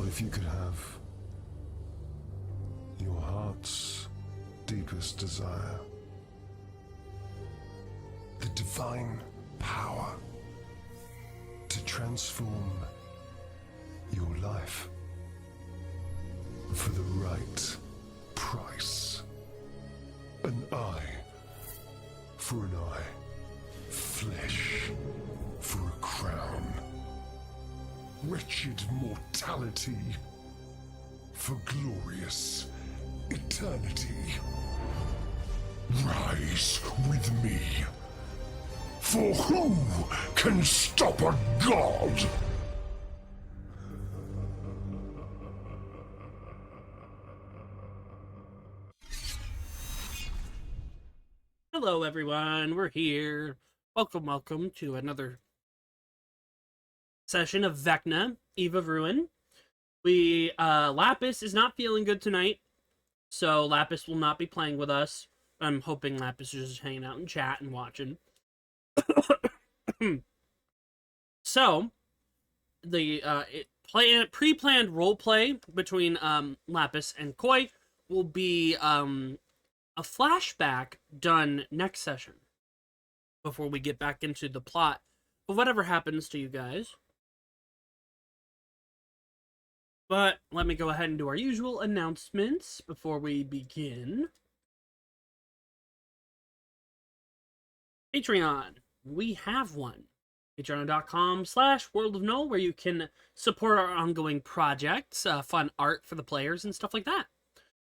What if you could have your heart's deepest desire? The divine power to transform your life for the right price. An eye for an eye. Flesh for a crown. Wretched mortality for glorious eternity. Rise with me. For who can stop a god? Hello everyone, we're here. Welcome to another session of Vecna, Eve of Ruin. Lapis is not feeling good tonight, so Lapis will not be playing with us. I'm hoping Lapis is just hanging out in chat and watching. So, the pre-planned roleplay between Lapis and Koi will be a flashback done next session before we get back into the plot of whatever happens to you guys. But let me go ahead and do our usual announcements before we begin. Patreon. We have one. Patreon.com/World of Null, where you can support our ongoing projects, fun art for the players and stuff like that.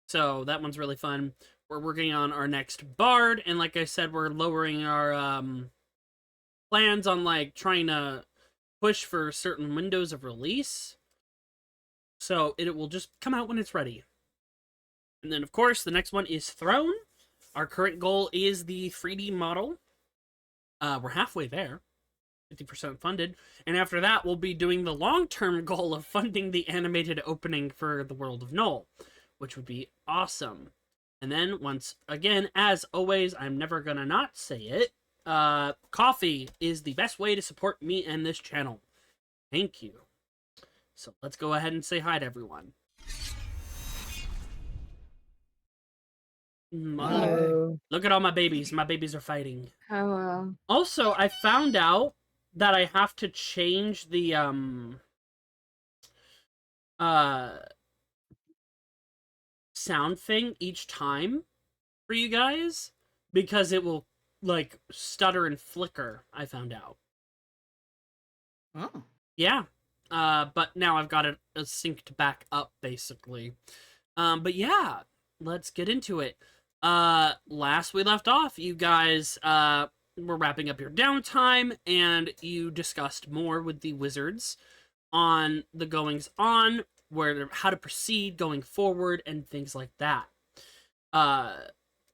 So that one's really fun. We're working on our next bard, and like I said, we're lowering our plans on like trying to push for certain windows of release. So it will just come out when it's ready. And then, of course, the next one is Throne. Our current goal is the 3D model. We're halfway there. 50% funded. And after that, we'll be doing the long-term goal of funding the animated opening for the World of Null, which would be awesome. And then, once again, as always, I'm never gonna not say it, coffee is the best way to support me and this channel. Thank you. So let's go ahead and say hi to everyone. Look at all my babies. My babies are fighting. Hello. Also, I found out that I have to change the, sound thing each time for you guys because it will, like, stutter and flicker, I found out. Oh. Yeah. But now I've got it synced back up, basically. But yeah, let's get into it. Last we left off, you guys, were wrapping up your downtime, and you discussed more with the wizards on the goings-on, how to proceed going forward, and things like that.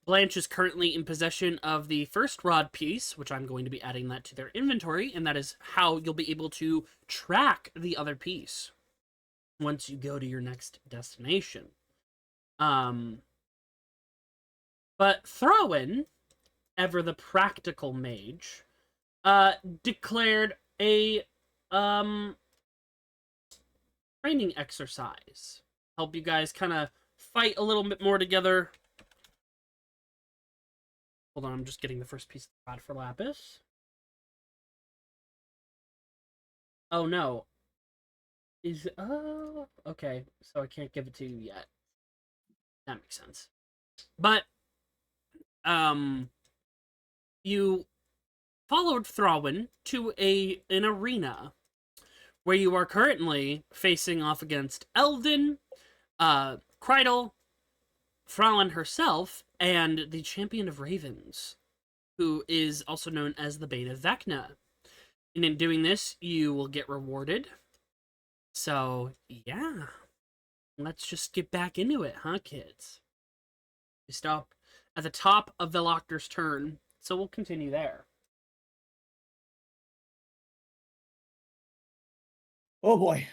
Blanche is currently in possession of the first rod piece, which I'm going to be adding that to their inventory, and that is how you'll be able to track the other piece once you go to your next destination. But Thrawin, ever the practical mage, declared a training exercise. Help you guys kind of fight a little bit more together. Hold on, I'm just getting the first piece of the rod for Lapis. Oh no. Oh, okay. So I can't give it to you yet. That makes sense. But, you followed Thrawin to an arena where you are currently facing off against Eldon, Kreidel, Thrawin herself, and the Champion of Ravens, who is also known as the Bane of Vecna. And in doing this, you will get rewarded. So, yeah. Let's just get back into it, huh, kids? We stop at the top of Veloctor's turn, so we'll continue there. Oh boy.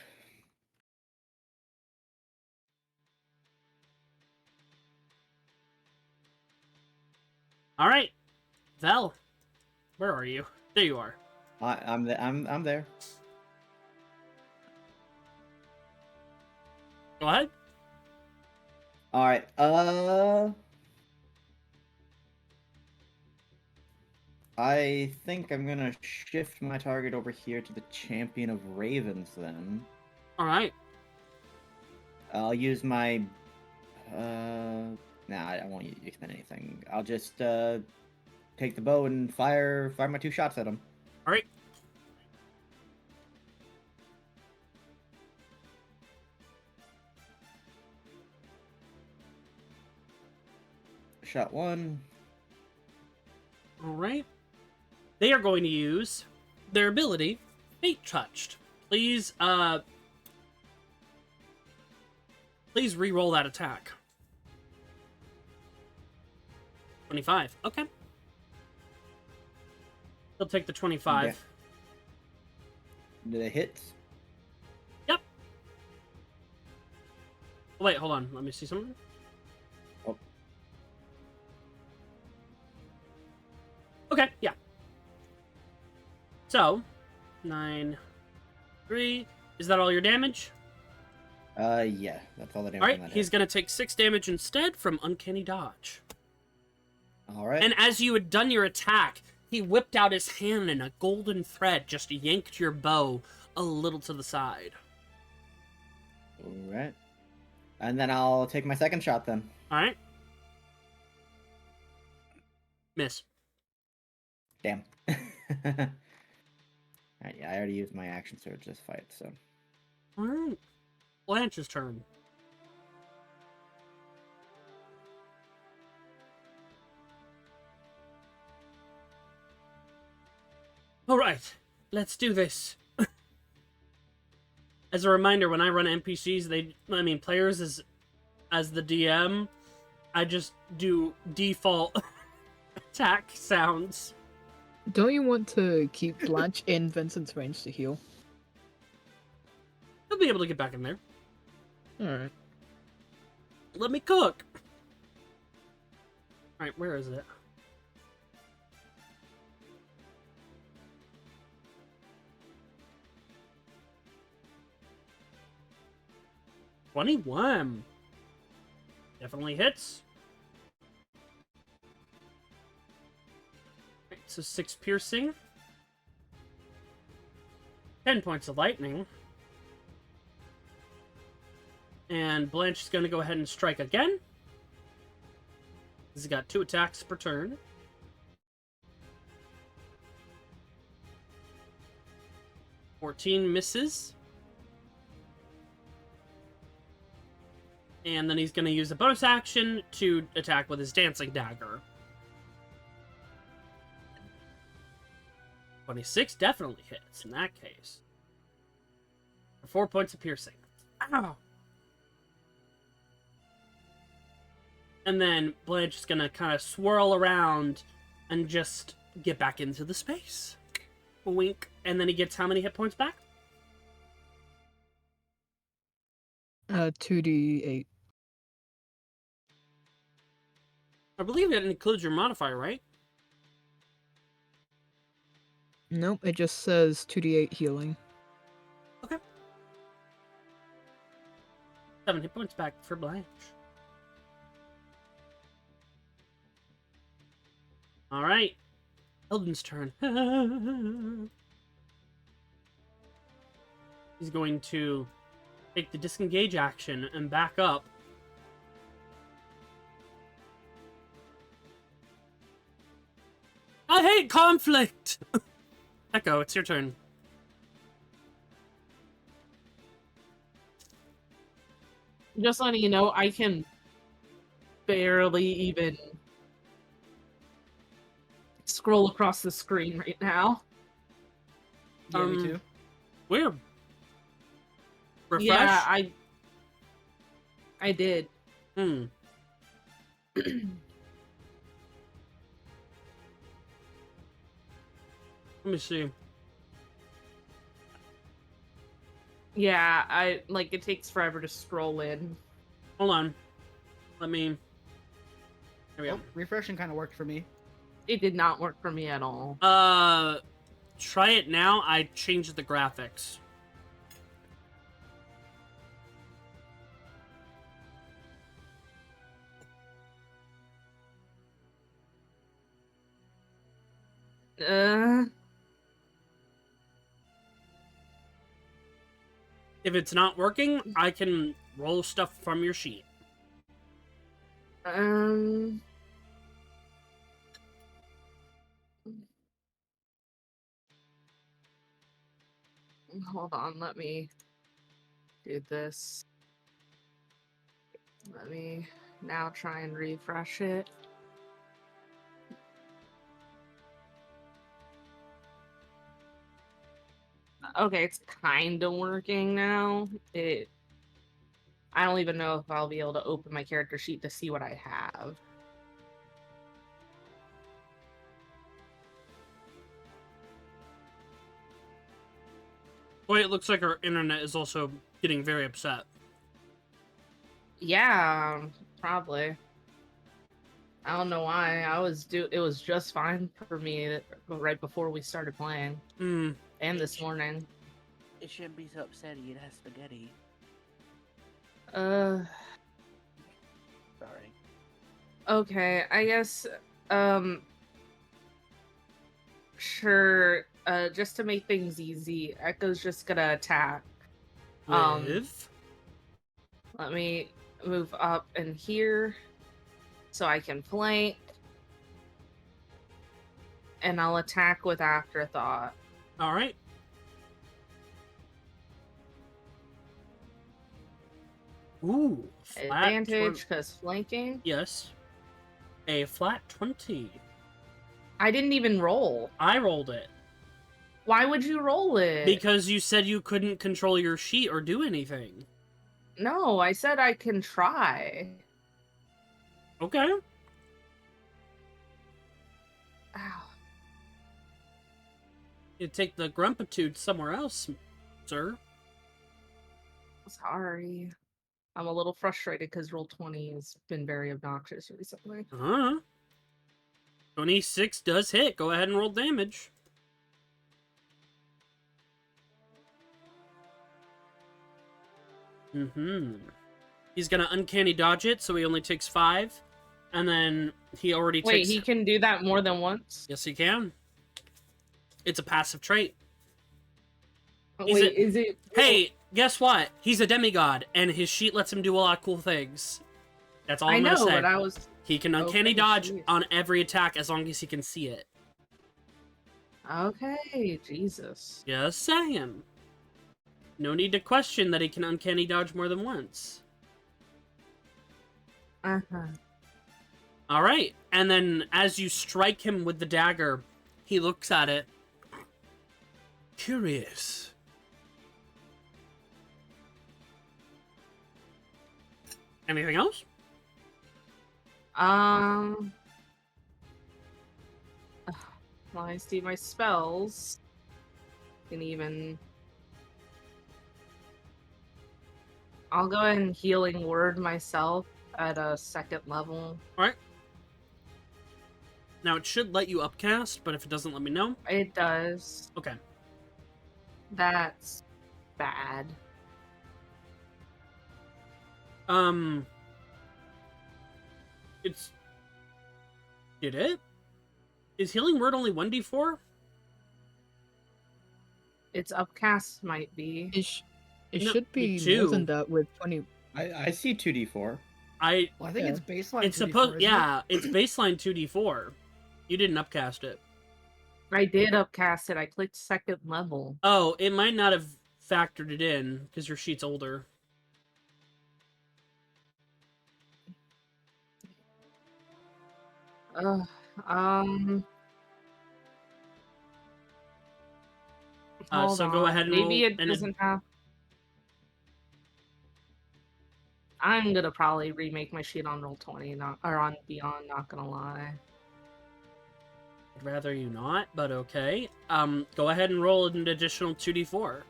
All right, Vel, where are you? There you are. I'm there. Go ahead. All right. I think I'm gonna shift my target over here to the Champion of Ravens. Then All right. I'll use my. Nah, I won't expend anything. I'll just take the bow and fire my 2 shots at him. All right. Shot 1. All right. They are going to use their ability, Fate Touched. Please re-roll that attack. 25. Okay. He'll take the 25. Okay. Do they hit? Yep. Oh, wait, hold on. Let me see something. Oh. Okay, yeah. So, 9, 3. Is that all your damage? Yeah, that's all the damage. Alright, he's going to take 6 damage instead from Uncanny Dodge. Alright. And as you had done your attack, he whipped out his hand and a golden thread just yanked your bow a little to the side. Alright. And then I'll take my second shot then. Alright. Miss. Damn. Alright, yeah, I already used my action surge this fight, so. Alright. Blanche's turn. Alright, let's do this. As a reminder, when I run NPCs, players as the DM, I just do default attack sounds. Don't you want to keep Blanche in Vincent's range to heal? He'll be able to get back in there. Alright. Let me cook. Alright, where is it? $21. Definitely hits. Right, so 6 piercing. 10 points of lightning. And Blanche is going to go ahead and strike again. He's got 2 attacks per turn. $14 misses. And then he's going to use a bonus action to attack with his dancing dagger. 26 definitely hits in that case. For 4 points of piercing. Ow! And then Blanche is going to kind of swirl around and just get back into the space. Wink. And then he gets how many hit points back? 2d8. I believe it includes your modifier, right? Nope, it just says 2d8 healing. Okay. 7 hit points back for Blanche. Alright. Eldon's turn. He's going to take the disengage action and back up. I hate conflict! Echo, it's your turn. Just letting you know, I can barely even scroll across the screen right now. Yeah, me too. Weird. Refresh? Yeah, I did. Let me see. Yeah, it takes forever to scroll in. Hold on. Let me... There we go. Oh, refreshing kind of worked for me. It did not work for me at all. Try it now. I changed the graphics. Uh, If it's not working, I can roll stuff from your sheet. um. Hold on, let me do this. Let me now try and refresh it. Okay, it's kind of working now. I don't even know if I'll be able to open my character sheet to see what I have. Boy, it looks like our internet is also getting very upset. Yeah, probably. I don't know why. It was just fine for me right before we started playing. Hmm. And this morning. It shouldn't be so upsetting. It has spaghetti. Uh, Sorry. okay, I guess, sure, just to make things easy, Echo's just gonna attack. With? Let me move up in here so I can flank. And I'll attack with Afterthought. All right. Ooh, flat Advantage because flanking. yes. A flat 20. I didn't even roll. I rolled it. Why would you roll it? Because you said you couldn't control your sheet or do anything. No, I said I can try. Okay. Ow. You take the grumpitude somewhere else, sir. Sorry. I'm a little frustrated because Roll20 has been very obnoxious recently. 26 does hit. Go ahead and roll damage. He's gonna uncanny dodge it, so he only takes 5. And then he already Wait, takes... he can do that more than once? Yes, he can. It's a passive trait. Wait, is it... Hey, guess what? He's a demigod, and his sheet lets him do a lot of cool things. That's all I I'm know, gonna say. but I was... He can uncanny Okay, dodge jeez. on every attack as long as he can see it. Okay, Jesus. Just saying. No need to question that he can uncanny dodge more than once. Uh-huh. Alright, and then as you strike him with the dagger, he looks at it. Curious. Anything else? Well, I see my spells. Can even... I'll go ahead and healing word myself at a 2nd level. Alright. Now, it should let you upcast, but if it doesn't, let me know. It does. Okay. That's bad. It's... Did it? Is healing word only 1d4? Its upcast might be. It No, should be me more than too. that with 20. I see 2d4. Well, I think Yeah. it's baseline. It's 2d4, supposed... isn't Yeah, it's baseline 2d4. You didn't upcast it. I did upcast it. I clicked 2nd level. Oh, it might not have factored it in, because your sheet's older. Ugh. Hold So go on. ahead and Maybe roll it an- doesn't have. I'm gonna probably remake my sheet on Roll20, or on Beyond. Not gonna lie. I'd rather you not, but okay. Go ahead and roll an additional 2d4.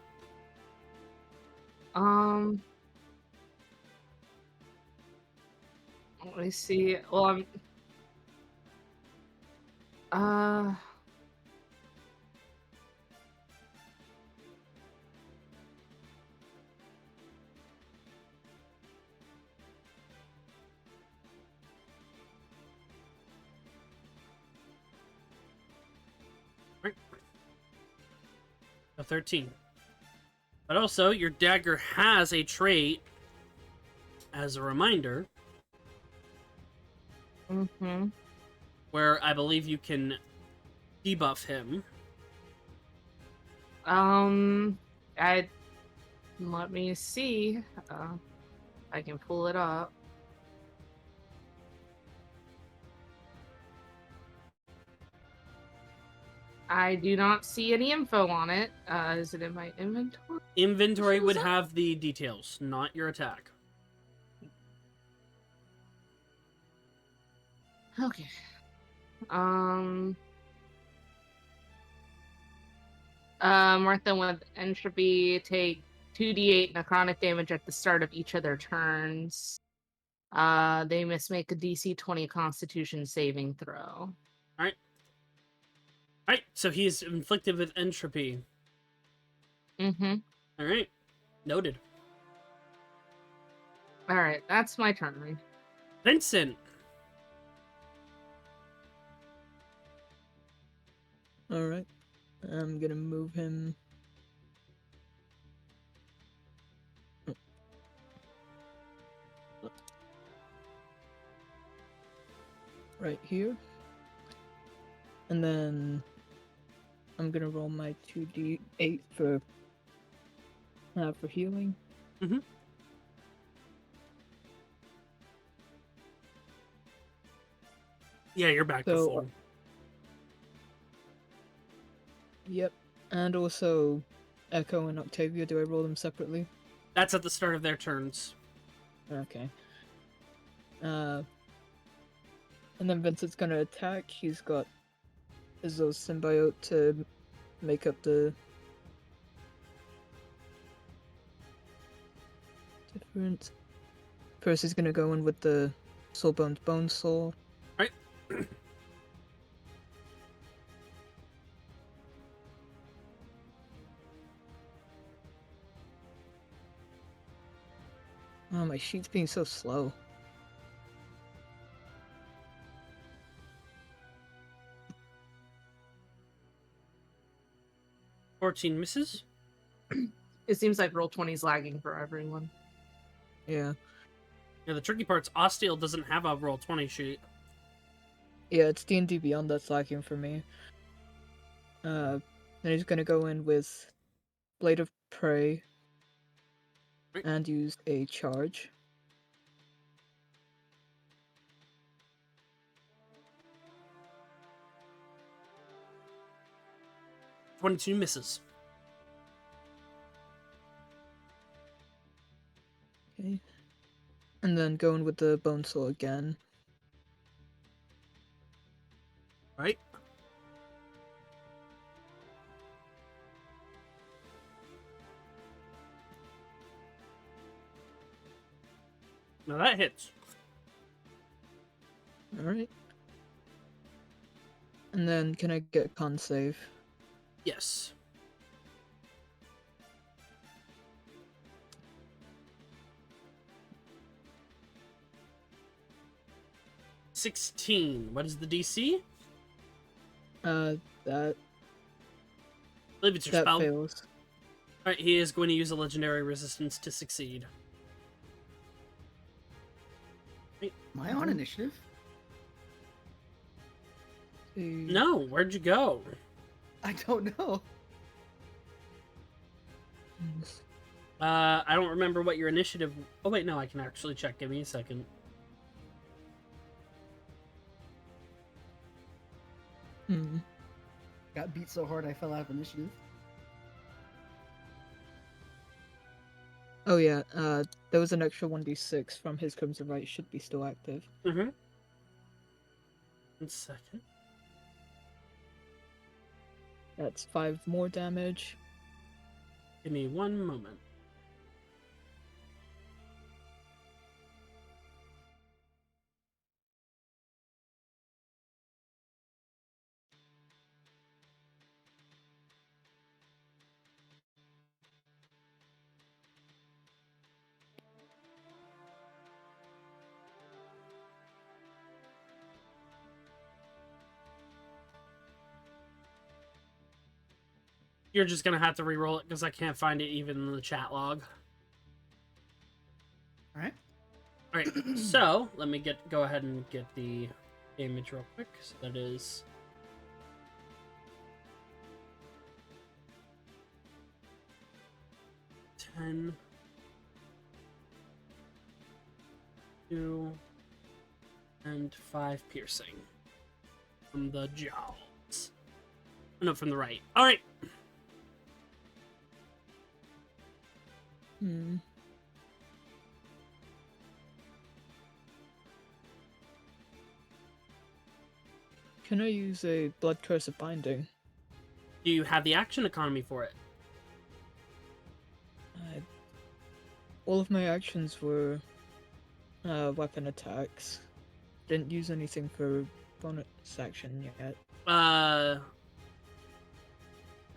Let me see. Well, I'm. 13. But also, your dagger has a trait, as a reminder, Mm-hmm. where I believe you can debuff him. I let me see. I can pull it up. I do not see any info on it. Is it in my inventory? Inventory would Shows up. have the details, not your attack. Okay. Martha with entropy take 2d8 necrotic damage at the start of each of their turns. They must make a DC 20 Constitution saving throw. Alright. Alright, so he's inflicted with entropy. Mm-hmm. Alright. Noted. Alright, that's my turn. Vincent! Alright. I'm gonna move him. Right here. And then I'm gonna roll my 2d8 for healing. Mhm. Yeah, you're back to So, full. Yep. And also Echo and Octavia, do I roll them separately? That's at the start of their turns. Okay. And then Vincent's gonna attack. He's got Izzo's symbiote to make up the difference. First he's gonna go in with the Soulbone's Bone Soul. Right. Oh, my sheet's being so slow. $14 misses. It seems like Roll20's lagging for everyone. Yeah. Yeah, the tricky part's Astiel doesn't have a roll 20 sheet. Yeah, it's D&D Beyond that's lacking for me. Then he's gonna go in with Blade of Prey Right. and use a charge. $22 misses. Okay. And then going with the Bone Soul again. Right. Now that hits. Alright. And then can I get a con save? Yes. $16. What is the DC? That I believe it's your that spell. fails. Alright, he is going to use a legendary resistance to succeed. Am I on initiative? No, where'd you go? I don't know. I don't remember what your initiative... Oh, wait, no, I can actually check. Give me a second. Got beat so hard I fell out of initiative. Oh yeah, there was an extra 1d6 from his Crimson Right, should be still active. Mm-hmm. 1 second. That's 5 more damage. Give me 1 moment. You're just gonna have to re-roll it because I can't find it even in the chat log. All right. All right, so let me go ahead and get the damage real quick. So that is 10, 2, and 5 piercing from the jaws. No, from the right. All right. Hmm. Can I use a blood curse of binding? Do you have the action economy for it? All of my actions were weapon attacks. Didn't use anything for bonus action yet. I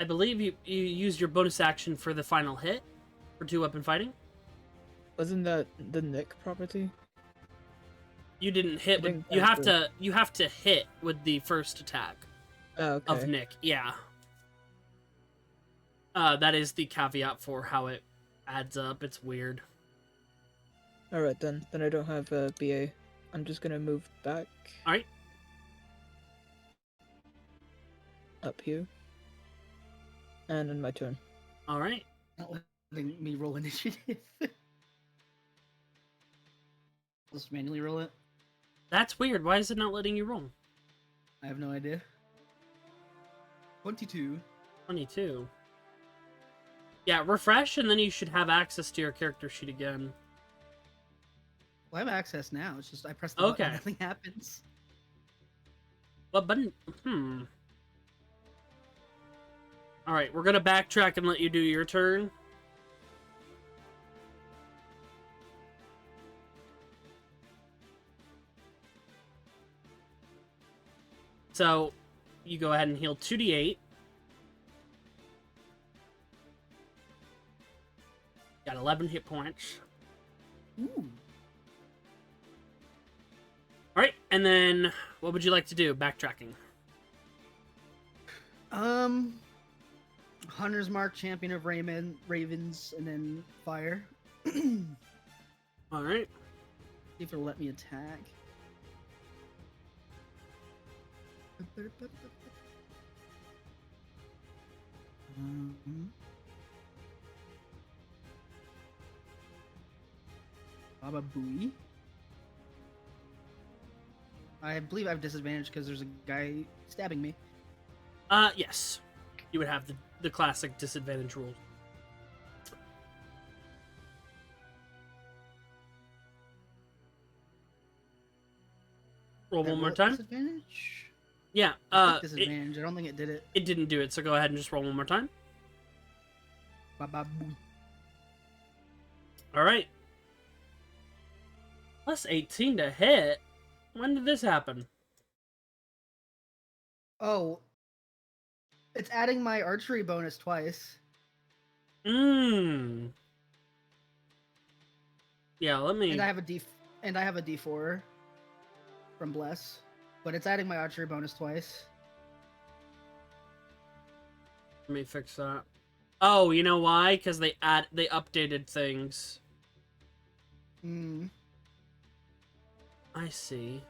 believe you used your bonus action for the final hit for 2-weapon fighting. Wasn't that the Nick property? You didn't hit. I didn't You go have through. to. You have to hit with the first attack Oh, okay. of Nick. Yeah. That is the caveat for how it adds up. It's weird. Alright then. Then I don't have a BA. I'm just gonna move back. Alright. Up here. And in my turn. All right. Not letting me roll initiative. Just manually roll it. That's weird. Why is it not letting you roll? I have no idea. 22. 22. Yeah, refresh, and then you should have access to your character sheet again. Well, I have access now. It's just I press the button Okay. and nothing happens. What button? All right, we're gonna backtrack and let you do your turn. So, you go ahead and heal 2d8. Got 11 hit points. Ooh. All right, and then what would you like to do? Backtracking. Hunter's Mark, Champion of Ravens, and then Fire. All right. See if it'll let me attack. Baba Booey. I believe I have disadvantage because there's a guy stabbing me. Yes. You would have the classic disadvantage rule. Roll I one more roll time. Disadvantage? Yeah. I think disadvantage. I don't think it did it. It didn't do it, so go ahead and just roll one more time. Baba Booey. All right. Plus 18 to hit. When did this happen? Oh. It's adding my archery bonus twice. Yeah, let me... And I have a D4 from Bless. But it's adding my archery bonus twice. Let me fix that. Oh, you know why? Because they updated things. Hmm. I see.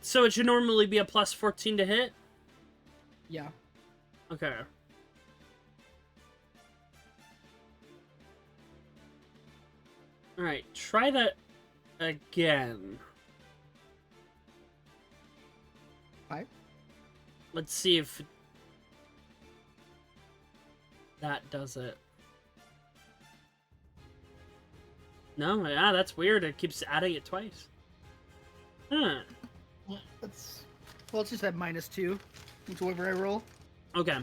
So it should normally be a plus 14 to hit? Yeah. Okay. Alright, try that again. Hi. Let's see if that does it. No, yeah, that's weird. It keeps adding it twice. Huh. Well, it's just at -2, whichever I roll. Okay.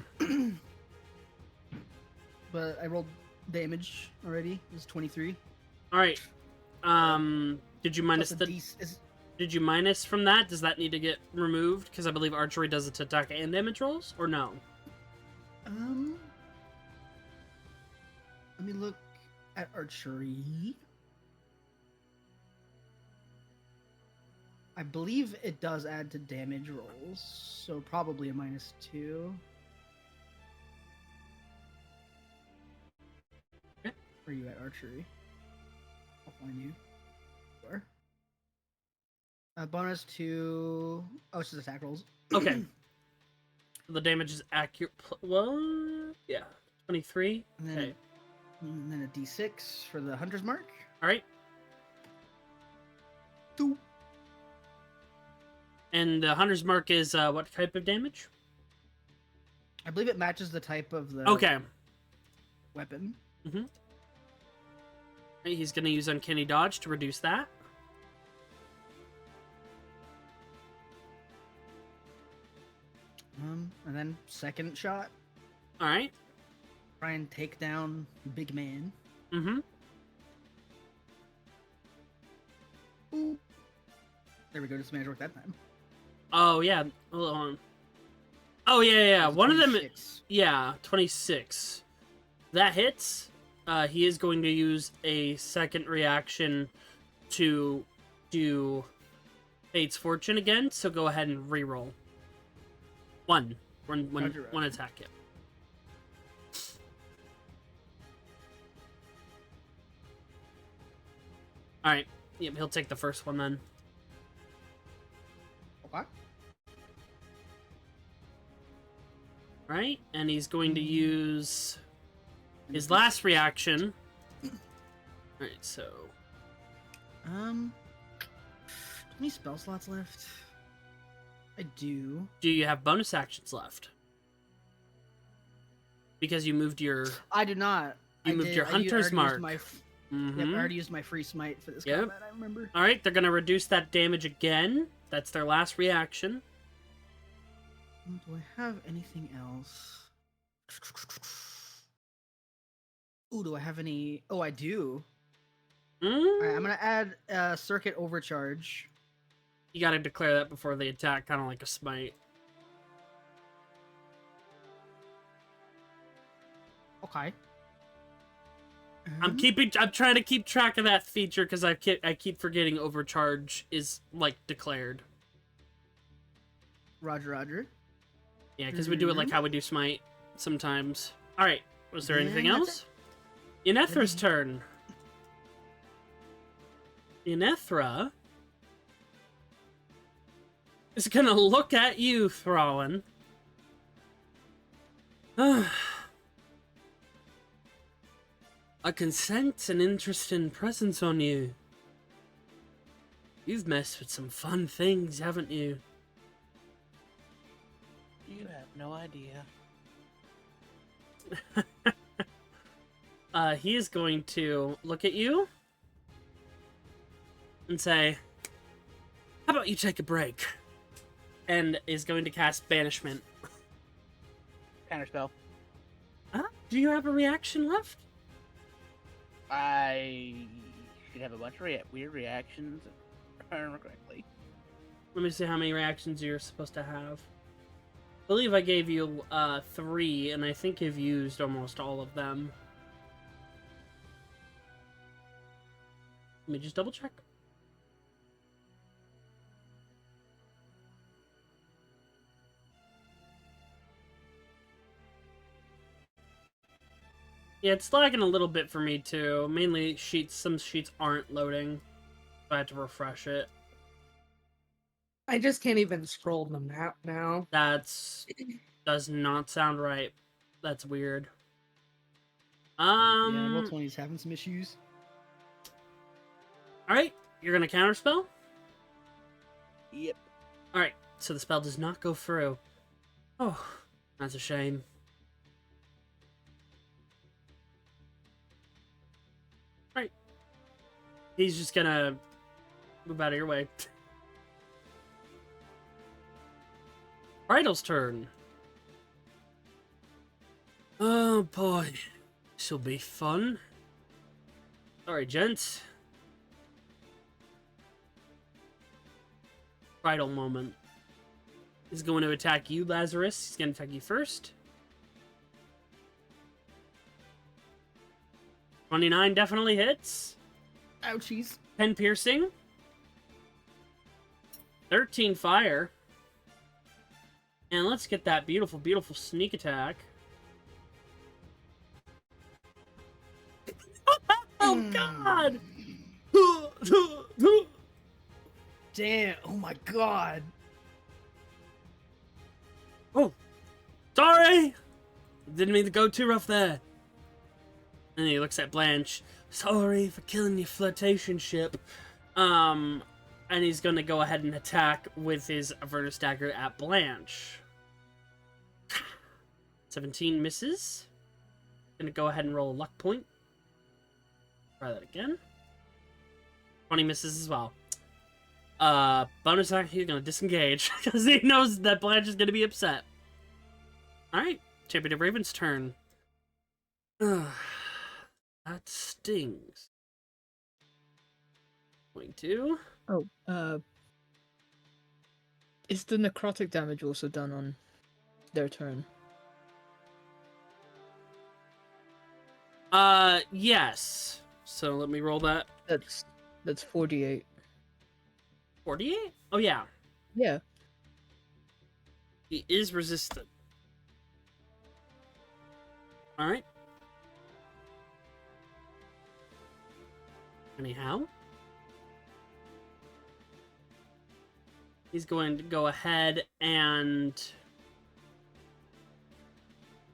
But I rolled damage already. It's 23. Alright. Did you minus Plus a the... D- is- Did you minus from that? Does that need to get removed? Because I believe archery does it to attack and damage rolls, or no? Let me look at archery. I believe it does add to damage rolls, so probably a -2. Okay. Where are you at archery? I'll find you. Sure. Bonus to it's just attack rolls. Okay. The damage is accurate. Well, yeah, 23. And then, Okay. and then a d6 for the hunter's mark. All right. 2. And the hunter's mark is what type of damage? I believe it matches the type of the Okay. weapon. He's going to use Uncanny Dodge to reduce that. And then second shot, All right. try and take down big man. Mm-hmm. Ooh. There we go. Just managed to work that time. Oh, yeah. Hold on. Oh, yeah. One of them... 26. Yeah, 26. That hits. He is going to use a second reaction to do Fate's Fortune again, so go ahead and reroll. One attack, yeah. Alright, yep, he'll take the first one then. Okay. Right, and he's going to use his last reaction. Alright, so... How many spell slots left? I do. Do you have bonus actions left? Because you moved your... I do not. You moved your hunter's mark. Yep, I already used my free smite for this combat, I remember. Alright, they're going to reduce that damage again. That's their last reaction. Do I have anything else? Ooh, do I have any... Oh, I do. Alright, I'm going to add Circuit Overcharge. You got to declare that before they attack, kind of like a smite. Okay. I'm trying to keep track of that feature because I keep forgetting overcharge is like declared. Roger. Yeah, because we do it like how we do smite sometimes. All right. Was there anything else? Yenethra's turn. Yenethra is gonna look at you, Thrawin. I can sense an interesting presence on you. You've messed with some fun things, haven't you? You have no idea. He is going to look at you and say, how about you take a break? And is going to cast Banishment. Counterspell. Do you have a reaction left? I should have a bunch of weird reactions, if I remember correctly. Let me see how many reactions you're supposed to have. I believe I gave you 3, and I think you've used almost all of them. Let me just double check. Yeah, it's lagging a little bit for me too. Mainly some sheets aren't loading. So I have to refresh it. I just can't even scroll the map now. Does not sound right. That's weird. Yeah, Roll20's having some issues. Alright, you're gonna counterspell? Yep. Alright, so the spell does not go through. Oh, that's a shame. Alright. He's just gonna move out of your way. Bridal's turn. Oh boy, this'll be fun. Alright, gents. Bridal moment. He's going to attack you, Lazarus. He's going to attack you first. 29 definitely hits. Ouchies. 10 piercing. 13 fire. And let's get that beautiful, beautiful sneak attack. Oh, God! Damn. Oh my god. Oh, sorry! Didn't mean to go too rough there. And he looks at Blanche. Sorry for killing your flirtation ship. And he's gonna go ahead and attack with his Avertus Dagger at Blanche. 17 misses. Gonna go ahead and roll a luck point. Try that again. 20 misses as well. Bonus action, he's gonna disengage because he knows that Blanche is gonna be upset. Alright, Champion of Raven's turn. That stings. 22. Oh, is the necrotic damage also done on their turn? Yes. So let me roll that. That's 48. 48? Oh, yeah. Yeah. He is resistant. Alright. Anyhow. He's going to go ahead and...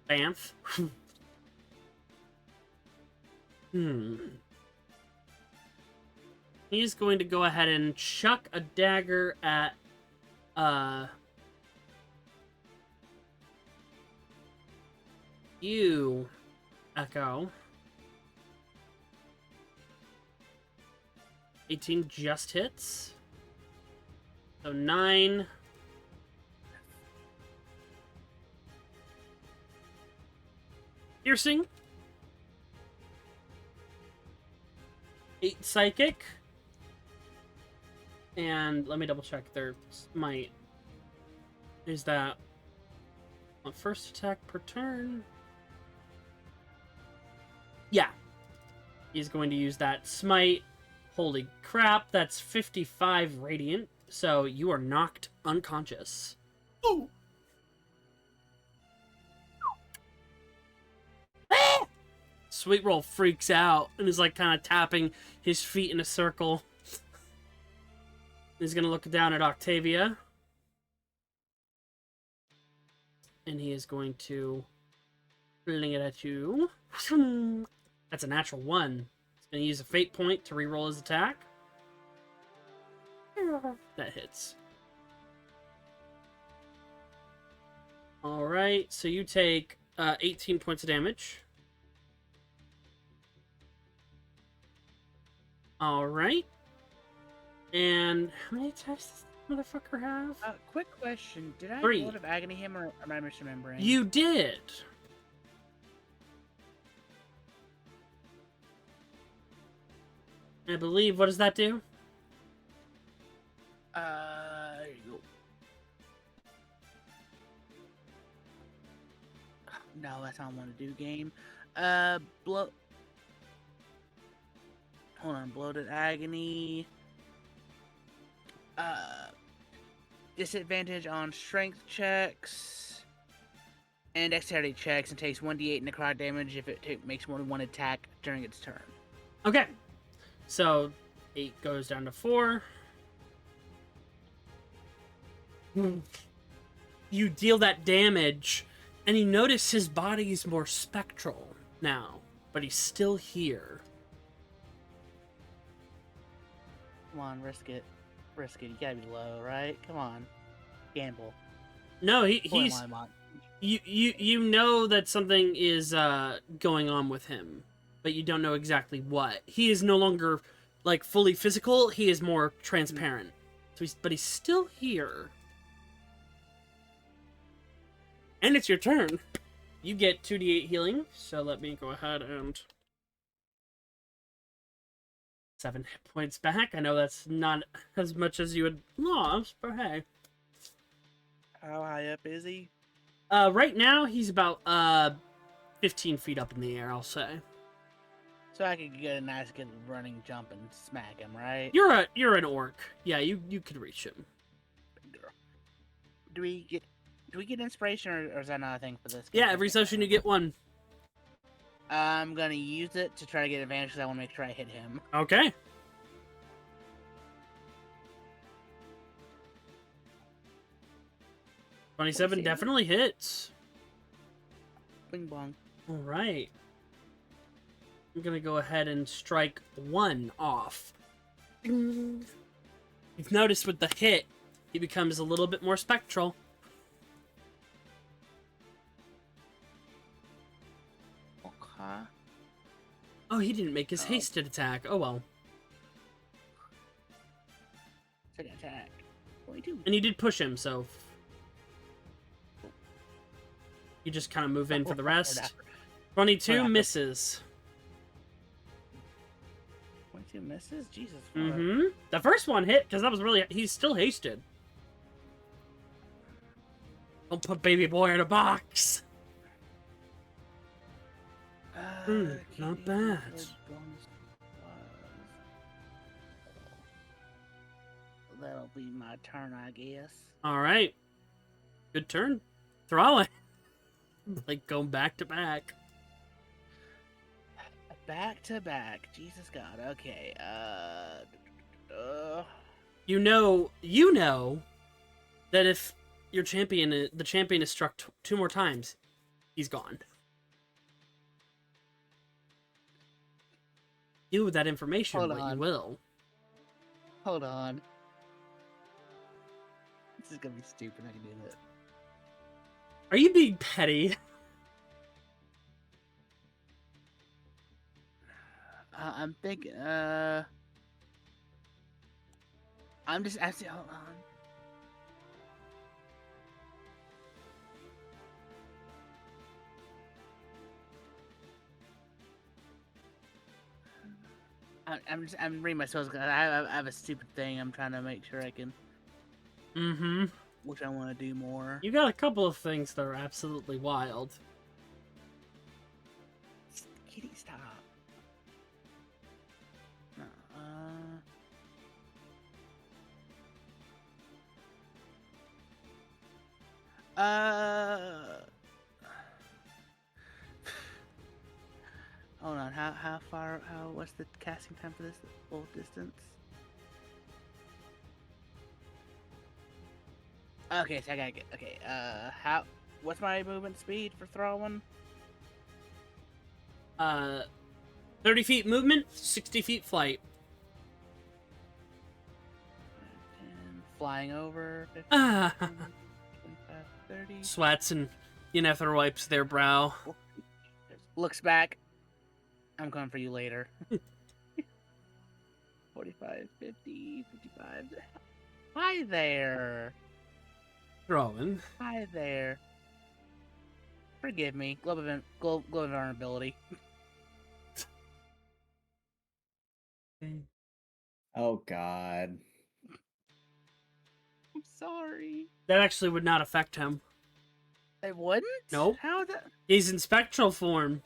Bamf. He's going to go ahead and chuck a dagger at, you, Echo. 18 just hits. So 9. Piercing. 8 psychic. And let me double check their smite. Is that on first attack per turn? Yeah. He's going to use that smite. Holy crap, that's 55 radiant. So you are knocked unconscious. Ooh. Ah! Sweet Roll freaks out and is like kind of tapping his feet in a circle. He's going to look down at Octavia. And he is going to fling it at you. That's a natural 1. He's going to use a fate point to reroll his attack. That hits. Alright, so you take 18 points of damage. Alright. And how many attacks does this motherfucker have? Quick question. Did I 3. Blood of Agony him or am I misremembering? You did. I believe, what does that do? There you go. No, that's not what I want to do, game. Hold on, Bloated Agony. Disadvantage on strength checks and dexterity checks, and takes 1d8 necrotic damage if it makes more than one attack during its turn. Okay. So, 8 goes down to 4. You deal that damage, and you notice his body is more spectral now, but he's still here. Come on, risk it. Risk it. You gotta be low, right? Come on. Gamble. No, Boy, he's... am I not. You know that something is going on with him, but you don't know exactly what. He is no longer like fully physical. He is more transparent. So but he's still here. And it's your turn. You get 2d8 healing. So let me go ahead and 7 hit points back. I know that's not as much as you had lost, but hey. How high up is he? Right now he's about 15 feet up in the air, I'll say. So I could get a nice good running jump and smack him, right? You're an orc. Yeah, you could reach him. Do we get inspiration, or is that not a thing for this? Yeah, every session you get one. I'm gonna use it to try to get advantage because I want to make sure I hit him. Okay. $27 definitely hits. Bing bong. All right. I'm gonna go ahead and strike 1 off. Ding. You've noticed with the hit, he becomes a little bit more spectral. Okay. Oh, he didn't make his hasted attack. Oh well. Second attack. 22. And you did push him, so you just kind of move in for the rest. 22 misses. 22 misses? Jesus. Mm-hmm. The first one hit, because that was really... He's still hasted. Don't put baby boy in a box. Not bad. That'll be my turn, I guess. All right. Good turn. Throwing. Like, going back to back. Back to back. Jesus God. Okay. You know that if your champion, the champion is struck 2 more times, he's gone. Deal with that information, Hold what on. you will. Hold on. This is gonna be stupid. I can do that. Are you being petty? I'm thinking. I'm just asking. Hold on. I'm reading my spells. I have a stupid thing. I'm trying to make sure I can. Mm-hmm. Which I want to do more. You got a couple of things that are absolutely wild. Kitty, stop. No, hold on. How far? What's the casting time for this full distance? Okay, so I gotta get. Okay, what's my movement speed for throwing? 30 feet movement, 60 feet flight. And flying over. 15, Ah. 25, 30. Sweats and Yennefer wipes their brow. Looks back. I'm coming for you later. 45, 50, 55. Hi there. Throwing. Hi there. Forgive me. Globe of vulnerability. Oh God. I'm sorry. That actually would not affect him. It wouldn't? Nope. How that? He's in spectral form.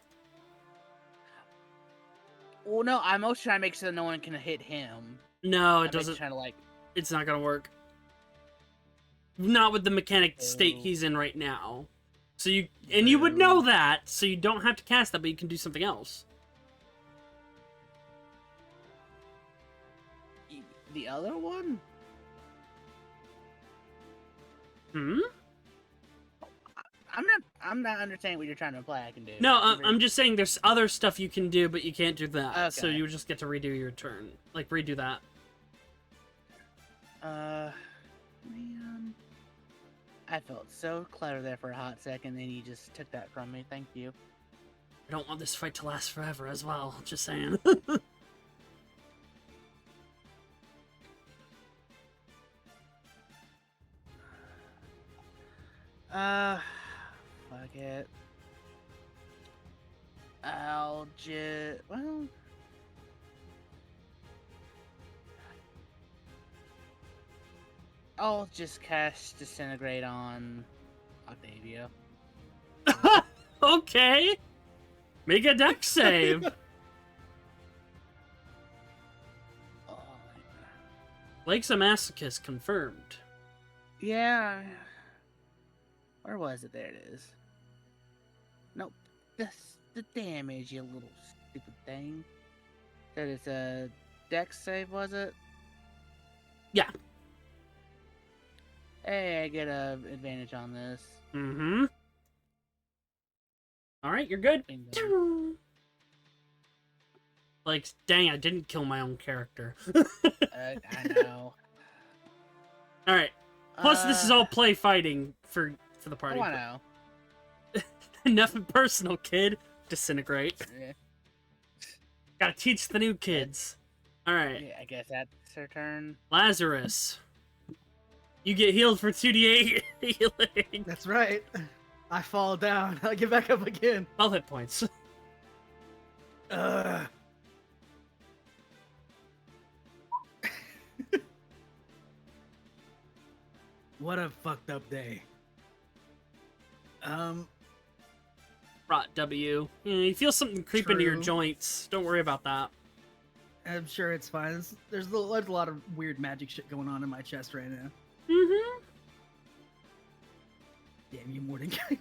Well, no, I'm also trying to make sure that no one can hit him. No, it I'm doesn't. Trying to like. It's not gonna work. Not with the mechanic state Oh. he's in right now. So you would know that, so you don't have to cast that, but you can do something else. The other one? Hmm? I'm not understanding what you're trying to imply I can do. No, I'm just saying there's other stuff you can do, but you can't do that. So Okay. you just get to redo your turn. Like, redo that. Man. I felt so clever there for a hot second, and you just took that from me. Thank you. I don't want this fight to last forever as well, just saying. Fuck it. I'll just... Well... I'll just cast Disintegrate on Octavia. Okay! Make a dex save! Lake's a masochist confirmed. Yeah. Where was it? There it is. Nope. That's the damage, you little stupid thing. That is a dex save, was it? Yeah. Hey, I get a advantage on this. Mm-hmm. All right, you're good. Bingo. Like, dang, I didn't kill my own character. I know. All right. Plus, this is all play fighting for the party. Oh, I know. Nothing personal, kid. Disintegrate. Yeah. Gotta teach the new kids. All right. Yeah, I guess that's her turn. Lazarus. You get healed for 2d8 healing. That's right. I fall down. I get back up again. 12 hit points. What a fucked up day. Rot W. You feel something creep into your True. joints. Don't worry about that. I'm sure it's fine. There's a lot of weird magic shit going on in my chest right now. Mm-hmm. Damn you, Mordecai.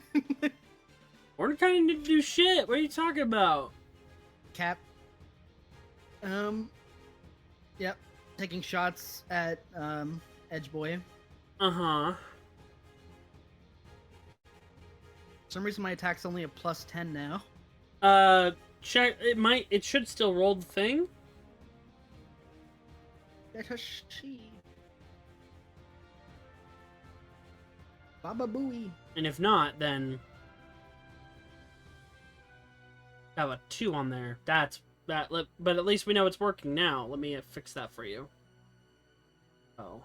Mordecai didn't do shit. What are you talking about? Cap. Yep. Taking shots at Edge Boy. Uh-huh. For some reason my attack's only a +10 now. Check. It should still roll the thing. She. Baba Booey. And if not, then have a 2 on there. But at least we know it's working now. Let me fix that for you. Oh.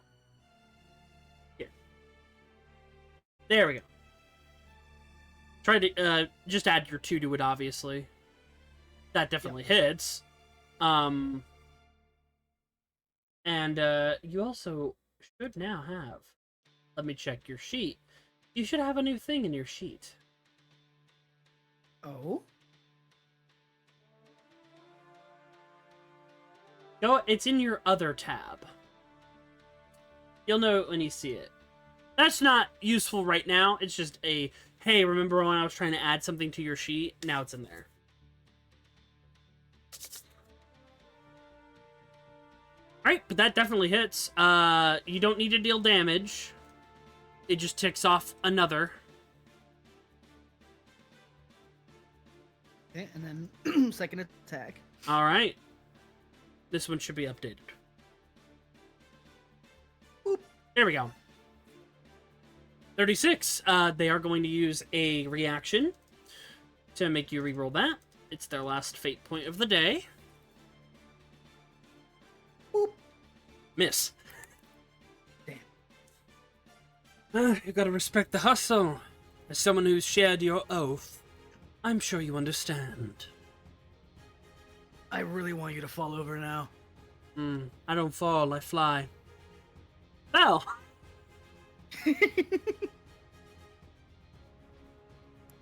Here. There we go. Try to just add your 2 to it, obviously. That definitely hits. And you also should now have. Let me check your sheet. You should have a new thing in your sheet. Oh? Go. It's in your other tab. You'll know it when you see it. That's not useful right now. It's just a, hey, remember when I was trying to add something to your sheet? Now it's in there. Alright, but that definitely hits. You don't need to deal damage. It just ticks off another. Okay, and then second attack. Alright. This one should be updated. Boop. There we go. 36. They are going to use a reaction to make you reroll that. It's their last fate point of the day. Boop. Miss. Damn. You gotta respect the hustle. As someone who's shared your oath, I'm sure you understand. I really want you to fall over now. I don't fall, I fly. Fell!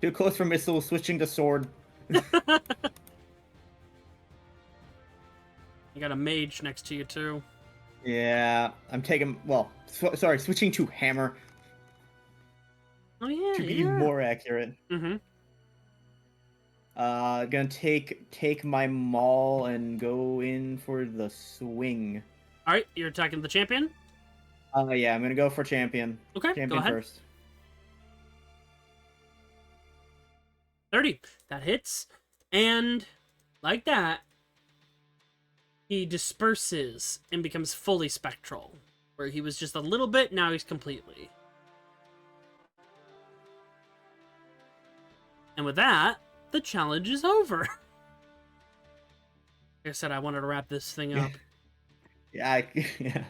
Too close for missile, switching to sword. You got a mage next to you, too. Yeah, I'm taking. Well, sorry, switching to hammer Oh, yeah, to be yeah. more accurate. Mm-hmm. Gonna take my maul and go in for the swing. Alright, you're attacking the champion? Yeah, I'm gonna go for champion. Okay, Champion go ahead. first. 30. That hits. And, like that, he disperses and becomes fully spectral. Where he was just a little bit, now he's completely. And with that, the challenge is over. Like I said, I wanted to wrap this thing up. Yeah, yeah.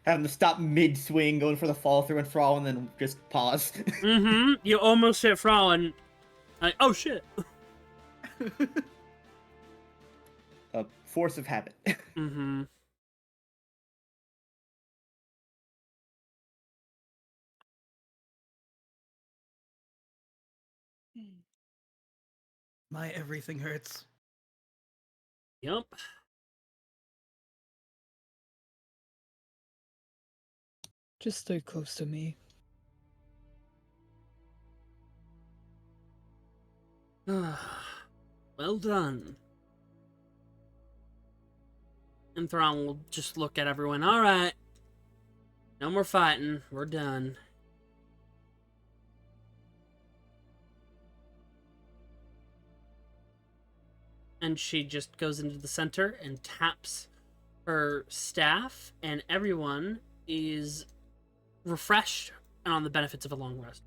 Having to stop mid swing, going for the fall through and throw, and then just pause. Mm-hmm. You almost hit Frau and like, oh shit. Force of habit. Mm-hmm. My everything hurts. Yup. Just stay close to me. Well done. And Thrawn will just look at everyone. All right. No more fighting. We're done. And she just goes into the center and taps her staff, and everyone is refreshed and on the benefits of a long rest.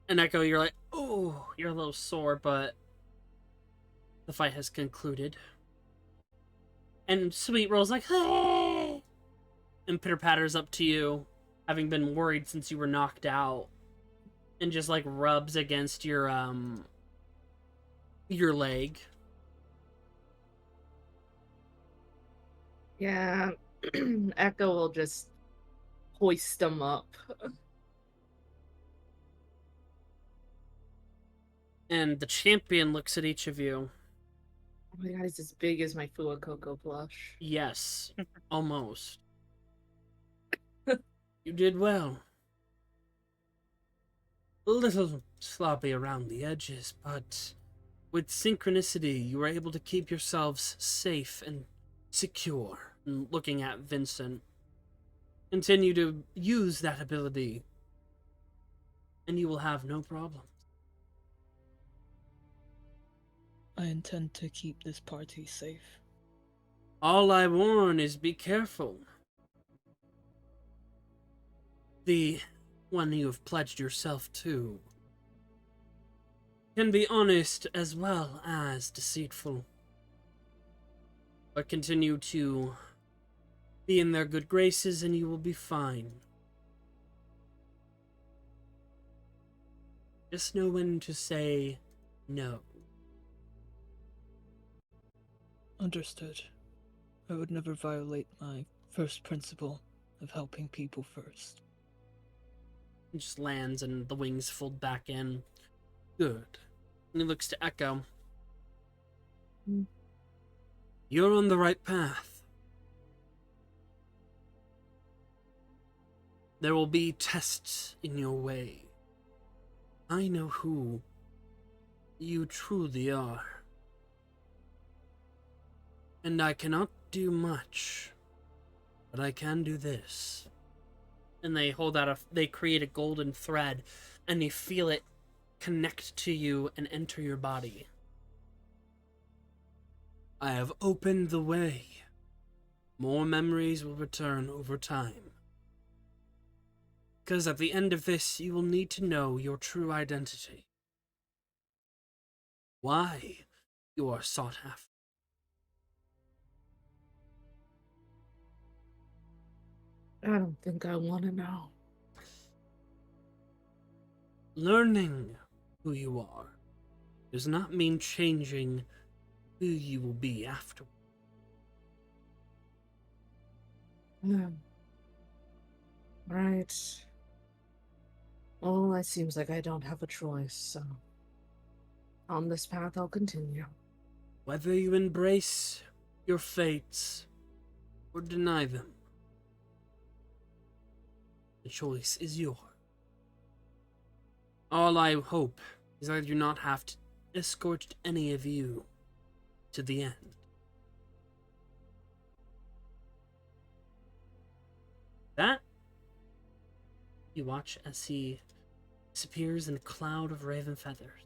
And Echo, you're like, oh, you're a little sore, but the fight has concluded. And Sweet Roll's like, hey! And Pitter Patter's up to you, having been worried since you were knocked out, and just like rubs against your leg. Yeah, Echo will just hoist him up. And the champion looks at each of you. Oh my god, he's as big as my Fua Coco plush. Yes, almost. You did well. A little sloppy around the edges, but with synchronicity, you were able to keep yourselves safe and secure. And looking at Vincent, continue to use that ability, and you will have no problem. I intend to keep this party safe. All I warn is be careful. The one you have pledged yourself to can be honest as well as deceitful. But continue to be in their good graces and you will be fine. Just know when to say no. Understood. I would never violate my first principle of helping people first. It just lands and the wings fold back in. Good. And he looks to Echo. You're on the right path. There will be tests in your way. I know who you truly are. And I cannot do much, but I can do this. And they hold out they create a golden thread, and you feel it connect to you and enter your body. I have opened the way. More memories will return over time. Because at the end of this, you will need to know your true identity. Why you are sought after. I don't think I want to know. Learning who you are does not mean changing who you will be after. Right. Well, it seems like I don't have a choice, so on this path I'll continue. Whether you embrace your fates or deny them, the choice is yours. All I hope is that I do not have to escort any of you to the end. That, you watch as he disappears in a cloud of raven feathers.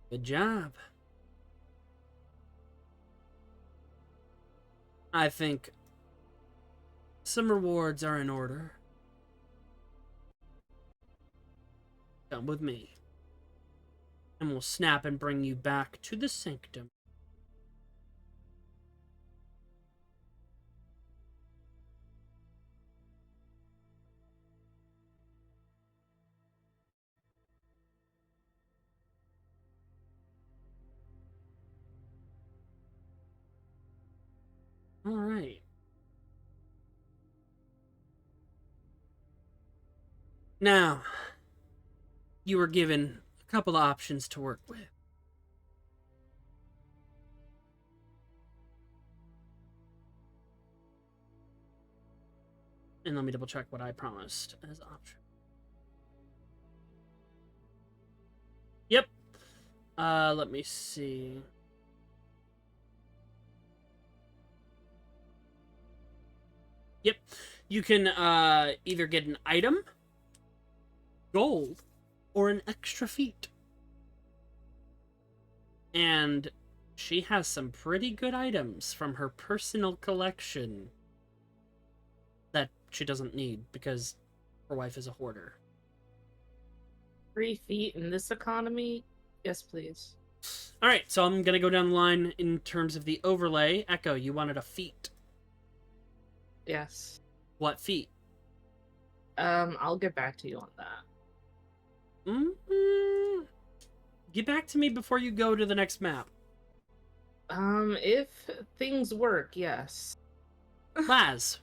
Good job. I think some rewards are in order. Come with me, and we'll snap and bring you back to the sanctum. All right. Now, you were given a couple of options to work with. And let me double check what I promised as option. Yep. Let me see. Yep. You can either get an item, gold, or an extra feat. And she has some pretty good items from her personal collection that she doesn't need because her wife is a hoarder. 3 feet in this economy? Yes, please. All right, so I'm going to go down the line in terms of the overlay. Echo, you wanted a feat. Yes. What feat? I'll get back to you on that. Get back to me before you go to the next map. If things work, yes. Laz.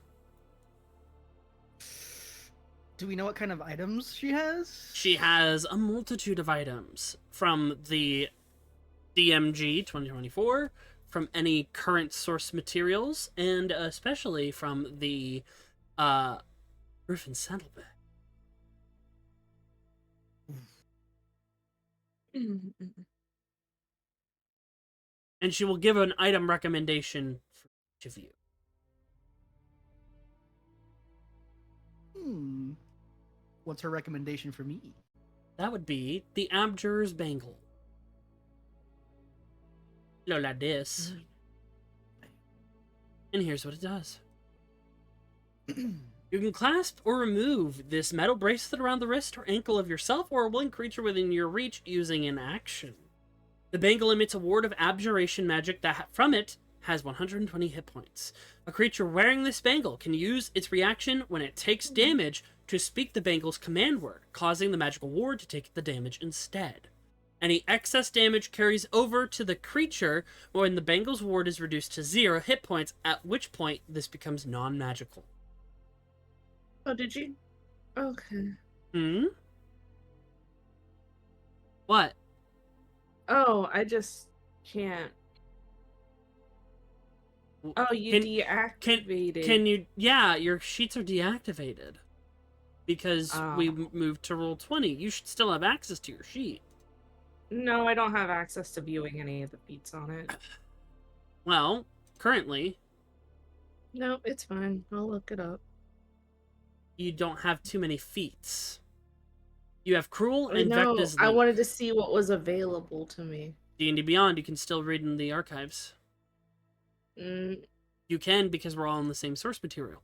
Do we know what kind of items she has? She has a multitude of items from the DMG 2024, from any current source materials, and especially from the Griffin Saddleback. And she will give an item recommendation for each of you. What's her recommendation for me? That would be the Abjurer's Bangle. Lola this. And here's what it does. You can clasp or remove this metal bracelet around the wrist or ankle of yourself or a willing creature within your reach using an action. The bangle emits a ward of abjuration magic that from it has 120 hit points. A creature wearing this bangle can use its reaction when it takes damage to speak the bangle's command word, causing the magical ward to take the damage instead. Any excess damage carries over to the creature when the bangle's ward is reduced to 0 hit points, at which point this becomes non-magical. Oh, did you? Okay. What? Oh, I just can't. Oh, you deactivated. Can you? Yeah, your sheets are deactivated because we moved to roll 20. You should still have access to your sheet. No, I don't have access to viewing any of the feats on it. Well, currently, No, it's fine. I'll look it up. you don't have too many feats. You have Cruel and No, Vecna's I Link. wanted to see what was available to me. D&D Beyond, you can still read in the archives. You can because we're all in the same source material.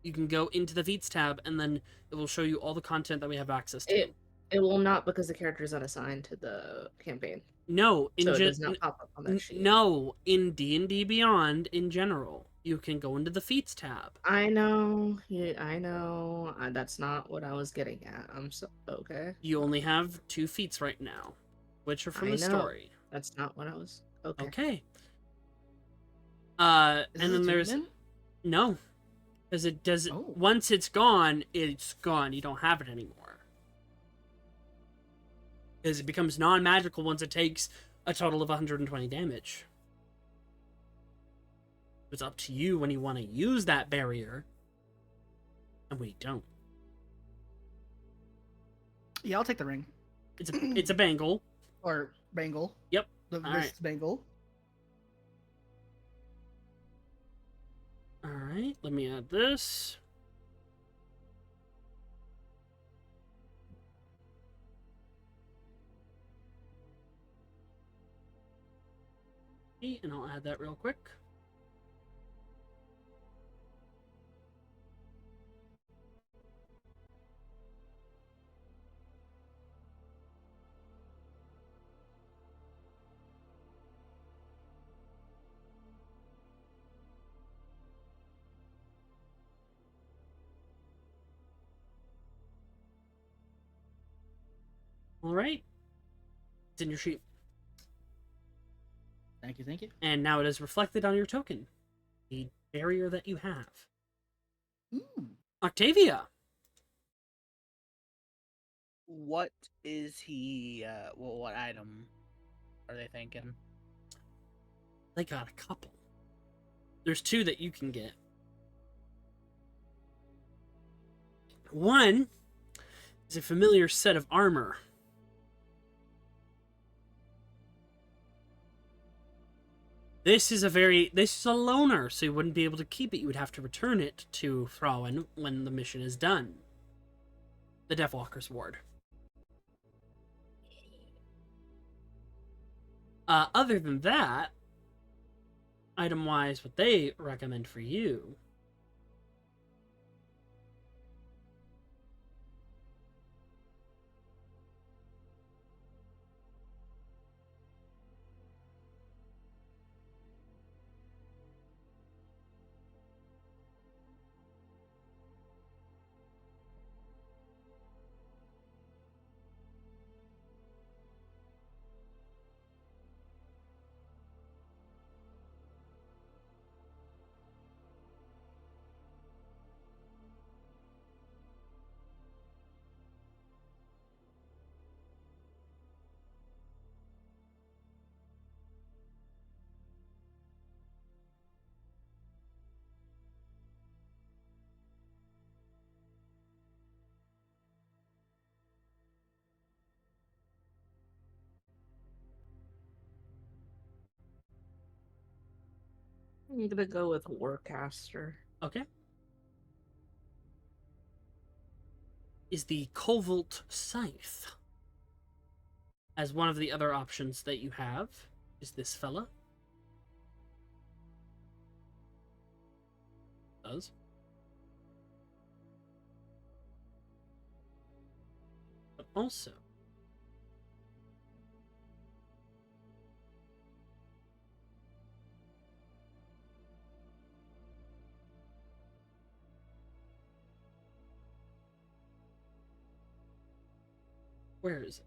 You can go into the feats tab and then it will show you all the content that we have access to. It will not because the character is unassigned to the campaign. No, So it does not pop up on that sheet. No, in D&D Beyond in general, you can go into the feats tab. I know. I know. That's not what I was getting at. I'm so okay. You only have 2 feats right now, which are from the story. That's not what I was. Okay. Okay. Is And this then a there's achievement? no, because it does. Oh. Once it's gone, it's gone. You don't have it anymore. Because it becomes non-magical once it takes a total of 120 damage. It's up to you when you want to use that barrier, and when you don't. Yeah, I'll take the ring. It's a bangle. Or bangle. Yep. The All wrist right. bangle. All right, let me add this. And I'll add that real quick. All right. It's in your sheet. Thank you, thank you. And now it is reflected on your token. The barrier that you have. Ooh. Octavia. What is he? Well, what item are they thinking? They got a couple. There's 2 that you can get. One is a familiar set of armor. This is a loner, so you wouldn't be able to keep it. You would have to return it to Thrawn when the mission is done. The Deathwalker's Ward. Other than that, item-wise, what they recommend for you I'm gonna go with Warcaster. okay, is the Covalt Scythe. As one of the other options that you have is this fella. Does. But also, where is it?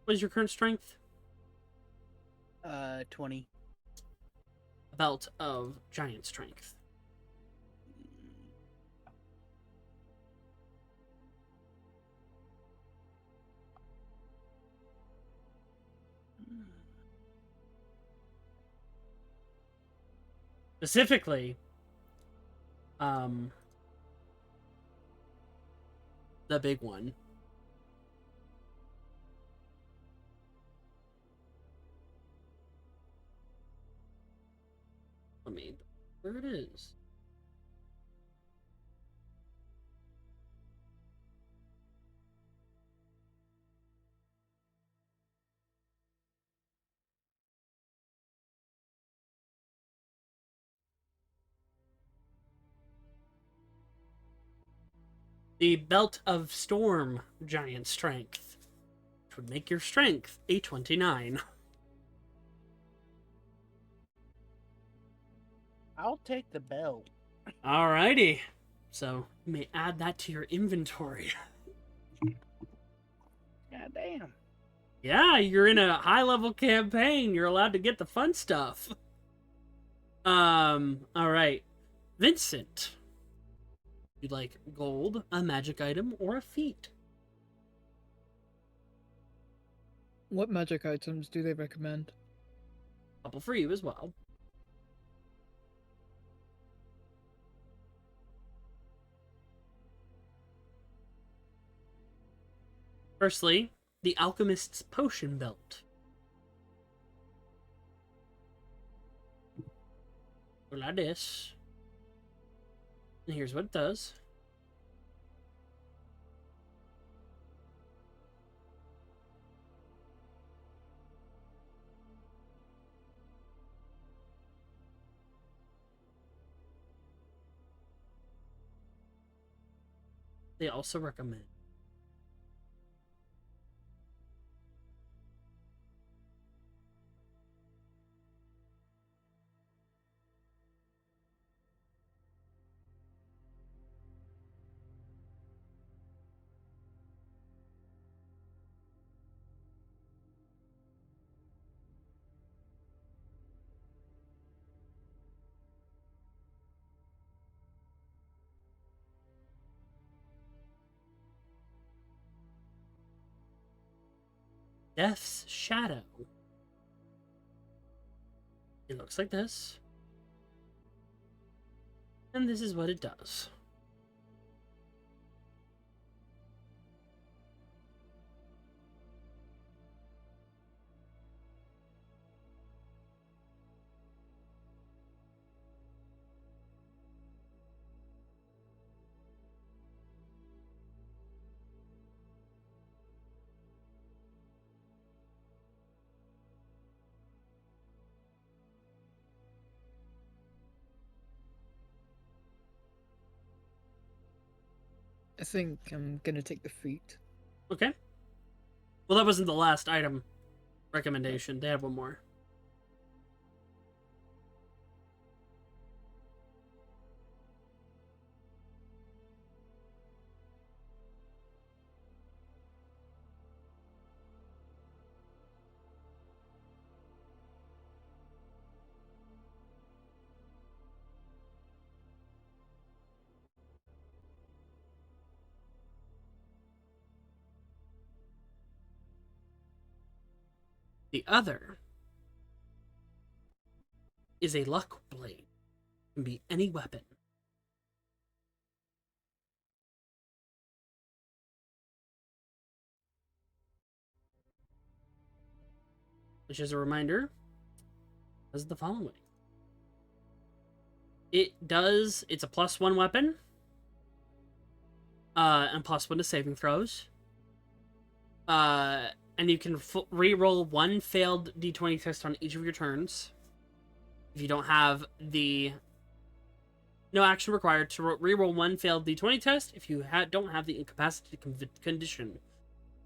What is your current strength? 20. A belt of giant strength. Specifically, the big one. I mean, where it is. The Belt of Storm Giant Strength, which would make your strength a 29. I'll take the belt. Alrighty. So, you may add that to your inventory. God damn. Yeah, you're in a high-level campaign. You're allowed to get the fun stuff. Alright. Vincent. You'd like gold, a magic item, or a feat? What magic items do they recommend? Couple for you as well. Firstly, the Alchemist's Potion Belt. Like this. And here's what it does. They also recommend Death's Shadow. It looks like this. And this is what it does. I think I'm gonna take the feet. Okay. Well, that wasn't the last item recommendation. They have one more. The other is a luck blade. It can be any weapon. Which, as a reminder, does the following. It's a +1 weapon. And +1 to saving throws. And you can re-roll 1 failed d20 test on each of your turns. If you don't have the... No action required to re-roll 1 failed d20 test if you don't have the incapacity condition.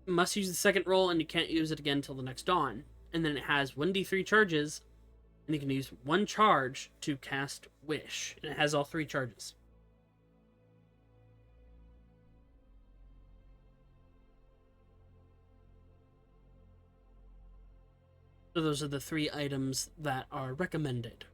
You must use the second roll, and you can't use it again until the next dawn. And then it has 1d3 charges, and you can use 1 charge to cast Wish. And it has all 3 charges. So those are the 3 items that are recommended.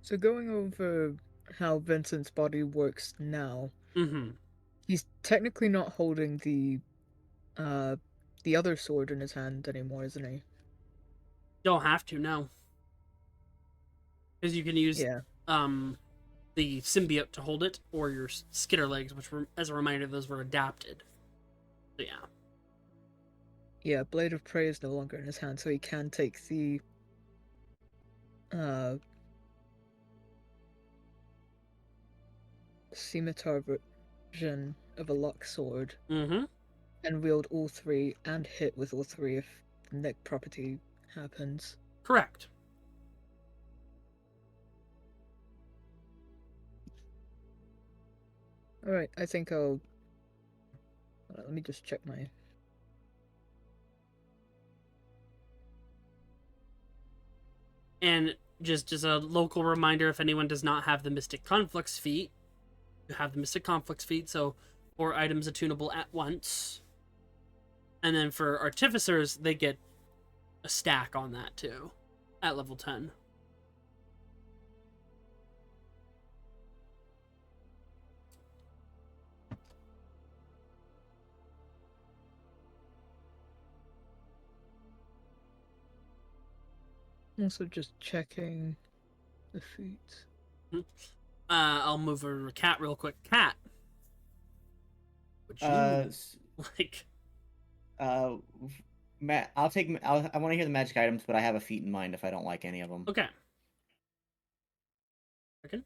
So going over how Vincent's body works now, Mm-hmm. he's technically not holding the other sword in his hand anymore, isn't he? Don't have to, no. Because you can use Yeah. the symbiote to hold it, or your skitter legs, which were, as a reminder, those were adapted. So yeah. Yeah, Blade of Prey is no longer in his hand, so he can take the scimitar version of a luck sword Mm-hmm. and wield all 3 and hit with all 3 if the neck property happens. Correct. Alright, I think I'll... let me just check my... And just as a local reminder, if anyone does not have the Mystic Conflicts feat, you have the Mystic Conflicts feat, so 4 items attunable at once. And then for Artificers, they get a stack on that too, at level 10. Also just checking the feet. I'll move over to Cat real quick. Cat, would you like? I'll take. I want to hear the magic items, but I have a feat in mind if I don't like any of them. Okay. Okay.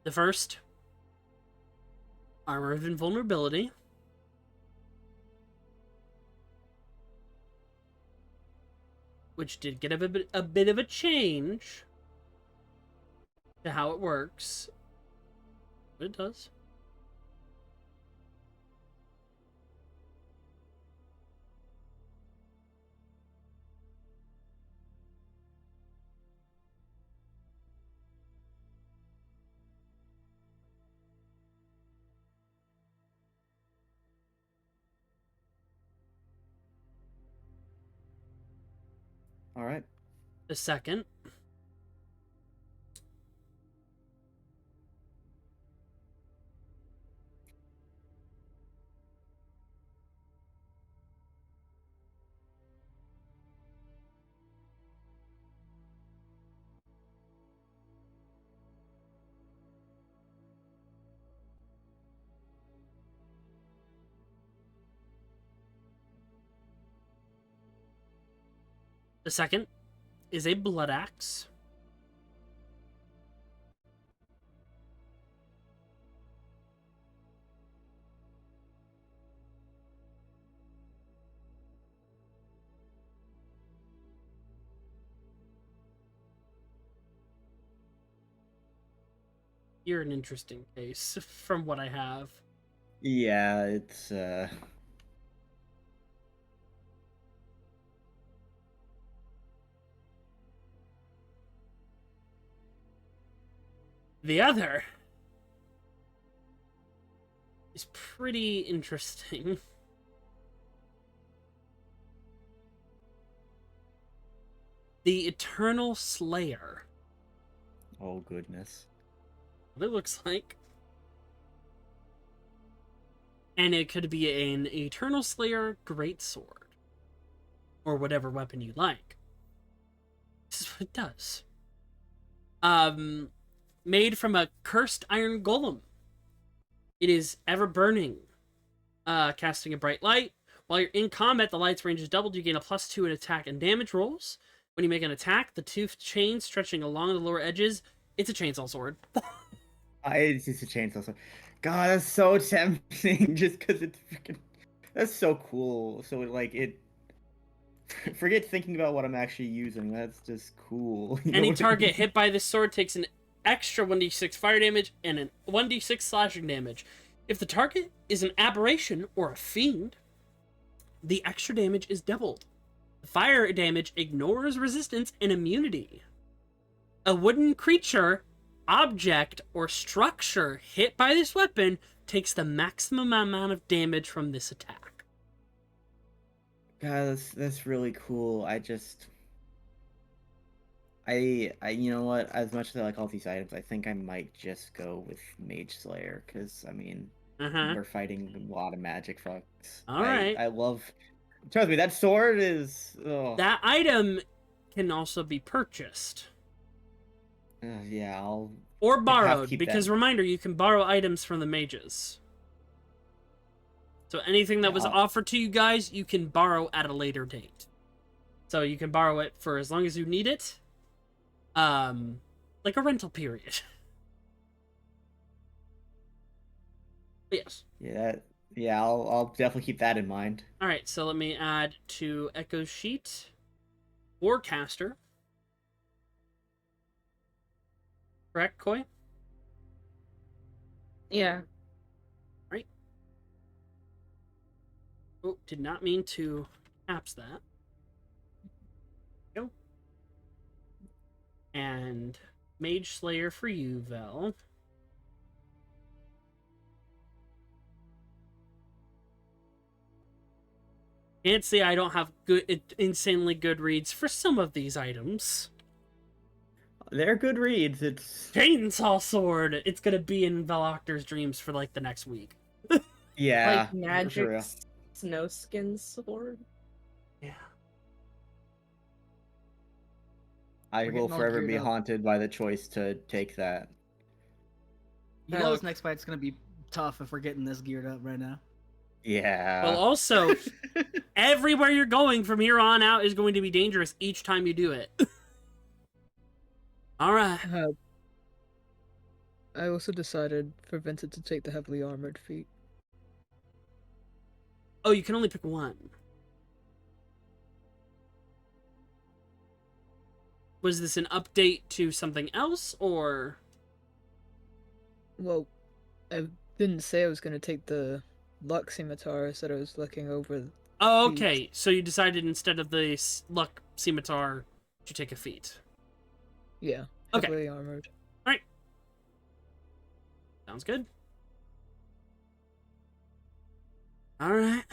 The first, Armor of Invulnerability. Which did get a bit of a change to how it works. But it does. All right. The second, is a Blood Axe. You're an interesting case from what I have. Yeah, it's The other is pretty interesting. The Eternal Slayer. oh goodness. What it looks like. And it could be an Eternal Slayer Greatsword. Or whatever weapon you like. This is what it does. Made from a cursed iron golem. It is ever burning. Casting a bright light. While you're in combat, the light's range is doubled. You gain a +2 in attack and damage rolls. When you make an attack, the toothed chain stretching along the lower edges. It's a chainsaw sword. It's just a chainsaw sword. God, that's so tempting. Just because it's freaking. That's so cool. So like it. Forget thinking about what I'm actually using. That's just cool. You know Any what I target mean? hit by this sword takes an extra 1d6 fire damage and an 1d6 slashing damage. If the target is an aberration or a fiend, the extra damage is doubled. The fire damage ignores resistance and immunity. A wooden creature, object, or structure hit by this weapon takes the maximum amount of damage from this attack. God, that's really cool. I you know what? As much as I like all these items, I think I might just go with Mage Slayer because I mean we're fighting a lot of magic fucks. All right. I love. Trust me, that sword is. Oh. That item can also be purchased. Yeah, I'll. Or have to borrowed, keep because that. reminder, you can borrow items from the mages. So anything that Yeah, was offered to you guys, you can borrow at a later date. So you can borrow it for as long as you need it. Like a rental period. Yes. Yeah, I'll definitely keep that in mind. Alright, so let me add to Echo Sheet. Warcaster. Correct, Koi? Yeah. Right. Oh, did not mean to caps that. Go. And Mage Slayer for you, Vel. Can't say I don't have insanely good reads for some of these items. They're good reads. It's Chainsaw Sword! It's gonna be in Veloctor's dreams for like the next week. yeah, Like for magic real. snowskin sword. Yeah. I We're will getting all forever geared be up. haunted by the choice to take that. You know, this Look. next fight's gonna be tough if we're getting this geared up right now. Yeah. Well, also, everywhere you're going from here on out is going to be dangerous each time you do it. Alright. I also decided for Vincent to take the heavily armored feat. Oh, you can only pick one. Was this an update to something else, or? Well, I didn't say I was going to take the luck scimitar. I said I was looking over. Oh, feat. okay. So you decided instead of the luck scimitar to take a feat. Yeah, Okay. heavily armored. Sounds good. All right.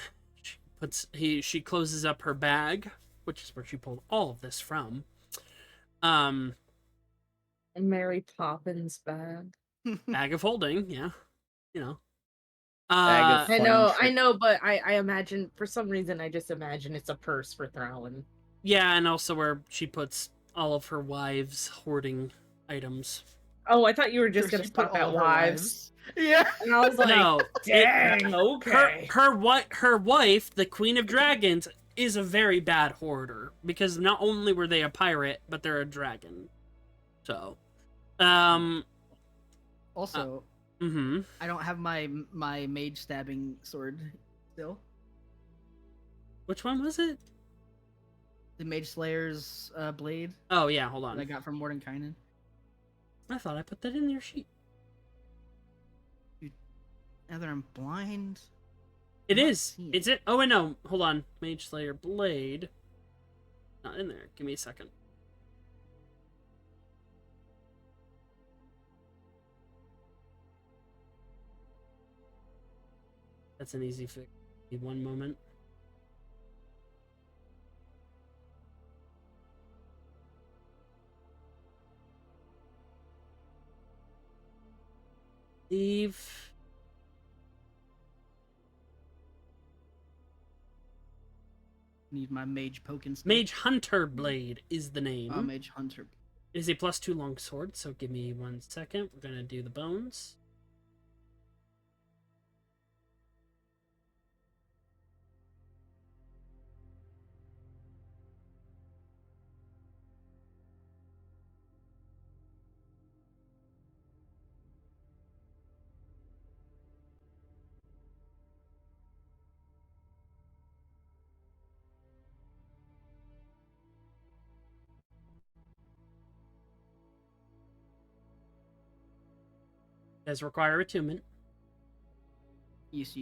She closes up her bag, which is where she pulled all of this from. Mary Poppins bag. Bag of holding, yeah. You know. Bag of I fun know, but I imagine, for some reason, I just imagine it's a purse for throwing. Yeah, and also where she puts all of her wives' hoarding items. Oh, I thought you were just Sure, gonna she put stop at all her wives. Yeah. And I was like, No, dang, okay. Her wife, the Queen of Dragons, is a very bad hoarder because not only were they a pirate, but they're a dragon. So, Also, I don't have my mage stabbing sword still. Which one was it? The Mage Slayer's blade Oh yeah, hold that I on. got from Mordenkainen. I thought I put that in your sheet. Now that I'm blind. It I'm not is. seeing It's it. Oh wait, no. Hold on. Mage Slayer blade. Not in there. Give me a second. That's an easy fix. Need one moment. Leave. Need my mage poking stuff. Mage Hunter blade is the name. Mage Hunter. It is a +2 long sword, so give me 1 second. We're gonna do the bones. Does require attunement. Yes.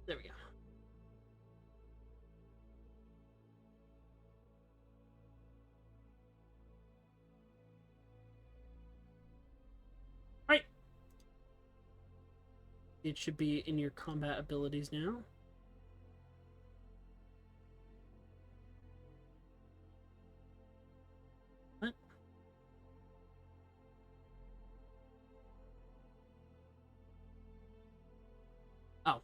There we go. Alright. It should be in your combat abilities now. What? Oh.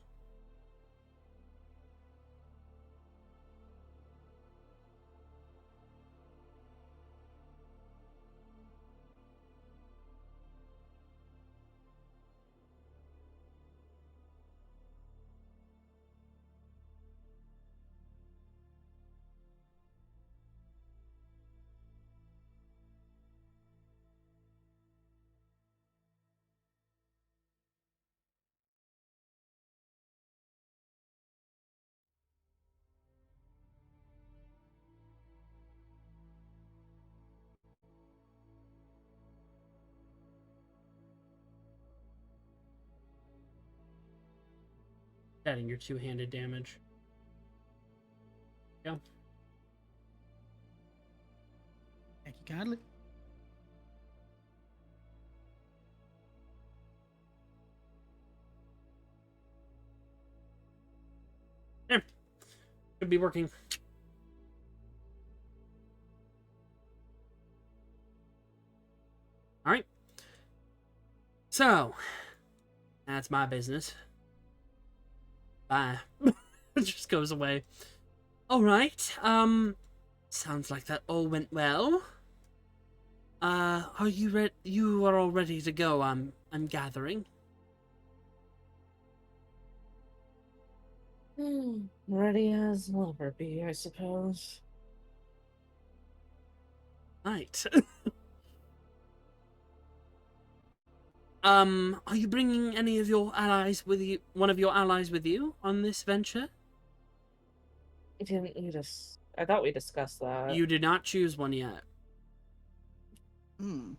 Adding your two-handed damage. Yeah. Thank you kindly. There. Should be working. Alright. So, that's my business. Bye. It just goes away. Alright, Sounds like that all went well. Are you ready? You are all ready to go, I'm gathering. Ready as will ever be, I suppose. Right. Are you bringing any of your allies with you, one of your allies with you on this venture? Didn't you just... I thought we discussed that. You did not choose one yet. Hmm.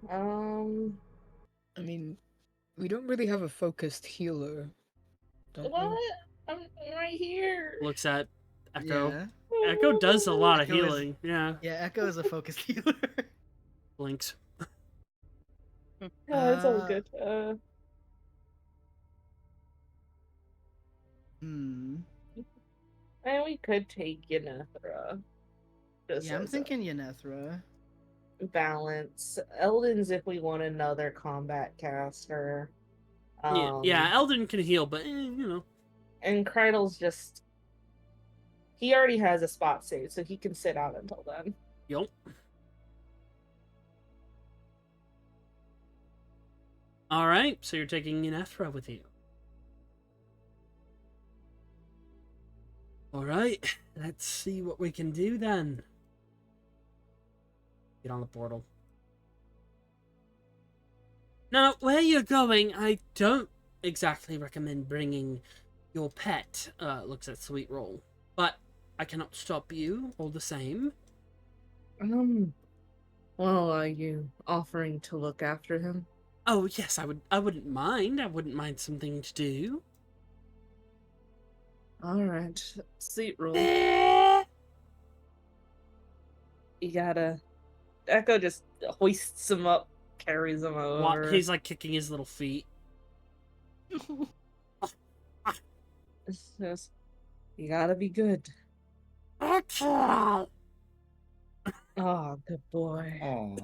I mean, we don't really have a focused healer, don't What? we? I'm right here. Looks at Echo. Yeah. Echo does a lot of Echo is- healing. Yeah. Yeah, Echo is a focused healer. Blinks. Yeah, it's all Uh, good. Hmm. And we could take Yenethra. Just Yeah, I'm as a thinking Yenethra. balance. Eldon's if we want another combat caster. Yeah, Eldon can heal, but you know. And Kreidel's just... He already has a spot save, so he can sit out until then. Yup. Alright, so you're taking Yenethra with you. Alright, let's see what we can do then. Get on the portal. Now, where you're going, I don't exactly recommend bringing your pet, looks at Sweet Roll. But I cannot stop you all the same. Well, are you offering to look after him? Oh, yes, I wouldn't mind. I wouldn't mind something to do. Alright. Seat roll. Eh. You gotta... Echo just hoists him up, carries him over. He's like kicking his little feet. It's just... You gotta be good. Okay. Oh, good boy. Oh.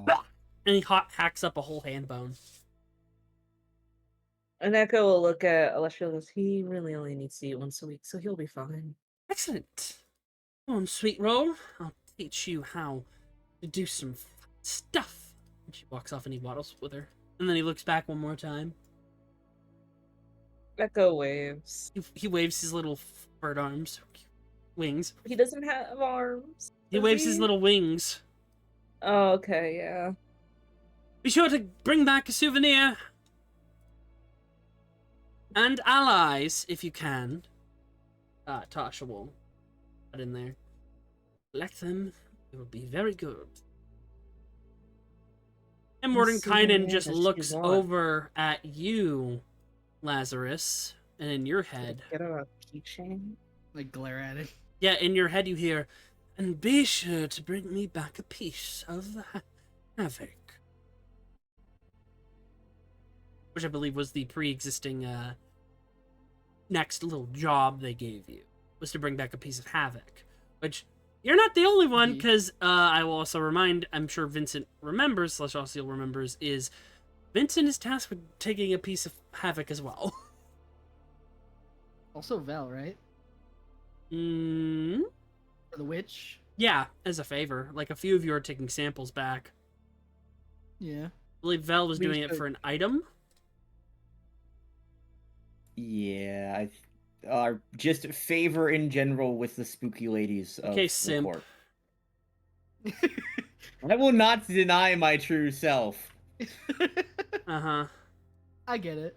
And he hacks up a whole hand bone. And Echo will look at Alessio and goes, he really only needs to eat once a week, so he'll be fine. Excellent. Come on, Sweet Roll. I'll teach you how to do some stuff. And she walks off and he waddles with her. And then he looks back one more time. Echo waves. He waves his little bird arms. Wings. He doesn't have arms. He does waves he? his little wings. Oh, okay, yeah. Be sure to bring back a souvenir. And allies, if you can. Tasha will put in there. Collect them. It will be very good. And Mordenkainen just looks over at you, Lazarus, and in your head. Get her a keychain. Like glare at it. Yeah, in your head you hear, and be sure to bring me back a piece of the havoc. Which I believe was the pre-existing next little job they gave you, was to bring back a piece of havoc. Which, you're not the only one, because I will also remind, I'm sure Vincent remembers, / Astiel remembers, is Vincent is tasked with taking a piece of havoc as well. Also Vel, right? Hmm? For the witch. Yeah, as a favor. Like, a few of you are taking samples back. Yeah. I believe Vel was doing it for an item. Yeah, just favor in general with the spooky ladies of Okay, the simp. court. I will not deny my true self. Uh-huh. I get it.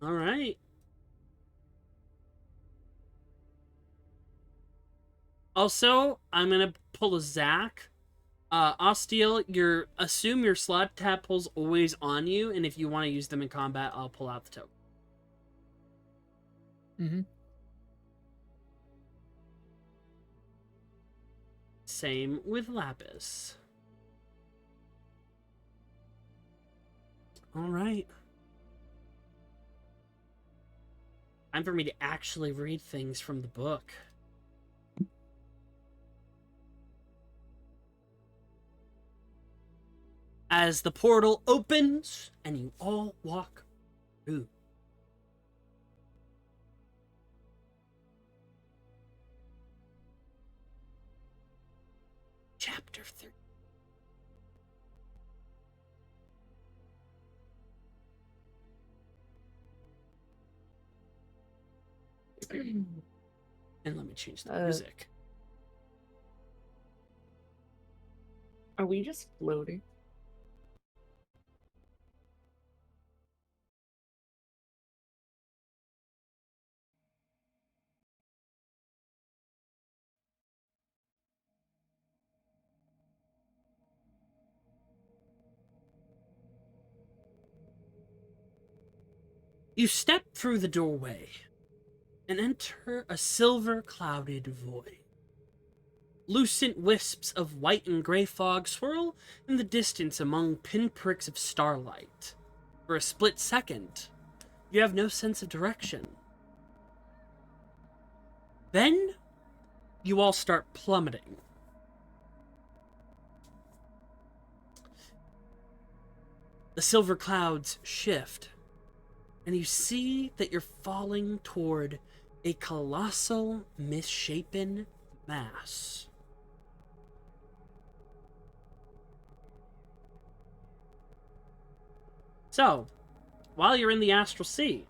Alright. Also, I'm gonna pull a Zach. Astiel, assume your slot tadpole's always on you, and if you want to use them in combat, I'll pull out the token. Mm-hmm. Same with Lapis. Alright. Time for me to actually read things from the book. As the portal opens and you all walk through. Chapter 3. And let me change the music. Are we just floating? You step through the doorway and enter a silver-clouded void. Lucent wisps of white and gray fog swirl in the distance among pinpricks of starlight. For a split second, you have no sense of direction. Then, you all start plummeting. The silver clouds shift, and you see that you're falling toward a colossal, misshapen mass. So, while you're in the astral sea,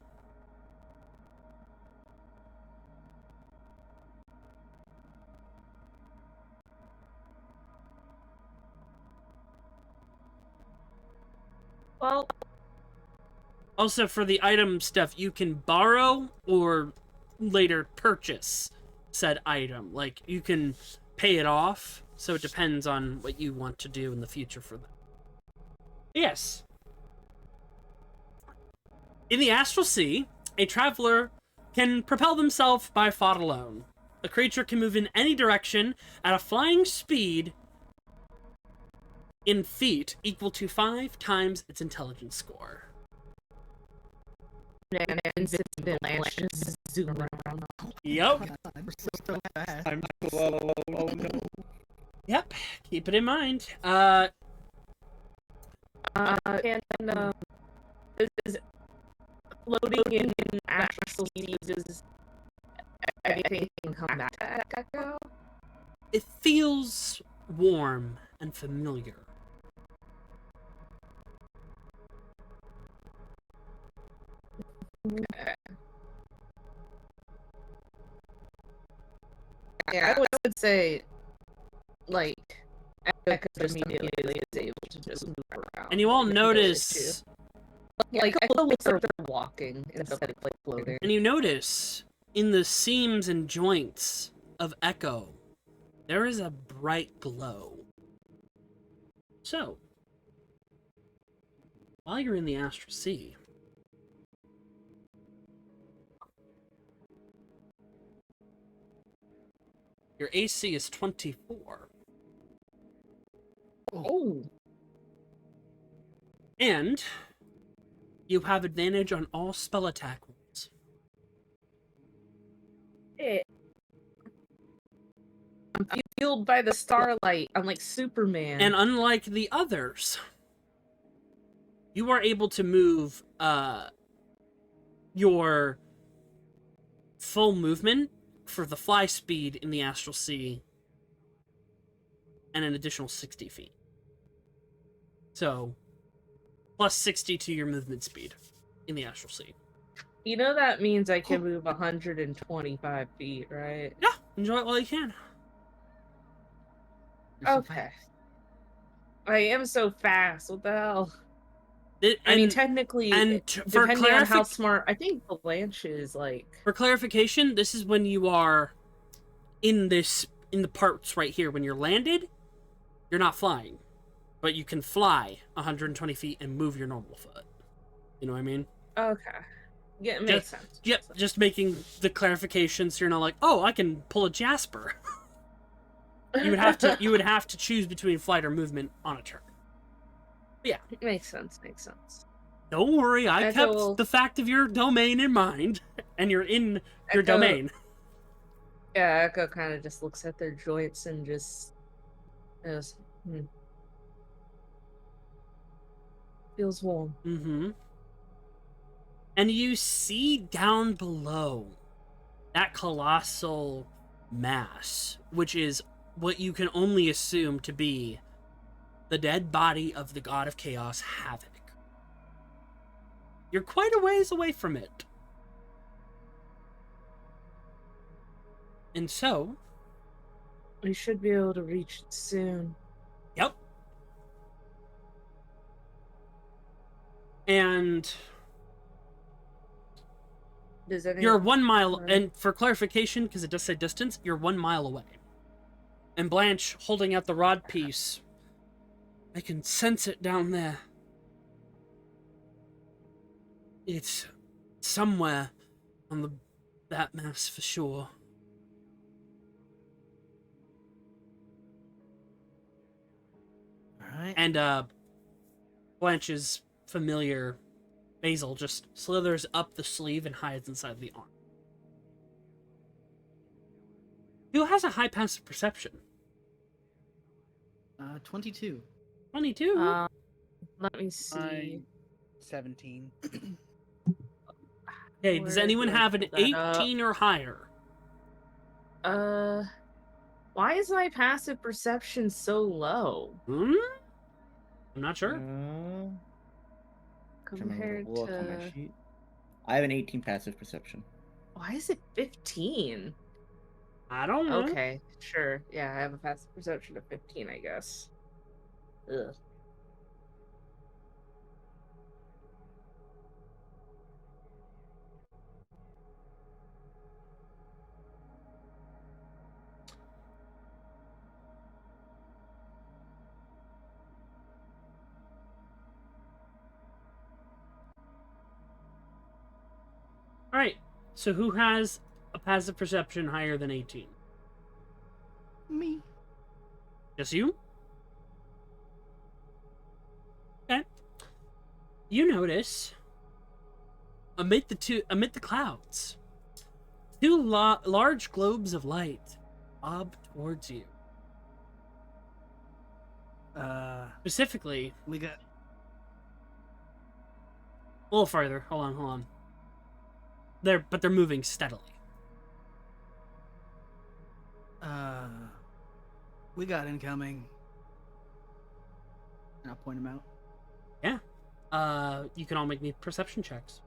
Well, also for the item stuff, you can borrow or later purchase said item. Like, you can pay it off, so it depends on what you want to do in the future for that. Yes. In the astral sea, a traveler can propel themselves by thought alone. A creature can move in any direction at a flying speed in feet equal to 5 times its intelligence score. and Vincent and Blanche just zoom around. Yep. I'm so fast. I'm slow. Oh no. Yep. Keep it in mind. Is floating in astral seas everything can come back to Echo? It feels warm and familiar. Yeah, I would say, like, Echo just immediately is able to just move around. And you all notice, Like, Echo looks like they're walking instead of, like, floating. and you notice in the seams and joints of Echo, there is a bright glow. So, while you're in the astral sea, your AC is 24. Oh. And you have advantage on all spell attack rolls. I'm fueled by the starlight. I'm like Superman. And unlike the others, you are able to move your full movement for the fly speed in the astral sea and an additional 60 feet. So, plus 60 to your movement speed in the astral sea. You know that means I can move 125 feet, right? Yeah, enjoy it while you can. You're so Okay. fast. I am so fast. What the hell? I And mean, technically, and for depending on how smart, I think Blanche is like. For clarification, this is when you are in the parts right here. When you're landed, you're not flying, but you can fly 120 feet and move your normal foot. You know what I mean? Okay. Yeah, it makes sense. Yep, just making the clarification so you're not like, oh, I can pull a Jasper. You would have to choose between flight or movement on a turn. Yeah. Makes sense. Makes sense. Don't worry, I Echo kept will- the fact of your domain in mind, and you're in your Echo- domain. Yeah, Echo kind of just looks at their joints and just goes, feels warm. Mm-hmm. And you see down below that colossal mass, which is what you can only assume to be the dead body of the god of chaos, Havoc. You're quite a ways away from it. And so... We should be able to reach it soon. Yep. And... Does anyone... You're 1 mile, and for clarification, because it does say distance, you're 1 mile away. And Blanche, holding out the rod piece, I can sense it down there. It's somewhere on that mass for sure. Alright. And Blanche's familiar Basil just slithers up the sleeve and hides inside the arm. Who has a high passive perception? 22. 22? Let me see. 17. Okay, does Where anyone do I have an pull that up? 18 or higher? Why is my passive perception so low I'm not sure. compared Look on my to? sheet. I have an 18 passive perception. Why is it 15? I don't know. Okay, sure. Yeah, I have a passive perception of 15, I guess. Ugh. Alright, so who has a passive perception higher than 18? Me. Just you? Okay. You notice, amid the clouds, two large globes of light bob towards you. Specifically, We got. a little farther. Hold on. They're moving steadily. We got incoming. And I'll point him out. Yeah. You can all make me perception checks.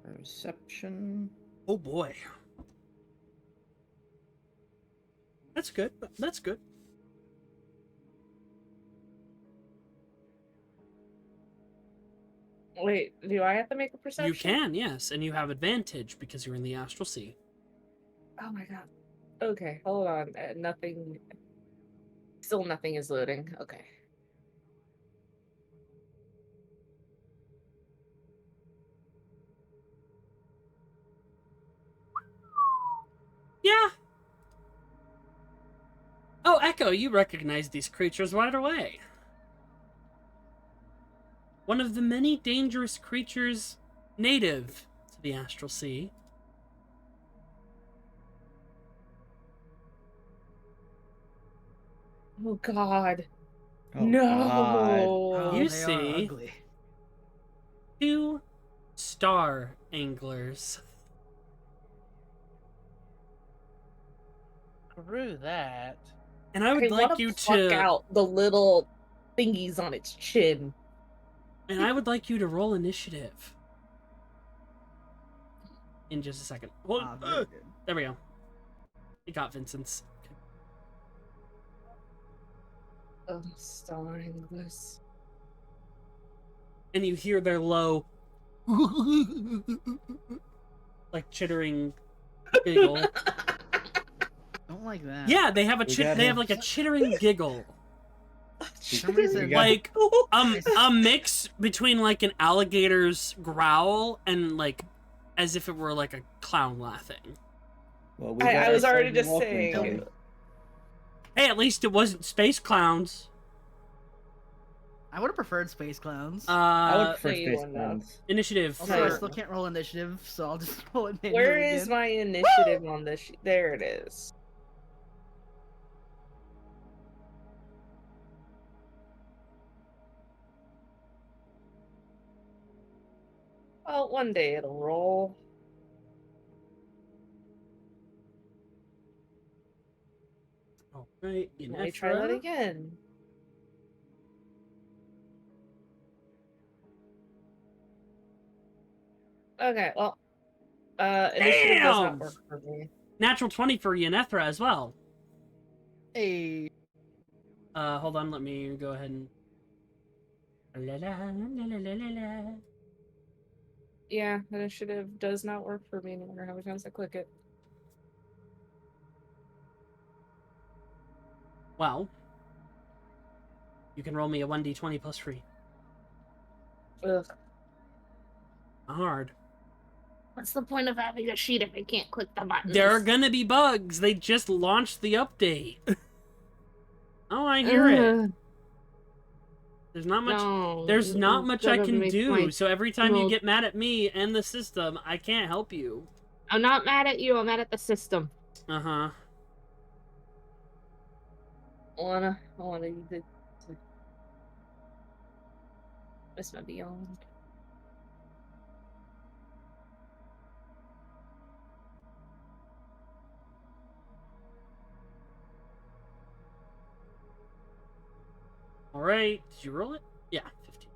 Perception. Oh boy. That's good. That's good. Wait, do I have to make a perception? You can, yes, and you have advantage because you're in the astral sea. Oh my god. Okay, hold on. Nothing. Still nothing is loading. Okay. Yeah. Oh, Echo, you recognize these creatures right away. One of the many dangerous creatures native to the astral sea. Oh god. Oh, No. God. Oh, You they are see. ugly. 2 star anglers. Screw that. And I would I like wanna you pluck to out the little thingies on its chin. and I would like you to roll initiative. In just a second. Hold, Ah, very good. there we go. You got Vincent's. Oh, star English. And you hear their low like chittering giggle. Don't like that. Yeah, they have We got they him. have like a chittering giggle. For some reason, got- Like a mix between like an alligator's growl and like as if it were like a clown laughing. Well, we I got was already ourselves just a welcome saying. party. Hey, at least it wasn't space clowns. I would have preferred space clowns. I would prefer no, you space wouldn't clowns. Initiative. Also, I for- still can't roll initiative, so I'll just roll it manually Where is again. my initiative on this? There it is. Well, one day it'll roll. All right, Let me try that again. Okay, well, initiative does not Damn! work for me. Natural 20 for Yenethra as well. Hey. Hold on, let me go ahead and... La, la, la, la, la, la, la. Yeah, initiative does not work for me no matter how many times I click it. Well, you can roll me a 1d20 plus free. Ugh. Hard. What's the point of having a sheet if I can't click the buttons? There are gonna be bugs. They just launched the update. Oh, I hear it. There's not much. No, There's not much I can do. my- So every time you no. get mad at me and the system, I can't help you. I'm not mad at you. I'm mad at the system. Uh huh. I wanna use it. Miss my beyond. All right. Did you roll it? Yeah, 15.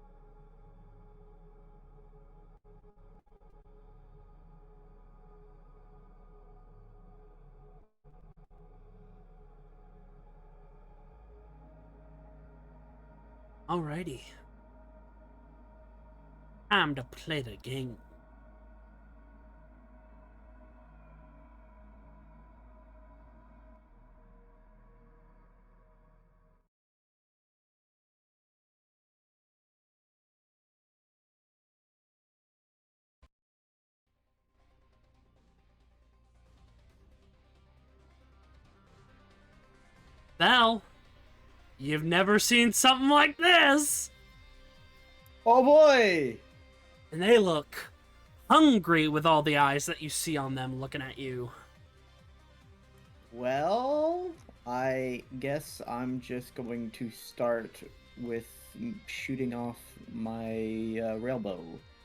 Alrighty. Time to play the game. Val, you've never seen something like this. Oh boy! And they look hungry with all the eyes that you see on them looking at you. Well, I guess I'm just going to start with shooting off my railbow.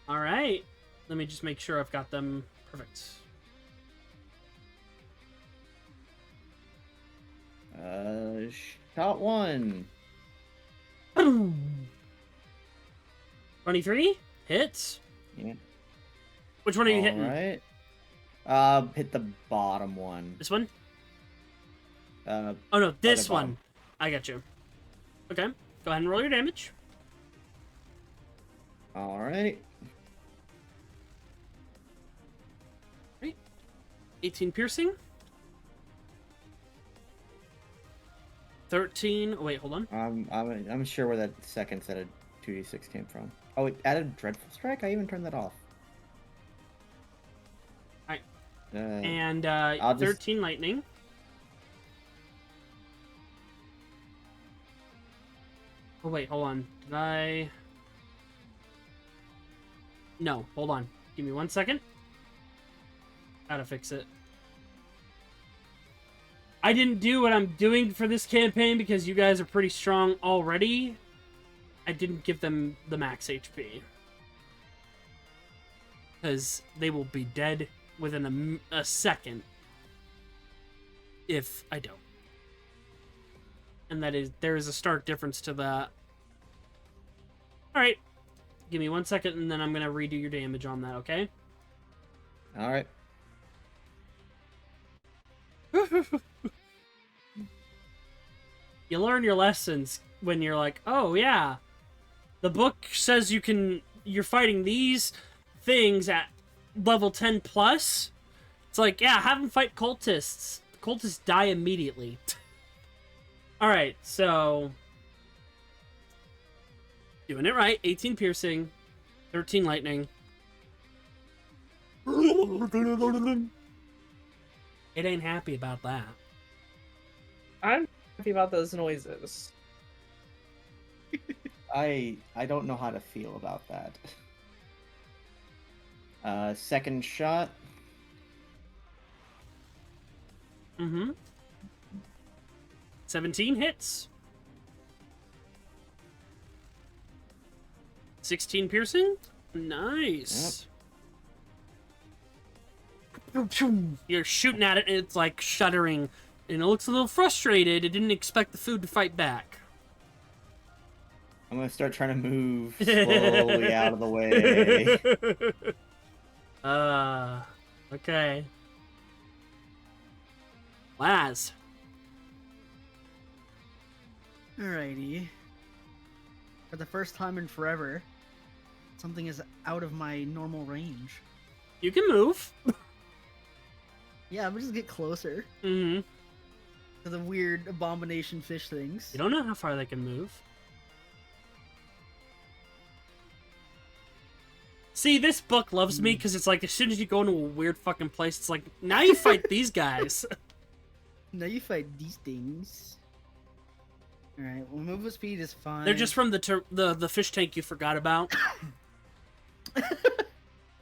All right. Let me just make sure I've got them perfect. Shot one. 23 hits. Yeah. Which one are you hitting? All right. Hit the bottom one. This one? Uh, Oh no, this the bottom. one. I got you. Okay. Go ahead and roll your damage. All right. 18 piercing. 13. Oh, wait, hold on. I'm sure where that second set of 2d6 came from. Oh, it added Dreadful Strike? I even turned that off. Alright. Uh, And I'll just- 13 lightning. Oh, wait, hold on. Did I... No, hold on. Give me 1 second. Gotta fix it. I didn't do what I'm doing for this campaign because you guys are pretty strong already. I didn't give them the max HP. Because they will be dead within a second if I don't. And there is a stark difference to that. Alright. Give me 1 second and then I'm going to redo your damage on that, okay? All right. You learn your lessons when you're like, oh yeah, the book says you're fighting these things at level 10 plus. It's like, yeah, have them fight cultists. The cultists die immediately. Alright, so... Doing it right. 18 piercing, 13 lightning. It ain't happy about that. I'm happy about those noises. I don't know how to feel about that. Second shot. Mm-hmm. 17 hits. 16 piercing. Nice. You're shooting at it, and it's like shuddering, and it looks a little frustrated. It didn't expect the food to fight back. I'm gonna start trying to move slowly out of the way. Okay. Laz. Alrighty. For the first time in forever, something is out of my normal range. You can move. Yeah, I'm just get closer Mm-hmm. to the weird abomination fish things. You don't know how far they can move. See, this book loves me because it's like as soon as you go into a weird fucking place, it's like, now you fight these guys. Now you fight these things. Alright, well, movement speed is fine. They're just from the fish tank you forgot about.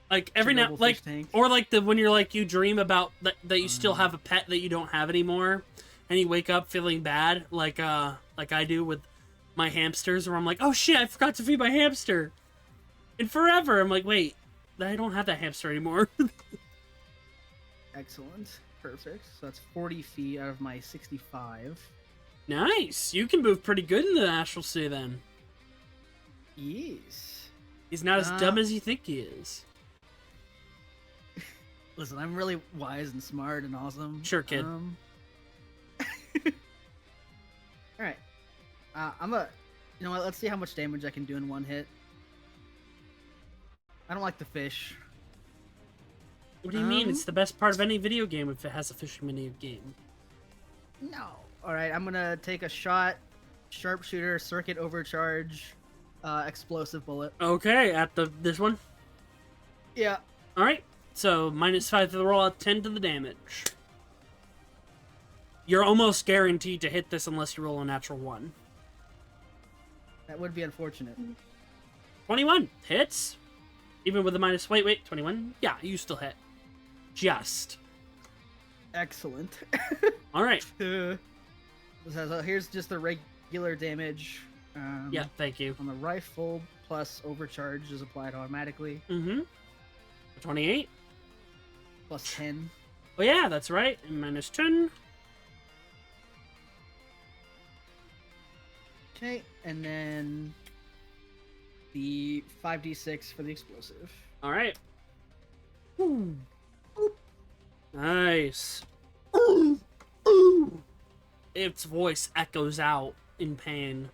Like every now, Chernobyl like, fish tank. or like when you're like you dream about that you still have a pet that you don't have anymore, and you wake up feeling bad, like I do with my hamsters, where I'm like, oh shit, I forgot to feed my hamster. And forever, I'm like, wait, I don't have that hamster anymore. Excellent. Perfect. So that's 40 feet out of my 65. Nice. You can move pretty good in the Astral Sea then. Yes. He's not as dumb as you think he is. Listen, I'm really wise and smart and awesome. Sure, kid. Alright. You know what, let's see how much damage I can do in one hit. I don't like the fish. What do you mean? It's the best part of any video game if it has a fishing mini game. No. Alright, I'm gonna take a shot, sharpshooter, circuit overcharge, explosive bullet. Okay, at this one? Yeah. Alright, so -5 to the roll, 10 to the damage. You're almost guaranteed to hit this unless you roll a natural 1. That would be unfortunate. 21 hits. Even with the minus, wait, 21? Yeah, you still hit. Just. Excellent. Alright. So here's just the regular damage. Yeah, thank you. On the rifle, plus overcharge is applied automatically. Mm-hmm. 28. Plus 10. Oh yeah, that's right. And minus 10. Okay, and then the 5d6 for the explosive. Alright. Nice. Its voice echoes out in pain.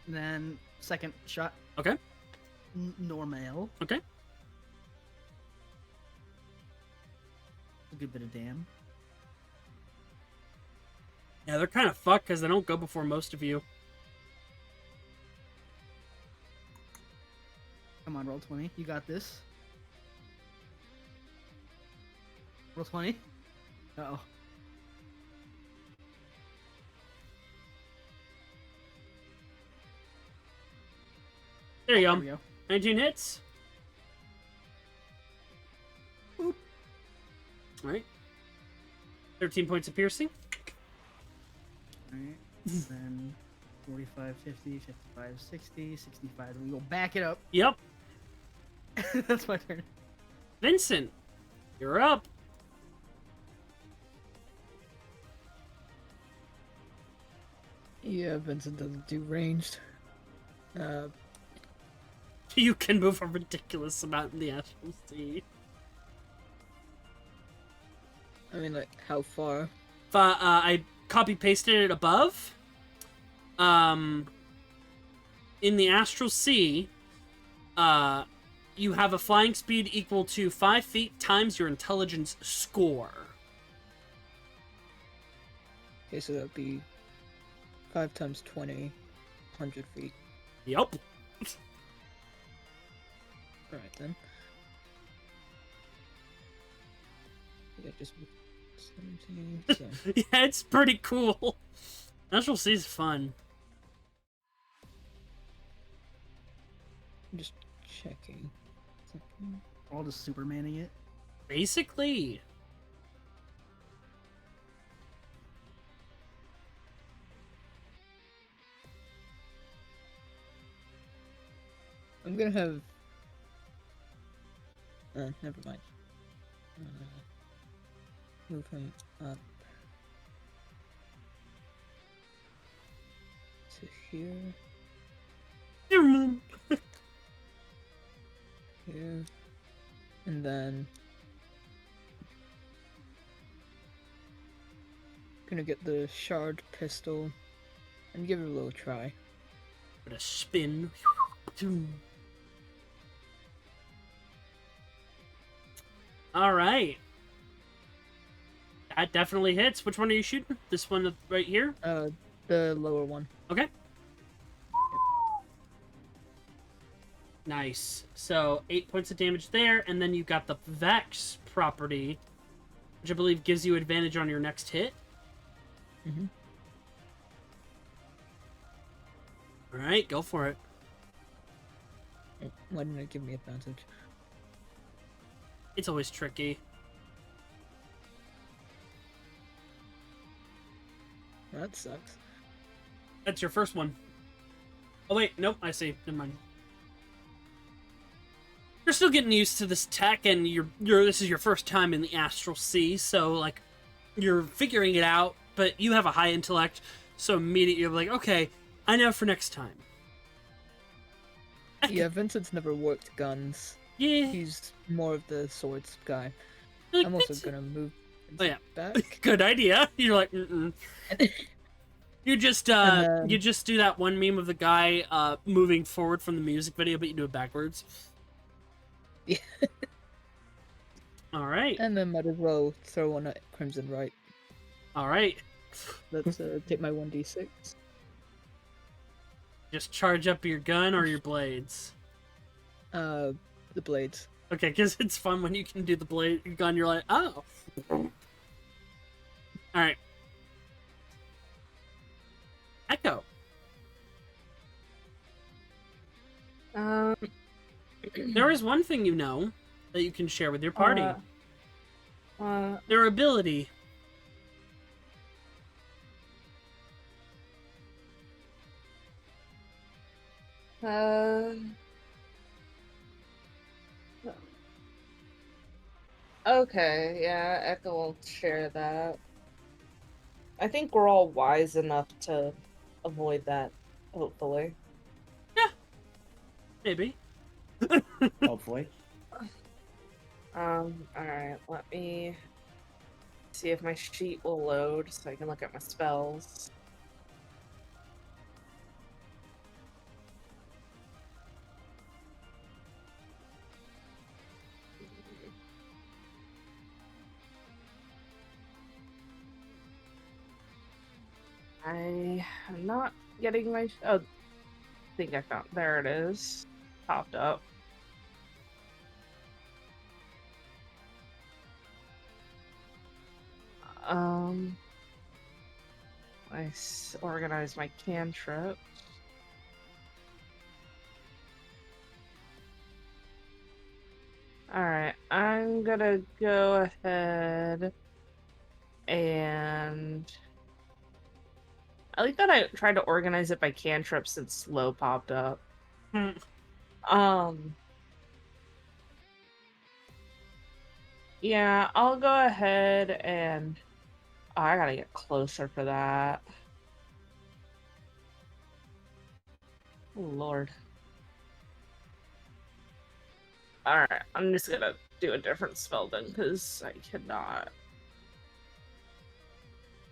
Then second shot. Okay. Normal. Okay. A good bit of damn. Yeah, they're kind of fucked because they don't go before most of you. Come on, roll 20. You got this. Roll 20. Uh-oh. There you There go. we go. 19 hits. Boop. Alright. 13 points of piercing. Alright. Then 45, 50, 55, 60, 65. We will back it up. Yep. That's my turn. Vincent, you're up. Yeah, Vincent doesn't do ranged. You can move a ridiculous amount in the Astral Sea. I mean, like, how far? I copy-pasted it above. In the Astral Sea, you have a flying speed equal to 5 feet times your intelligence score. Okay, so that'd be 5 times 20, 100 feet. Yup. Alright then. Yeah, just 17. So. Yeah, it's pretty cool. Astral Sea is fun. I'm just checking. All just Supermaning it. Basically. I'm gonna have Never mind. Move him up to here. Here. And then gonna get the shard pistol and give it a little try. With a spin. All right. That definitely hits. Which one are you shooting? This one right here? The lower one. Okay. Nice. So 8 points of damage there, and then you've got the Vex property, which I believe gives you advantage on your next hit. Mm-hmm. All right, go for it. Why didn't it give me advantage? It's always tricky. That sucks. That's your first one. Oh wait, nope, I see. Never mind. You're still getting used to this tech, and this is your first time in the Astral Sea, so like you're figuring it out, but you have a high intellect, so immediately you're like, okay, I know for next time. Yeah, Vincent's never worked guns. Yeah. He's more of the swords guy. Like, I'm also Vincent- gonna move Oh yeah, back. good idea. You're like, You just you just do that one meme of the guy moving forward from the music video, but you do it backwards. Yeah. All right. And then might as well throw one at Crimson Right. All right. Let's take my 1d6. Just charge up your gun or your blades. The blades. Okay, because it's fun when you can do the blade gun. You're like, oh. All right. Echo. There is one thing you know that you can share with your party. Their ability. Okay, yeah, Echo will share that. I think we're all wise enough to avoid that, hopefully. Maybe. Hopefully. Alright, let me see if my sheet will load so I can look at my spells. I am not getting my. Oh, I think I found. There it is. Popped up. Organize my cantrip. Alright, I'm gonna go ahead and I like that I tried to organize it by cantrip since slow popped up. Yeah, I'll go ahead and oh, I gotta get closer for that. Oh, Lord. Alright, I'm just gonna do a different spell then, because I cannot.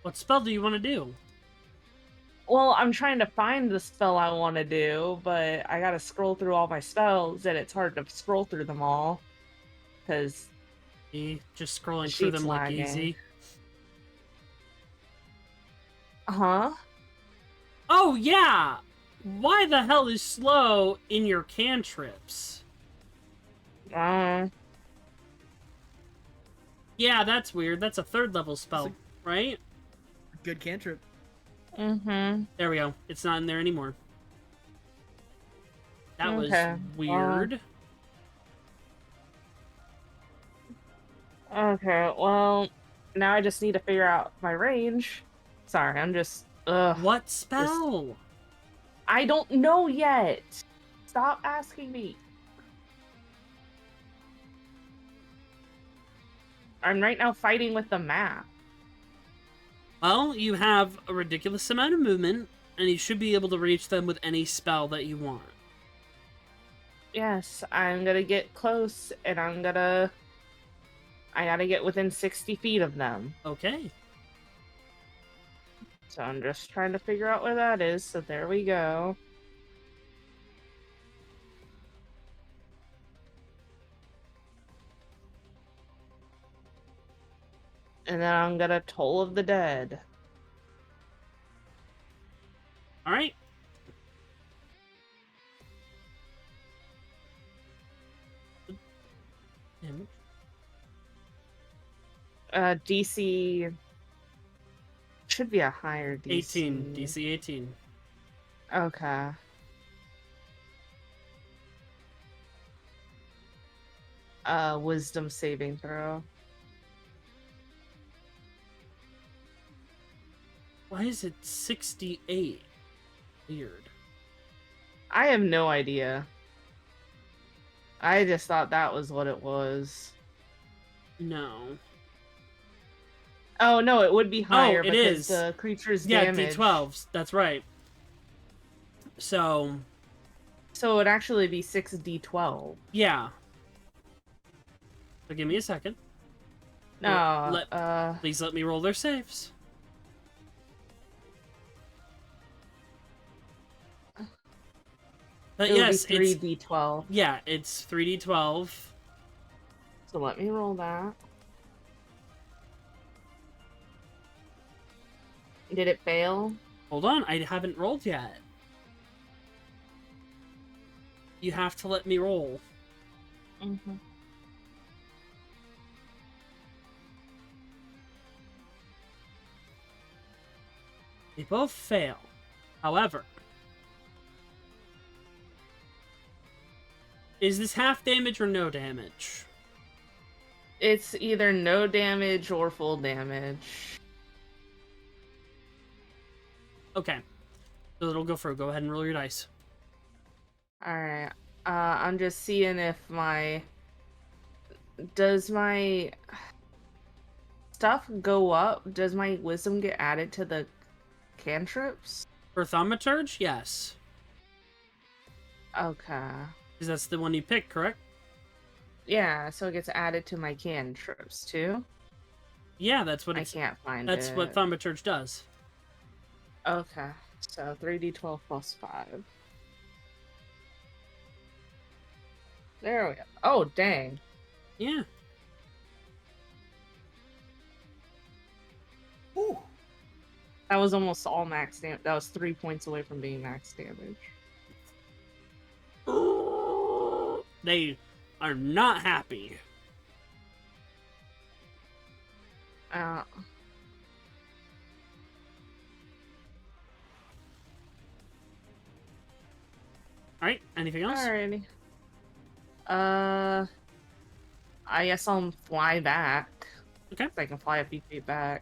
What spell do you want to do? Well, I'm trying to find the spell I want to do, but I gotta scroll through all my spells, and it's hard to scroll through them all. Because... Just scrolling through them like easy. Huh? Oh, yeah! Why the hell is slow in your cantrips? Yeah, that's weird. That's a 3rd level spell, right? Good cantrip. Mm-hmm. There we go. It's not in there anymore. That was Okay. weird. Okay, well, now I just need to figure out my range. Sorry, I'm just... Ugh. What spell? I don't know yet. Stop asking me. I'm right now fighting with the map. Well, you have a ridiculous amount of movement, and you should be able to reach them with any spell that you want. Yes, I'm gonna get close, and I gotta get within 60 feet of them. Okay. So I'm just trying to figure out where that is, so there we go. And then I'm gonna Toll of the Dead. All right. DC should be a higher DC. 18. DC 18. Okay. Wisdom saving throw. Why is it 68? Weird. I have no idea. I just thought that was what it was. No. Oh no, it would be higher it because is. the creature's Yeah, damage. D12s. That's right. So So it would actually be 6d12. yeah. So give me a second. No, Please let me roll their saves. But it yes, would be it's 3d12. yeah, it's 3d12. So let me roll that. Did it fail? Hold on, I haven't rolled yet. You have to let me roll. Mm-hmm. They both fail. However, is this half damage or no damage? It's either no damage or full damage. Okay. So it'll go through. Go ahead and roll your dice. Alright. I'm just seeing if does my stuff go up? Does my wisdom get added to the cantrips? For Thaumaturge, yes. Okay. Because that's the one you picked, correct? Yeah, so it gets added to my cantrips too? Yeah, that's what I it's. can't find That's it. what Thaumaturge does. Okay. So 3d12 plus 5. There we go. Oh, dang. Yeah. Ooh. That was almost all max damage. That was 3 points away from being max damage. They are not happy. Alright, anything else? Alrighty. I guess I'll fly back. Okay. I can fly a few feet back.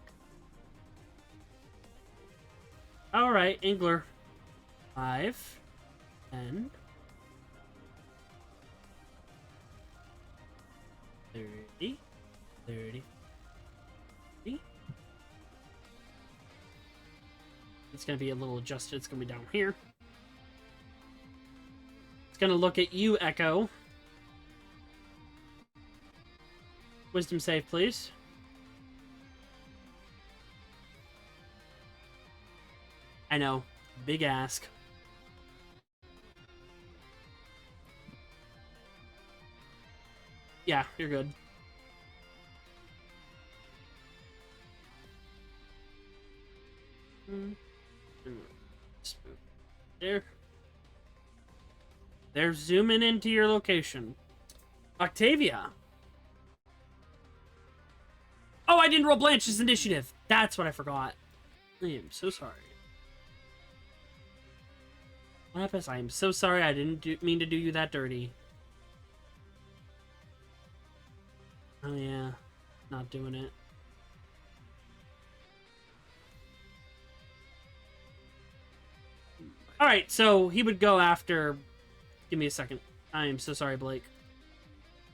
Alright, Ingler. 5, 10, 30, 30. It's going to be a little adjusted. It's going to be down here. It's going to look at you, Echo. Wisdom save, please. I know. Big ask. Yeah, you're good. There. They're zooming into your location. Octavia. Oh, I didn't roll Blanche's initiative. That's what I forgot. I am so sorry. Lapis, I am so sorry. I didn't mean to do you that dirty. Oh yeah, not doing it. Alright, so he would go after... Give me a second. I am so sorry, Blake.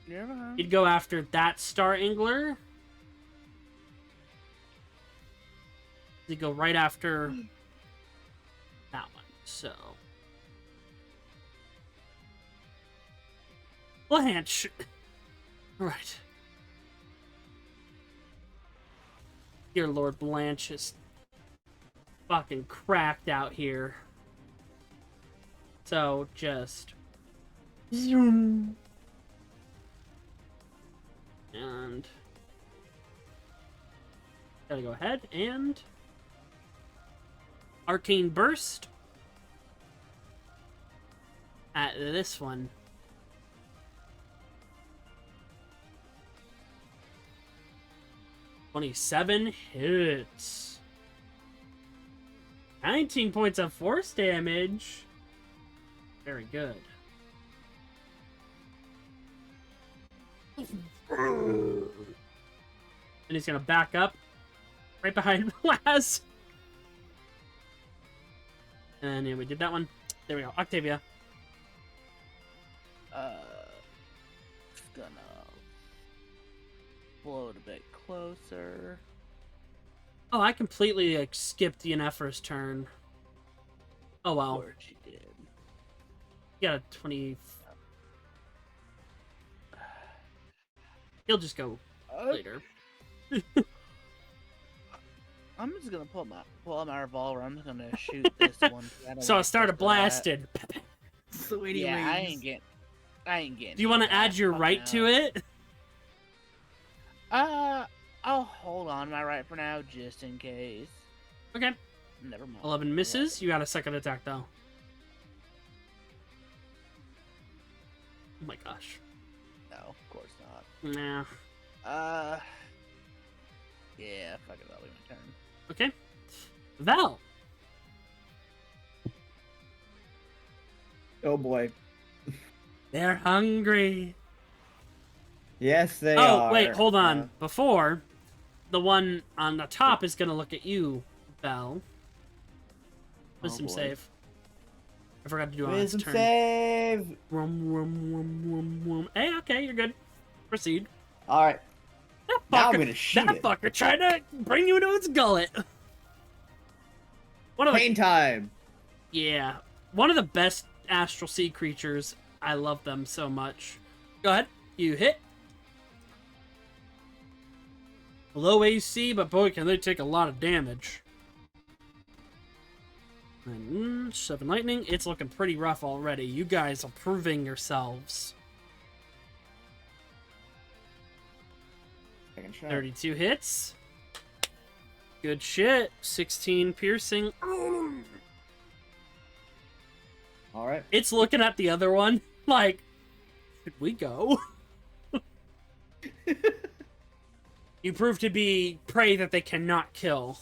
Never mind. He'd go after that Star Angler. They go right after that one. So Blanche. Right. Dear Lord, Blanche is fucking cracked out here. So just zoom. And gotta go ahead and Arcane Burst at this one. 27 hits. 19 points of force damage. Very good. And he's gonna back up right behind Laz. And yeah, we did that one. There we go. Octavia. Just gonna float a bit closer. Oh, I completely like skipped Yennefer's turn. Oh well. Of course you did. You got a 20. He'll just go later. I'm just gonna pull out my revolver. I'm just gonna shoot this one. So I started blasted. Sweetie Yeah, I wings. ain't getting. Do you want to add your Fuck right no. to it? I'll hold on to my right for now, just in case. Okay. Never mind. 11 misses. You got a second attack though. Oh my gosh. No, of course not. Nah. Yeah, fuck it, that'll be my turn. Okay. Val. Oh boy. They're hungry. Yes, they are. Oh, wait, hold on. Before, the one on the top is going to look at you, Val. Wisdom boy. save. I forgot to do it on his Wisdom turn. save. Hey, okay, you're good. Proceed. All right. That Now I'm fucker, gonna shoot that it. fucker tried to bring you into its gullet. One of the, Pain time. yeah, one of the best astral sea creatures. I love them so much. Go ahead. You hit. Low AC, but boy, can they take a lot of damage. And 7 lightning. It's looking pretty rough already. You guys are proving yourselves. Second shot. 32 hits. Good shit. 16 piercing. All right. It's looking at the other one like, should we go? You prove to be prey that they cannot kill.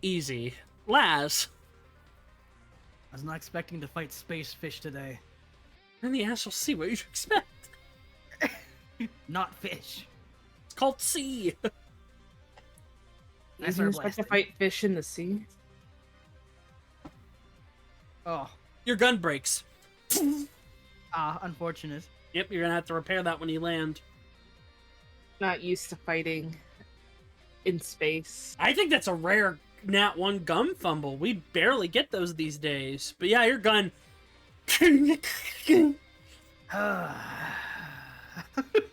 Easy. Laz. I was not expecting to fight space fish today. In the astral sea, what you expect? Not fish. It's called sea. I You started expect to blasting. fight fish in the sea? Oh, Your gun breaks. unfortunate. Yep, you're gonna have to repair that when you land. Not used to fighting in space. I think that's a rare Nat 1 gun fumble. We barely get those these days. But yeah, your gun.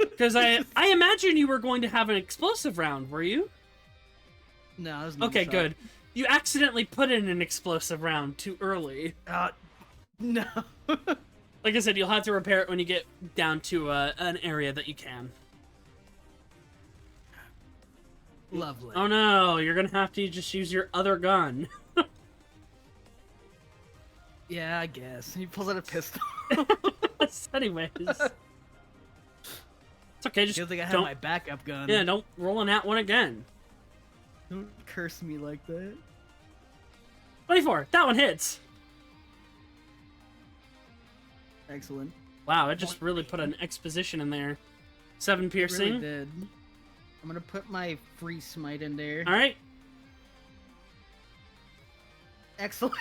Because I imagine you were going to have an explosive round, were you? No, it was normal Okay, shot. good. You accidentally put in an explosive round too early. No. Like I said, you'll have to repair it when you get down to an area that you can. Lovely. Oh no, you're gonna have to just use your other gun. Yeah, I guess. He pulls out a pistol. Anyways. It's okay, just Good thing I have don't, my backup gun. yeah, don't roll on that one again. Don't curse me like that. 24, that one hits. Excellent. Wow, it just really put an exposition in there. 7 It piercing. really did. I'm gonna put my free smite in there. Alright. Excellent.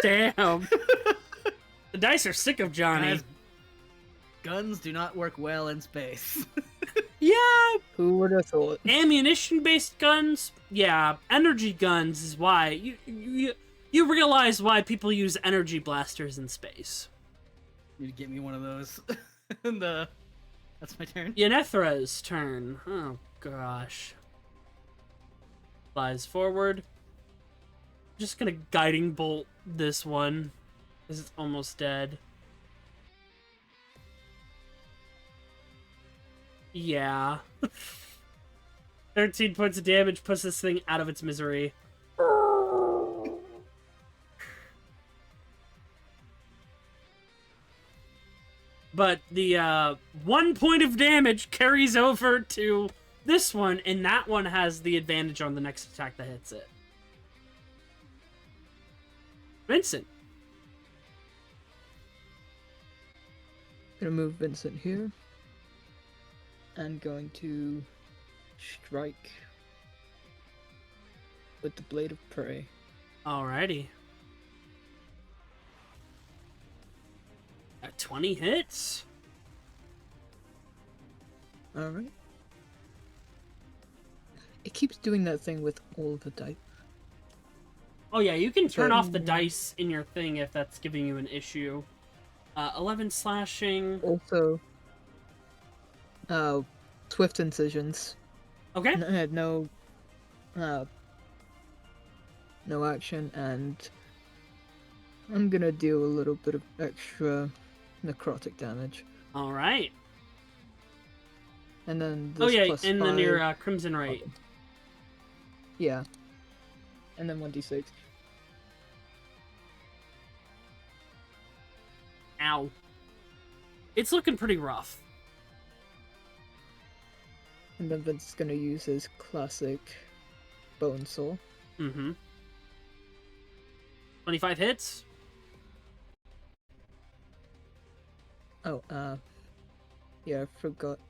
Damn. The dice are sick of Johnny. Guys, guns do not work well in space. Yeah, Who would have thought? Ammunition-based guns, yeah. Energy guns is why you realize why people use energy blasters in space. You get me one of those. That's my turn. Yenethra's turn. Oh gosh. Flies forward. Just gonna guiding bolt this one, because it's almost dead. Yeah. 13 points of damage puts this thing out of its misery. But the 1 point of damage carries over to this one, and that one has the advantage on the next attack that hits it. Vincent. Gonna move Vincent here. And going to strike with the Blade of Prey. Alrighty. 20 hits. Alright. It keeps doing that thing with all the dice. Oh yeah, you can turn off the dice in your thing if that's giving you an issue. 11 slashing. Also, Swift Incisions. Okay. No action, and I'm gonna deal a little bit of extra necrotic damage. All right. And then Oh this yeah, plus and 5, then your Crimson Right. Yeah. And then 1d6. Ow. It's looking pretty rough. And then Vince is gonna use his classic Bone Saw. Mm-hmm. 25 hits. Oh, yeah, I forgot.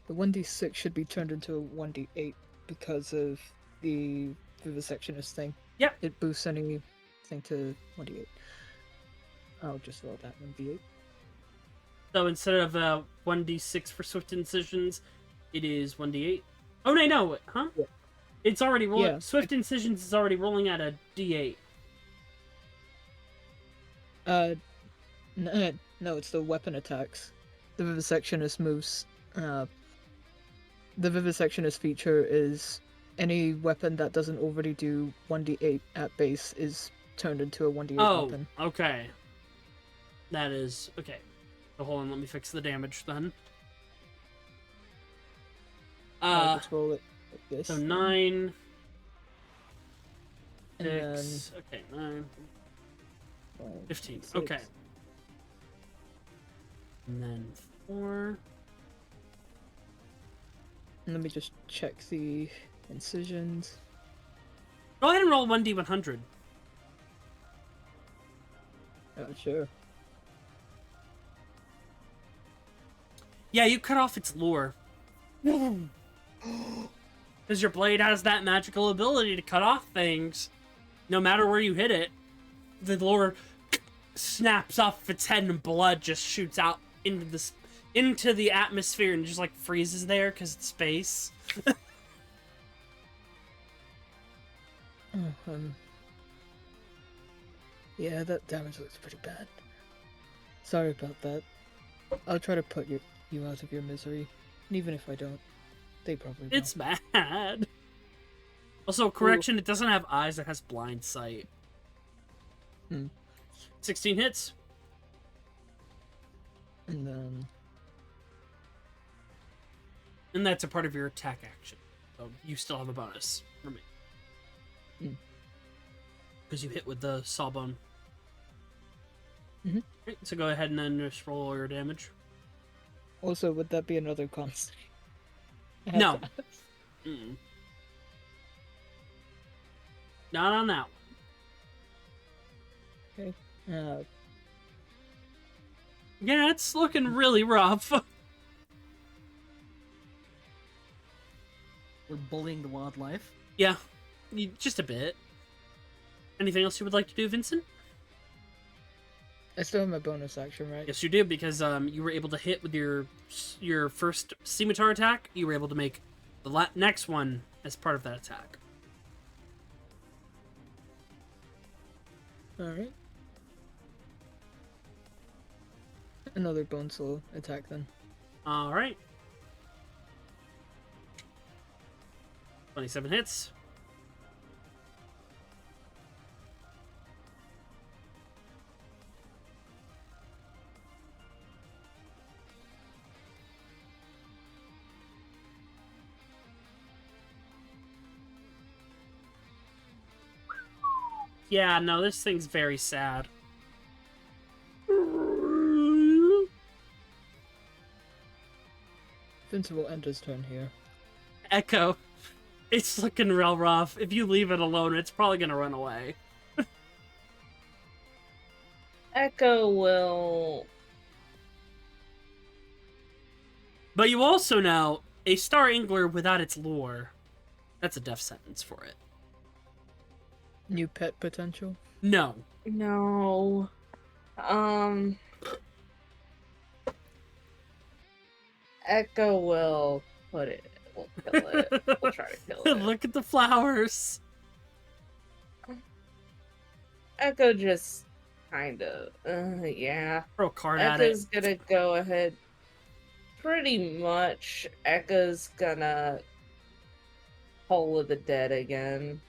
The 1d6 should be turned into a 1d8 because of the Vivisectionist thing. Yep. It boosts anything to 1d8. I'll just roll that 1d8. So instead of 1d6 for Swift Incisions, it is 1d8. Oh, no, huh? Yeah. It's already rolling. Yeah. Swift Incisions is already rolling at a d8. No, it's the weapon attacks. The Vivisectionist moves. The Vivisectionist feature is any weapon that doesn't already do 1d8 at base is turned into a 1d8 weapon. Okay. That is okay. So hold on, let me fix the damage then. Let's roll it like this. So 9. And 6. Okay, 9. 15. 6. Okay. And then 4. And let me just check the incisions. Go ahead and roll 1d100. Oh, sure. Yeah, you cut off its lure. Because your blade has that magical ability to cut off things. No matter where you hit it, the lure snaps off its head and blood just shoots out into the atmosphere and just like freezes there because it's space. Yeah, that damage looks pretty bad. Sorry about that. I'll try to put you out of your misery. And even if I don't, they probably will. It's bad. Also, correction, it doesn't have eyes, it has blind sight. 16 hits. And then... And that's a part of your attack action. So you still have a bonus for me. Because you hit with the sawbone. Right, so go ahead and then just roll all your damage. Also, would that be another constant? No. Not on that one. Okay. Yeah, it's looking really rough. We're bullying the wildlife. Yeah, just a bit. Anything else you would like to do, Vincent? I still have my bonus action, right? Yes, you do, because you were able to hit with your first scimitar attack. You were able to make the next one as part of that attack. Alright. Another bone slow attack then. All right. 27 hits. Yeah, no, this thing's very sad. Vincent will end his turn here. Echo. It's looking real rough. If you leave it alone, it's probably gonna run away. Echo will. But you also know, a Star Angler without its lure, that's a death sentence for it. New pet potential? No. No. Echo will put it. We'll kill it. We'll try to kill it. Look at the flowers. Echo just kind of. Yeah. Throw a card at it. Echo's gonna go ahead. Pretty much, Echo's gonna Hole of the Dead again.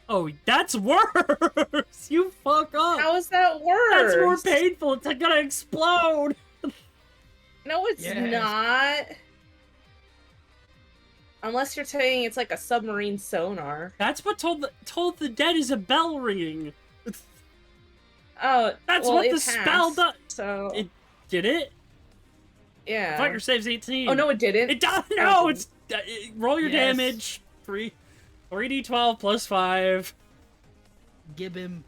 Oh, that's worse! You fuck up! How is that worse? That's more painful. It's gonna explode. No, it's Yes. not. Unless you're saying it's like a submarine sonar. That's what told the dead is a bell ringing. Oh, That's well, what it the spell passed, does. So It did it. yeah. Fighter saves 18. Oh no, it didn't. It does. Oh, No, it it's roll your Yes. damage. 3d12 plus 5. Give him.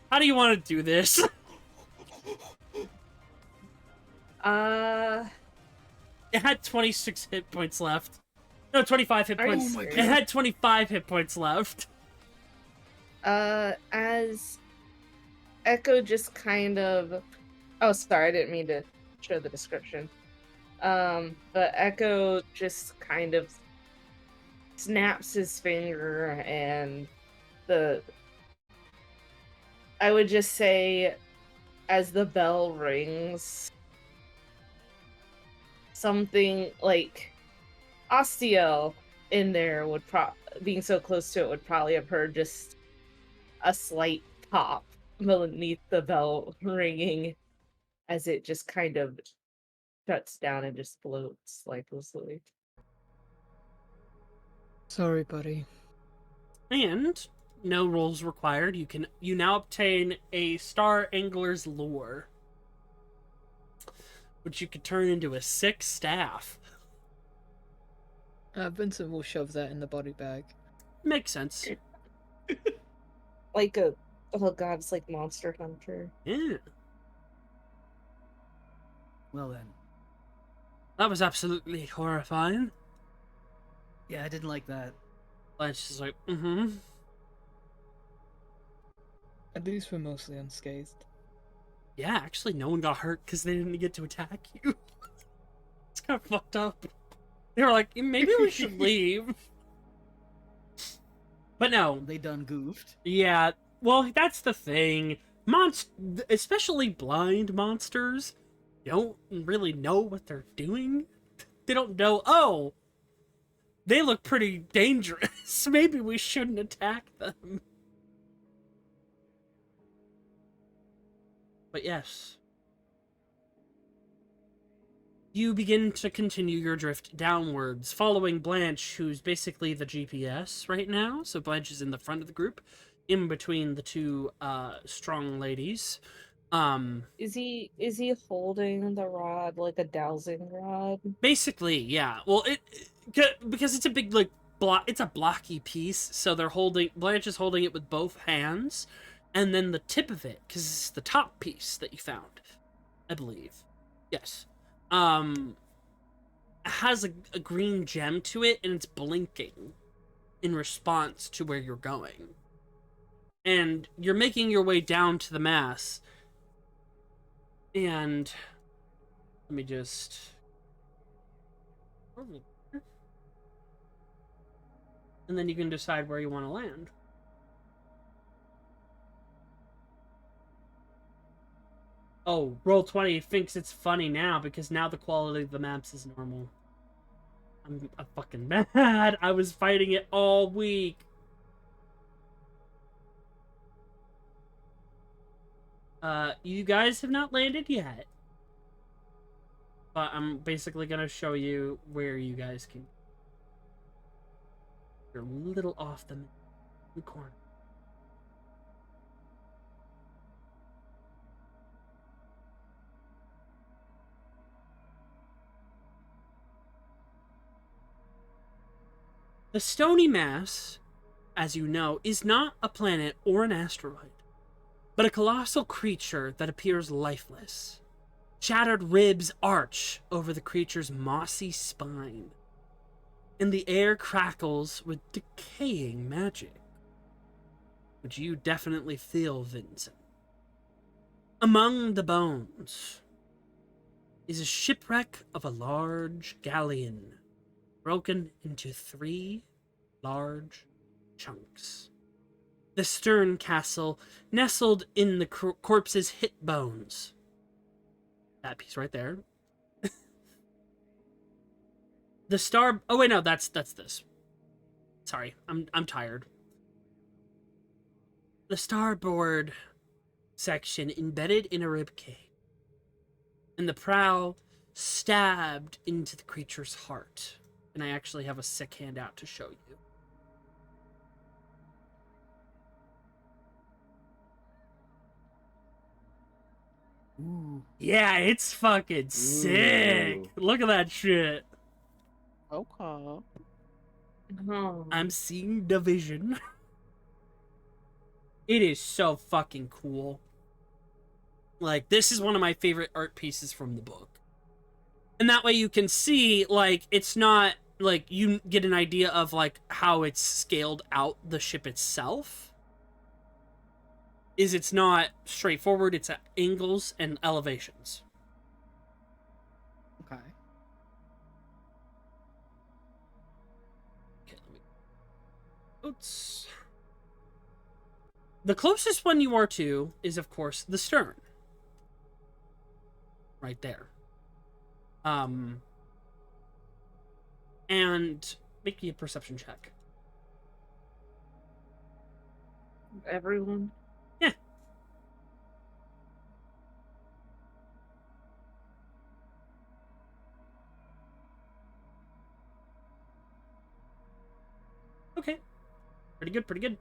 How do you want to do this? It had 26 hit points left. No, 25 hit Are you points. serious? It had 25 hit points left. As Echo just kind of. Oh, sorry, I didn't mean to show the description. But Echo just kind of snaps his finger, and I would just say, as the bell rings, something like Astiel in there would being so close to it would probably have heard just a slight pop beneath the bell ringing as it just kind of shuts down and just floats lifelessly. Sorry, buddy. And no rolls required. You now obtain a Star Angler's lure, which you could turn into a 6 staff. Vincent will shove that in the body bag. Makes sense. Like oh god, it's like Monster Hunter. Yeah. Well then. That was absolutely horrifying. Yeah, I didn't like that. Blanche is like, mm-hmm. At least we're mostly unscathed. Yeah, actually, no one got hurt because they didn't get to attack you. It's kind of fucked up. They were like, maybe we should leave. But no. They done goofed. Yeah, well, that's the thing. Especially blind monsters don't really know what they're doing. They don't know, oh, they look pretty dangerous. Maybe we shouldn't attack them. But yes. You begin to continue your drift downwards, following Blanche, who's basically the GPS right now. So Blanche is in the front of the group, in between the two strong ladies. Is he holding the rod like a dowsing rod? Basically, yeah. Well, because it's a big it's a blocky piece, so Blanche is holding it with both hands, and then the tip of it, because it's the top piece that you found, I believe. Yes. Has a green gem to it, and it's blinking in response to where you're going. And you're making your way down to the mass. And let me just... And then you can decide where you want to land. Oh, Roll20 thinks it's funny now because now the quality of the maps is normal. I'm fucking mad. I was fighting it all week. You guys have not landed yet. But I'm basically gonna show you where you guys can... You're a little off the corner. The Stony Mass, as you know, is not a planet or an asteroid, but a colossal creature that appears lifeless. Shattered ribs arch over the creature's mossy spine, and the air crackles with decaying magic, which you definitely feel, Vincent. Among the bones is a shipwreck of a large galleon, broken into 3 large chunks. The stern castle nestled in the corpse's hip bones. That piece right there. The star... Oh, wait, no, that's this. Sorry, I'm tired. The starboard section embedded in a rib cage, and the prow stabbed into the creature's heart. And I actually have a sick handout to show you. Ooh. Yeah, it's fucking sick. Ooh. Look at that shit. Okay. Oh. I'm seeing the vision. It is so fucking cool. Like, this is one of my favorite art pieces from the book. And that way you can see, like, it's not, like, you get an idea of, like, how it's scaled out the ship itself. It's not straightforward, it's at angles and elevations. Okay. Okay, let me... Oops. The closest one you are to is, of course, the stern. Right there. And make me a perception check. Everyone. Yeah. Okay. Pretty good, pretty good.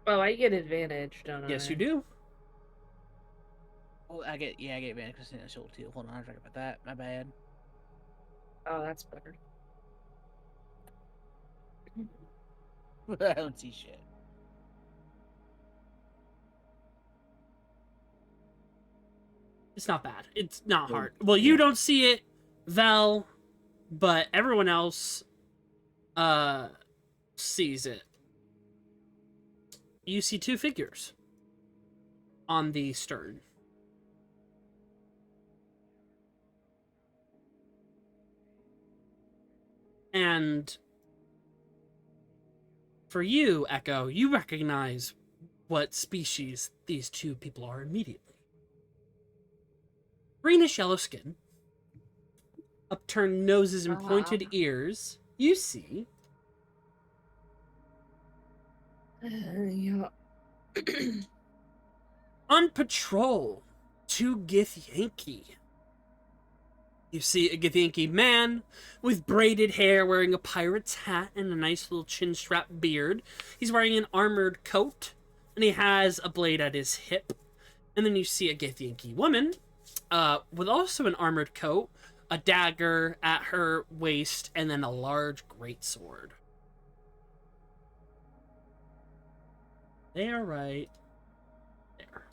Oh, I get advantage, don't I? Yes, you do. Oh, I get advantage because it's shield too. Hold on, I forgot about that. My bad. Oh, that's better. I don't see shit. It's not bad. It's not hard. Well, you don't see it, Vel, but everyone else sees it. You see 2 figures on the stern. And for you, Echo, you recognize what species these 2 people are immediately. Greenish yellow skin, upturned noses and pointed ears. You see Yeah. on patrol, 2 Githyanki. You see a Githyanki man with braided hair wearing a pirate's hat and a nice little chin-strap beard. He's wearing an armored coat, and he has a blade at his hip. And then you see a Githyanki woman with also an armored coat, a dagger at her waist, and then a large greatsword. They are right there.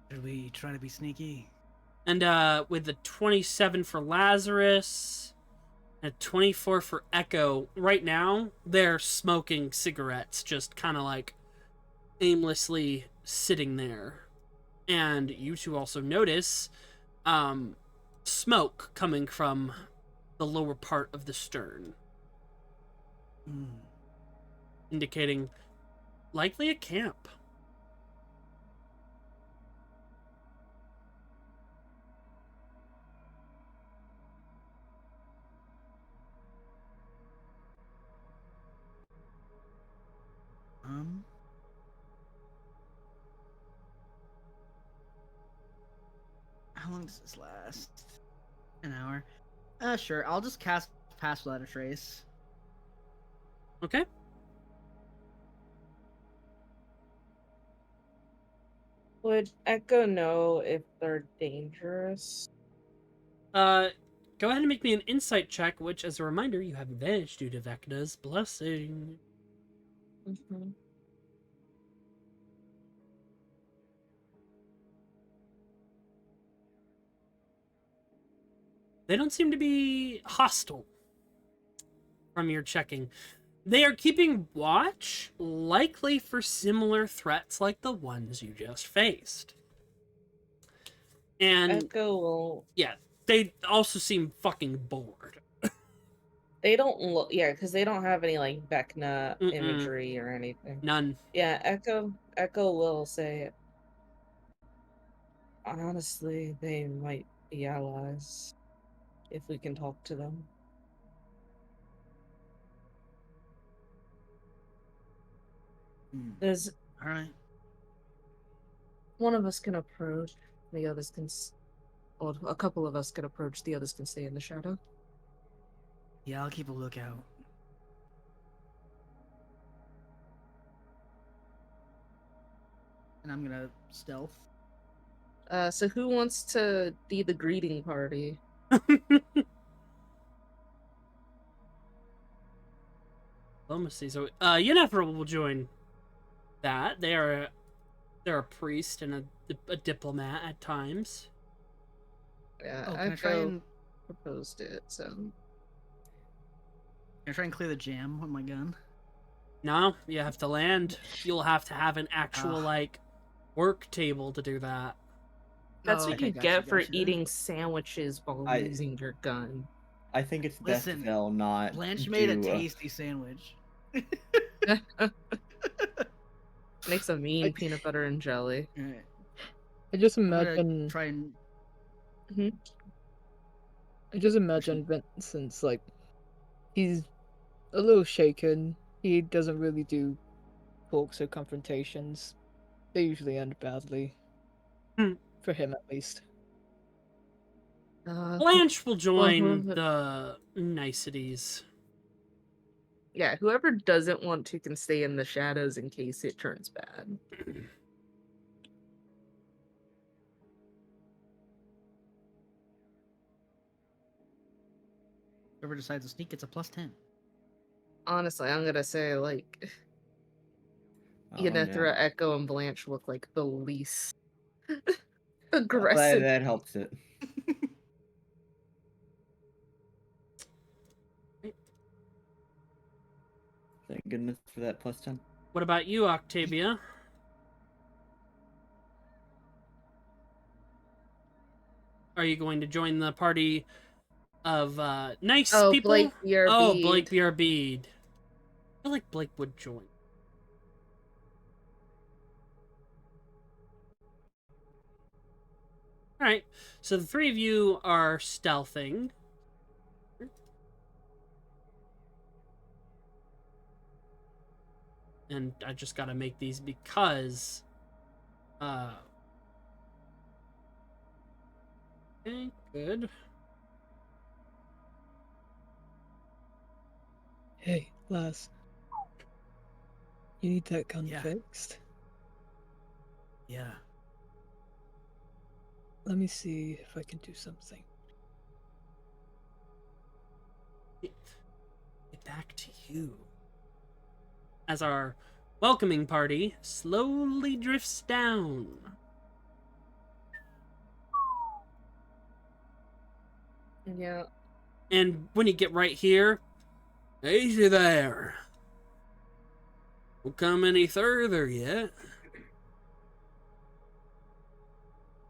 Should we try to be sneaky? And with the 27 for Lazarus, At 24 for Echo. Right now, they're smoking cigarettes, just kind of like aimlessly sitting there. And you two also notice smoke coming from the lower part of the stern, indicating likely a camp. How long does this last? An hour. Sure. I'll just cast Pass Without a Trace. Okay. Would Echo know if they're dangerous? Go ahead and make me an insight check, which, as a reminder, you have advantage due to Vecna's blessing. Mm-hmm. They don't seem to be hostile from your checking. They are keeping watch, likely for similar threats like the ones you just faced. And Echo will. yeah, they also seem fucking bored. They don't look. Yeah, because they don't have any like Vecna Mm-mm. imagery or anything. None. Yeah, Echo will say. Honestly, they might be allies if we can talk to them. There's All right. one of us can approach, the others can. Well, a couple of us can approach, the others can stay in the shadow. Yeah, I'll keep a lookout. And I'm gonna stealth. So who wants to be the greeting party? Diplomacy. So, Yennefer will join that. They're a priest and a diplomat at times. Yeah, Oh, can I try and proposed it, so. Can I try and clear the jam with my gun? No, you have to land. You'll have to have an actual, like, work table to do that. That's Oh, what okay, you gotcha, get for gotcha. eating sandwiches while using your gun. I think it's best Listen, if they'll not Blanche made a do, tasty sandwich. Makes a mean peanut butter and jelly. Alright. I just I'm gonna imagine. try and I just imagine Vincent's like, he's a little shaken. He doesn't really do talks or confrontations. They usually end badly. For him, at least. Blanche will join the niceties. Yeah, whoever doesn't want to can stay in the shadows in case it turns bad. whoever decides to sneak gets a +10. Honestly, I'm gonna say, like, Oh, Yennefer, no. Echo, and Blanche look like the least But aggressive. that helps it. Thank goodness for that +10. What about you, Octavia? Are you going to join the party of nice people? Blake BRB. Oh, Blake BRB. I feel like Blake would join. Alright, so the three of you are stealthing. And I just gotta make these because... Okay, good. Hey, lass. You need that gun Yeah. fixed? Yeah. Let me see if I can do something. Get back to you. As our welcoming party slowly drifts down. Yeah. And when you get right here, easy there. Won't come any further yet.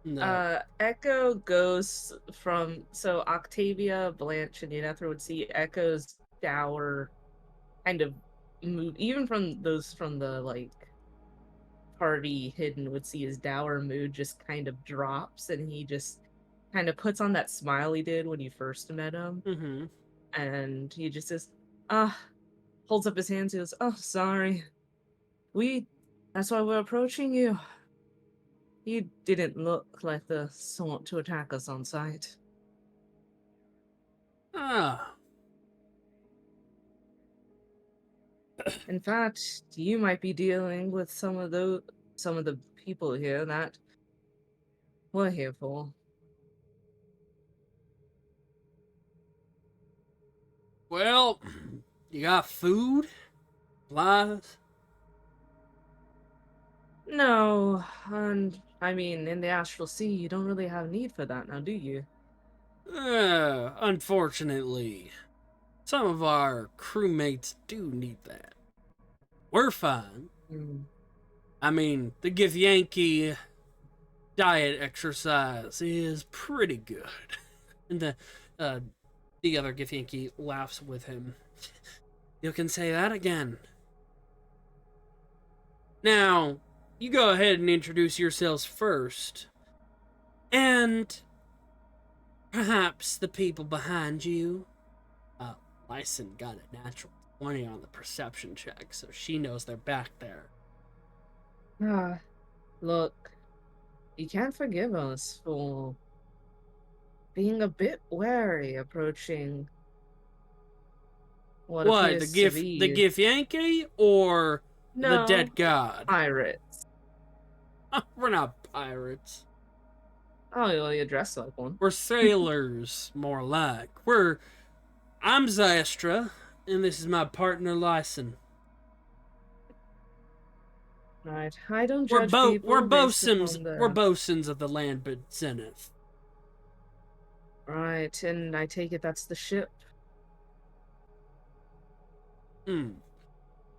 No. Echo goes from Octavia, Blanche, and Yenethra would see Echo's dour kind of mood, even from those from the like party hidden would see his dour mood just kind of drops, and he just kind of puts on that smile he did when you first met him, Mm-hmm. and he just says, holds up his hands. He goes, "Oh, sorry. That's why we're approaching you. You didn't look like the sort to attack us on sight." Ah. In fact, you might be dealing with some of the people here that we're here for. Well, you got food? Supplies? No, and I mean, in the Astral Sea, you don't really have need for that now, do you? Unfortunately. Some of our crewmates do need that. We're fine. Hmm. I mean, the Githyanki diet exercise is pretty good. And the other Githyanki laughs with him. You can say that again. Now, you go ahead and introduce yourselves first. And perhaps the people behind you. Lyson got a natural 20 on the perception check, so she knows they're back there. Look, you can't forgive us for being a bit wary approaching what What, appears to be the Githyanki or the no dead god? pirates. We're not pirates. Oh, well, you dress like one. We're sailors, more like. I'm Zastra, and this is my partner Lyson. Right, I don't We're judge people. we're based bosuns. upon We're bosuns of the Lambent Zenith. Right, and I take it that's the ship.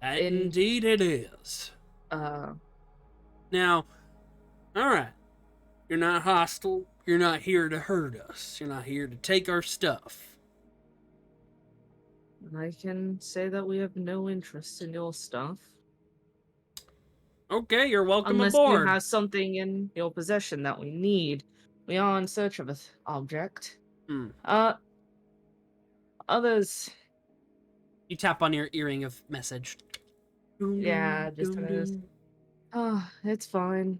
Indeed it is. Now, alright. You're not hostile. You're not here to hurt us. You're not here to take our stuff. I can say that we have no interest in your stuff. Okay, you're welcome Unless aboard. you have something in your possession that we need. We are in search of an object. Others... You tap on your earring of message. Yeah, just it's fine.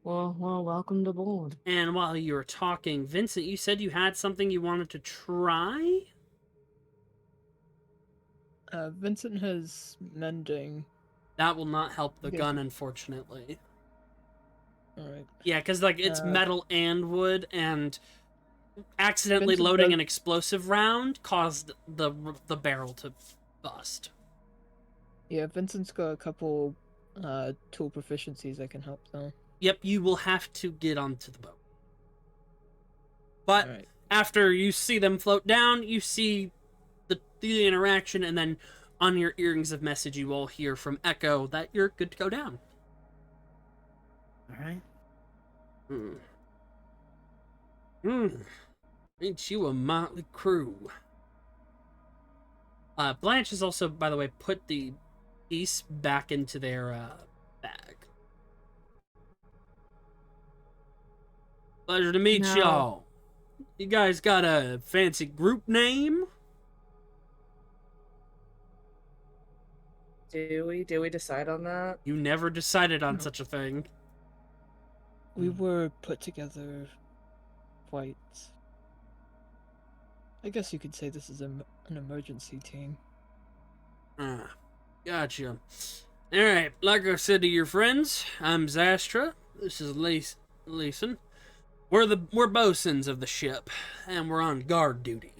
Well, welcome to board. And while you were talking, Vincent, you said you had something you wanted to try? Vincent has mending. That will not help the Okay. gun, unfortunately. Alright. Yeah, because like it's metal and wood, and accidentally Vincent loading does- an explosive round caused the barrel to bust. Yeah, Vincent's got a couple tool proficiencies that can help though. Yep, you will have to get onto the boat. But Alright. after you see them float down, you see the interaction, and then on your earrings of message, you will hear from Echo that you're good to go down. All right. Ain't you a motley crew? Blanche has also, by the way, put the piece back into their bag. Pleasure to meet No. y'all. You guys got a fancy group name? Do we decide on that? You never decided on No. such a thing. We were put together quite... I guess you could say this is an emergency team. Gotcha. Alright, like I said to your friends, I'm Zastra. This is Leeson. We're bosuns of the ship, and we're on guard duty.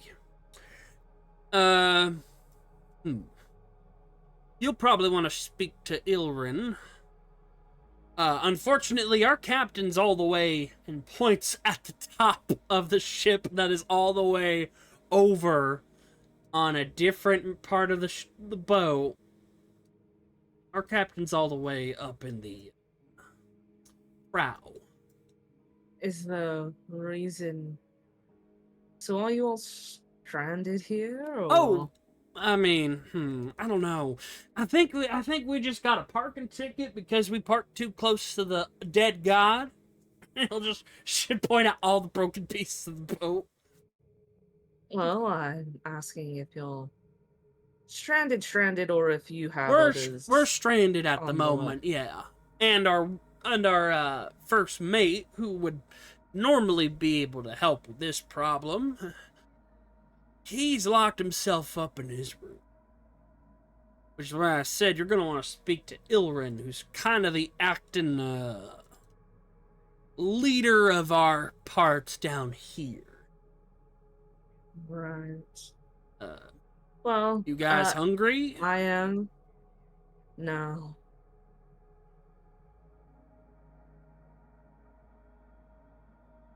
You'll probably want to speak to Ilrin. Unfortunately, our captain's all the way, and points at the top of the ship that is all the way over on a different part of the boat. Our captain's all the way up in the prow. Is the reason... So are you all stranded here, or... Oh, I mean, I don't know. I think we just got a parking ticket because we parked too close to the dead god. He'll just should point out all the broken pieces of the boat. Well, I'm asking if you're stranded, or if you have We're others stranded at the on the way. moment, yeah. And our first mate, who would normally be able to help with this problem, he's locked himself up in his room. Which is why I said you're gonna want to speak to Ilrin, who's kind of the acting leader of our parts down here. Right. Well, You guys hungry? I am. No.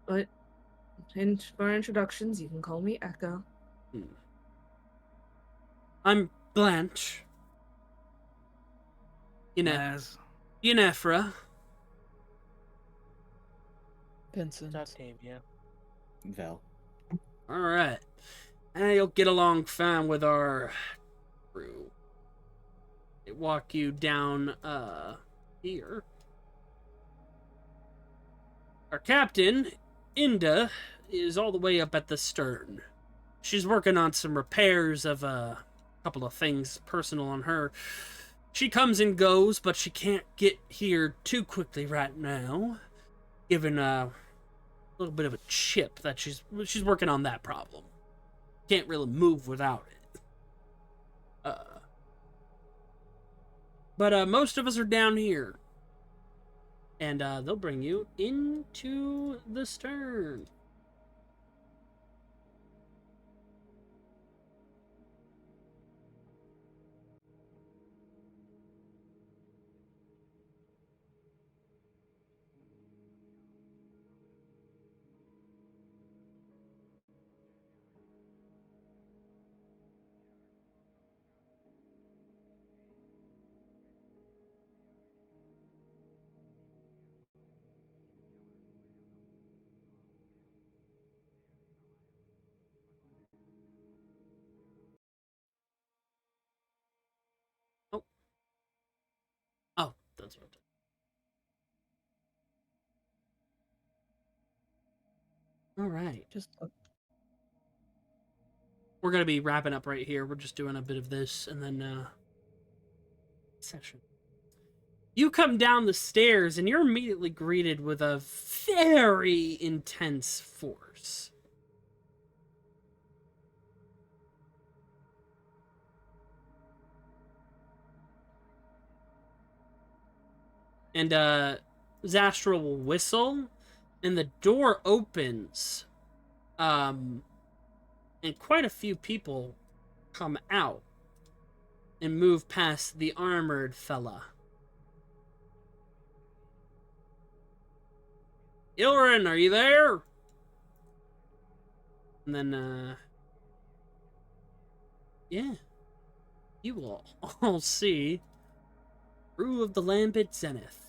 But for introductions, you can call me Echo. I'm Blanche. As Yennephra. Vincent. Octavia. Vel. Alright. And you'll get along fine with our crew. They walk you down, here. Our captain, Inda, is all the way up at the stern. She's working on some repairs of a couple of things personal on her. She comes and goes, but she can't get here too quickly right now, given a little bit of a chip that she's working on that problem. Can't really move without it. But most of us are down here. And they'll bring you into the stern. Oh, that's what I'm doing. Alright. Just We're going to be wrapping up right here. We're just doing a bit of this and then, session. You come down the stairs and you're immediately greeted with a very intense force. And, Zastra will whistle, and the door opens, and quite a few people come out and move past the armored fella. Ilrin, are you there? And then, yeah, you will all see crew of the Lambent Zenith.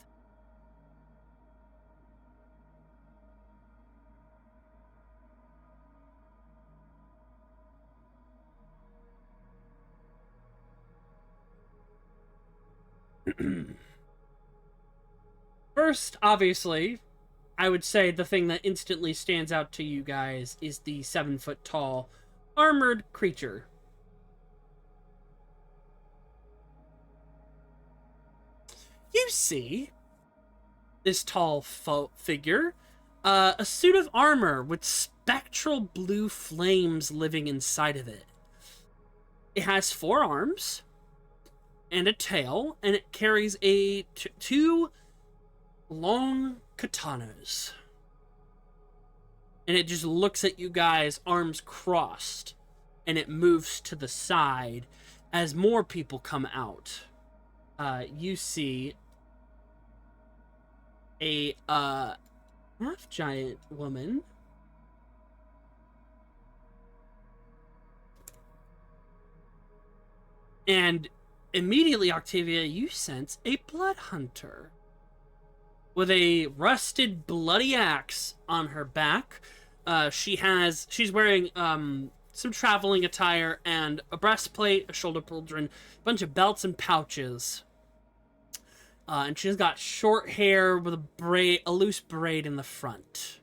First, obviously, I would say the thing that instantly stands out to you guys is the 7-foot-tall armored creature. You see this tall figure, a suit of armor with spectral blue flames living inside of it. It has 4 arms and a tail, and it carries two long katanas. And it just looks at you guys, arms crossed, and it moves to the side as more people come out. You see a half-giant woman. And immediately, Octavia, you sense a blood hunter with a rusted, bloody axe on her back. She's wearing some traveling attire and a breastplate, a shoulder pauldron, a bunch of belts and pouches. And she's got short hair with a loose braid in the front.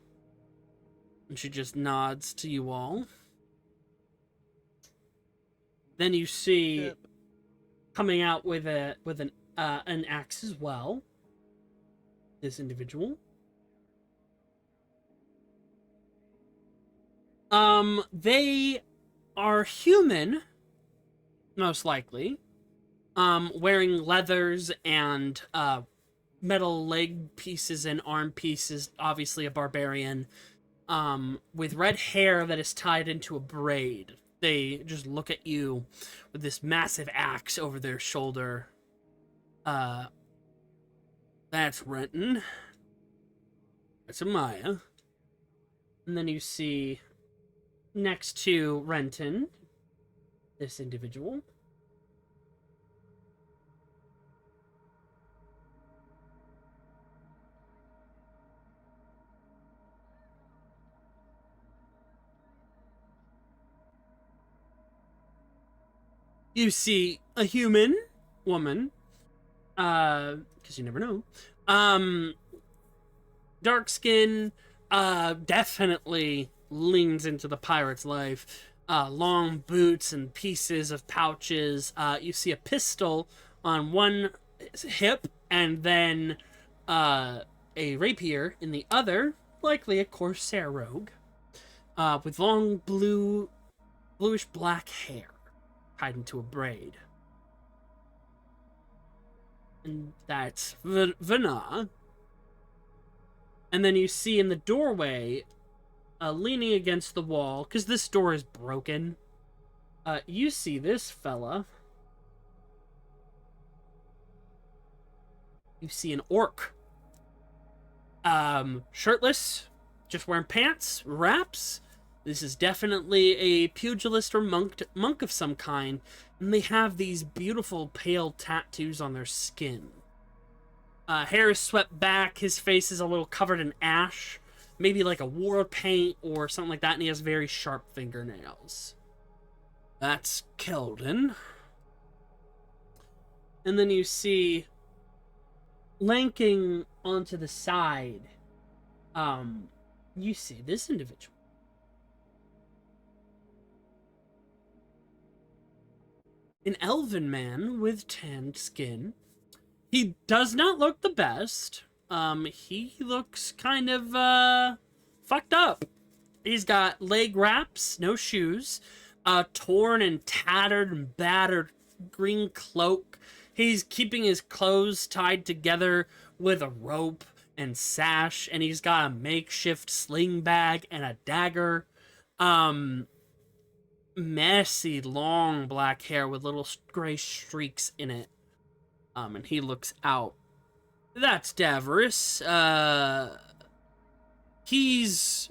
And she just nods to you all. Then you see coming out with an axe as well, this individual. They are human, most likely. Wearing leathers and metal leg pieces and arm pieces, obviously a barbarian, with red hair that is tied into a braid. They just look at you with this massive axe over their shoulder. That's Renton. That's Amaya. And then you see next to Renton, this individual. You see a human woman, because you never know. Dark skin, definitely leans into the pirate's life. Long boots and pieces of pouches. You see a pistol on one hip, and then a rapier in the other, likely a corsair rogue, with long bluish black hair tied into a braid. And that's Vecna. And then you see in the doorway, leaning against the wall, because this door is broken, you see this fella. You see an orc. Shirtless, just wearing pants, wraps. This is definitely a pugilist or monk of some kind, and they have these beautiful pale tattoos on their skin. Hair is swept back, his face is a little covered in ash, maybe like a war paint or something like that, and he has very sharp fingernails. That's Keldon. And then you see, lanking onto the side, you see this individual. An elven man with tanned skin. He does not look the best. He looks kind of, fucked up. He's got leg wraps, no shoes, a torn and tattered and battered green cloak. He's keeping his clothes tied together with a rope and sash, and he's got a makeshift sling bag and a dagger. Messy, long black hair with little gray streaks in it. And he looks out. That's Davros. He's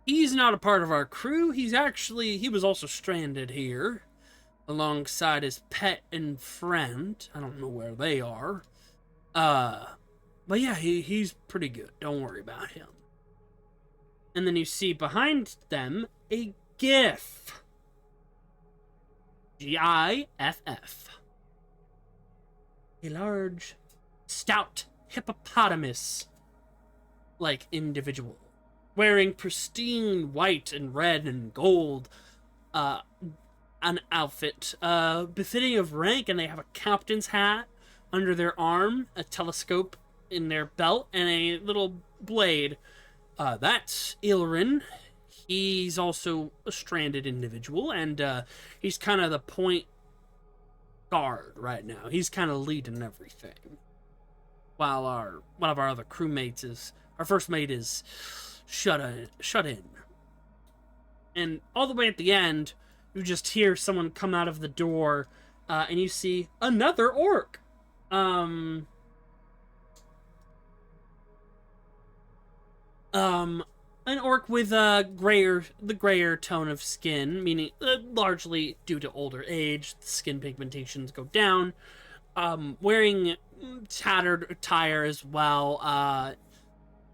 not a part of our crew. He was also stranded here alongside his pet and friend. I don't know where they are. But yeah, he's pretty good. Don't worry about him. And then you see behind them a GIF. GIFF. A large, stout hippopotamus-like individual, wearing pristine white and red and gold, an outfit befitting of rank, and they have a captain's hat under their arm, a telescope in their belt, and a little blade. That's Ilrin. He's also a stranded individual, and he's kind of the point guard right now. He's kind of leading everything. While one of our other crewmates is, our first mate is shut in. And all the way at the end, you just hear someone come out of the door, and you see another orc. An orc with the grayer tone of skin, meaning largely due to older age, the skin pigmentations go down. Wearing tattered attire as well,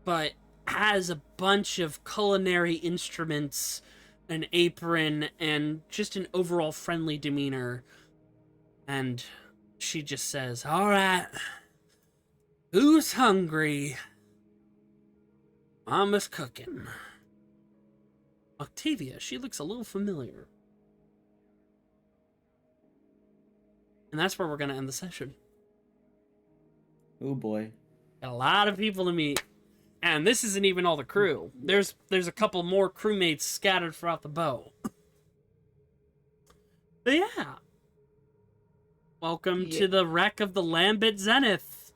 but has a bunch of culinary instruments, an apron, and just an overall friendly demeanor. And she just says, "All right, who's hungry? Mama's cooking." Octavia, she looks a little familiar. And that's where we're going to end the session. Oh boy. Got a lot of people to meet. And this isn't even all the crew. There's a couple more crewmates scattered throughout the bow. But yeah. Welcome to the wreck of the Lambent Zenith.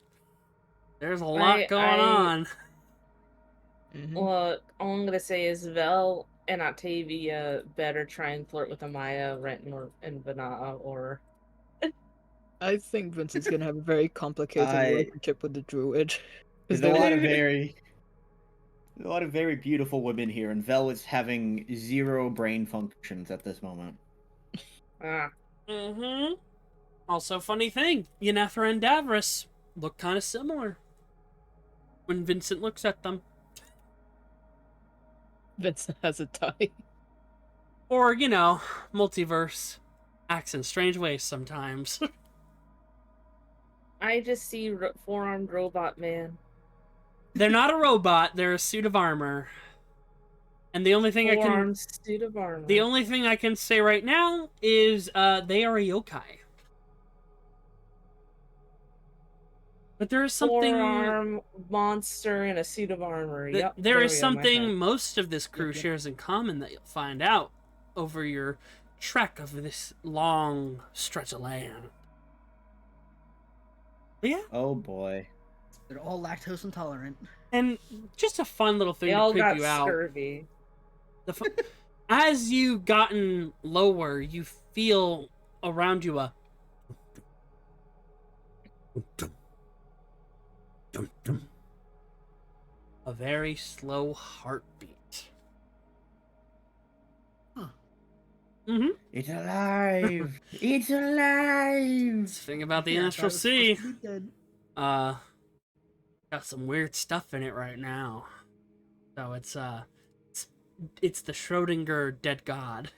There's a lot going on. Well, all I'm gonna say is Vel and Octavia better try and flirt with Amaya, Renton, and Vanaa, or... I think Vincent's gonna have a very complicated relationship with the druid. There's a lot of very beautiful women here, and Vel is having 0 brain functions at this moment. Also, funny thing, Yennefer and Davros look kind of similar when Vincent looks at them. Vincent has a tie. Or, you know, multiverse acts in strange ways sometimes. I just see four-armed robot man. They're not a robot, they're a suit of armor. And the only thing Suit of armor. The only thing I can say right now is they are a yokai. But there is something... Four-arm monster in a suit of armor. Yep. There is something most of this crew shares in common that you'll find out over your trek of this long stretch of land. But yeah. Oh boy. They're all lactose intolerant. And just a fun little thing They to all creep got you out. scurvy. As you've gotten lower, you feel around you a very slow heartbeat. Huh. It's alive! It's alive! It's the thing about the Yeah, Astral that was Sea. supposed to be dead. Got some weird stuff in it right now. So it's the Schrodinger dead god.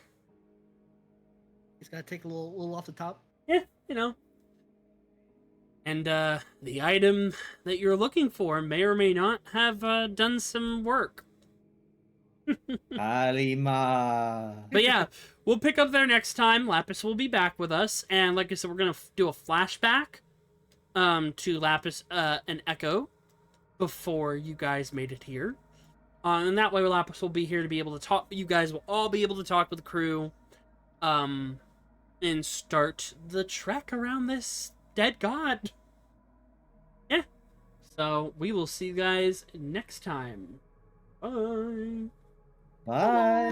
Just gotta take a little off the top. Yeah, you know. And the item that you're looking for may or may not have done some work. Alima. But yeah, we'll pick up there next time. Lapis will be back with us, and like I said, we're gonna do a flashback to Lapis and Echo before you guys made it here. And that way Lapis will be here to be able to talk. You guys will all be able to talk with the crew and start the trek around this dead god. Yeah. So we will see you guys next time. Bye. Bye.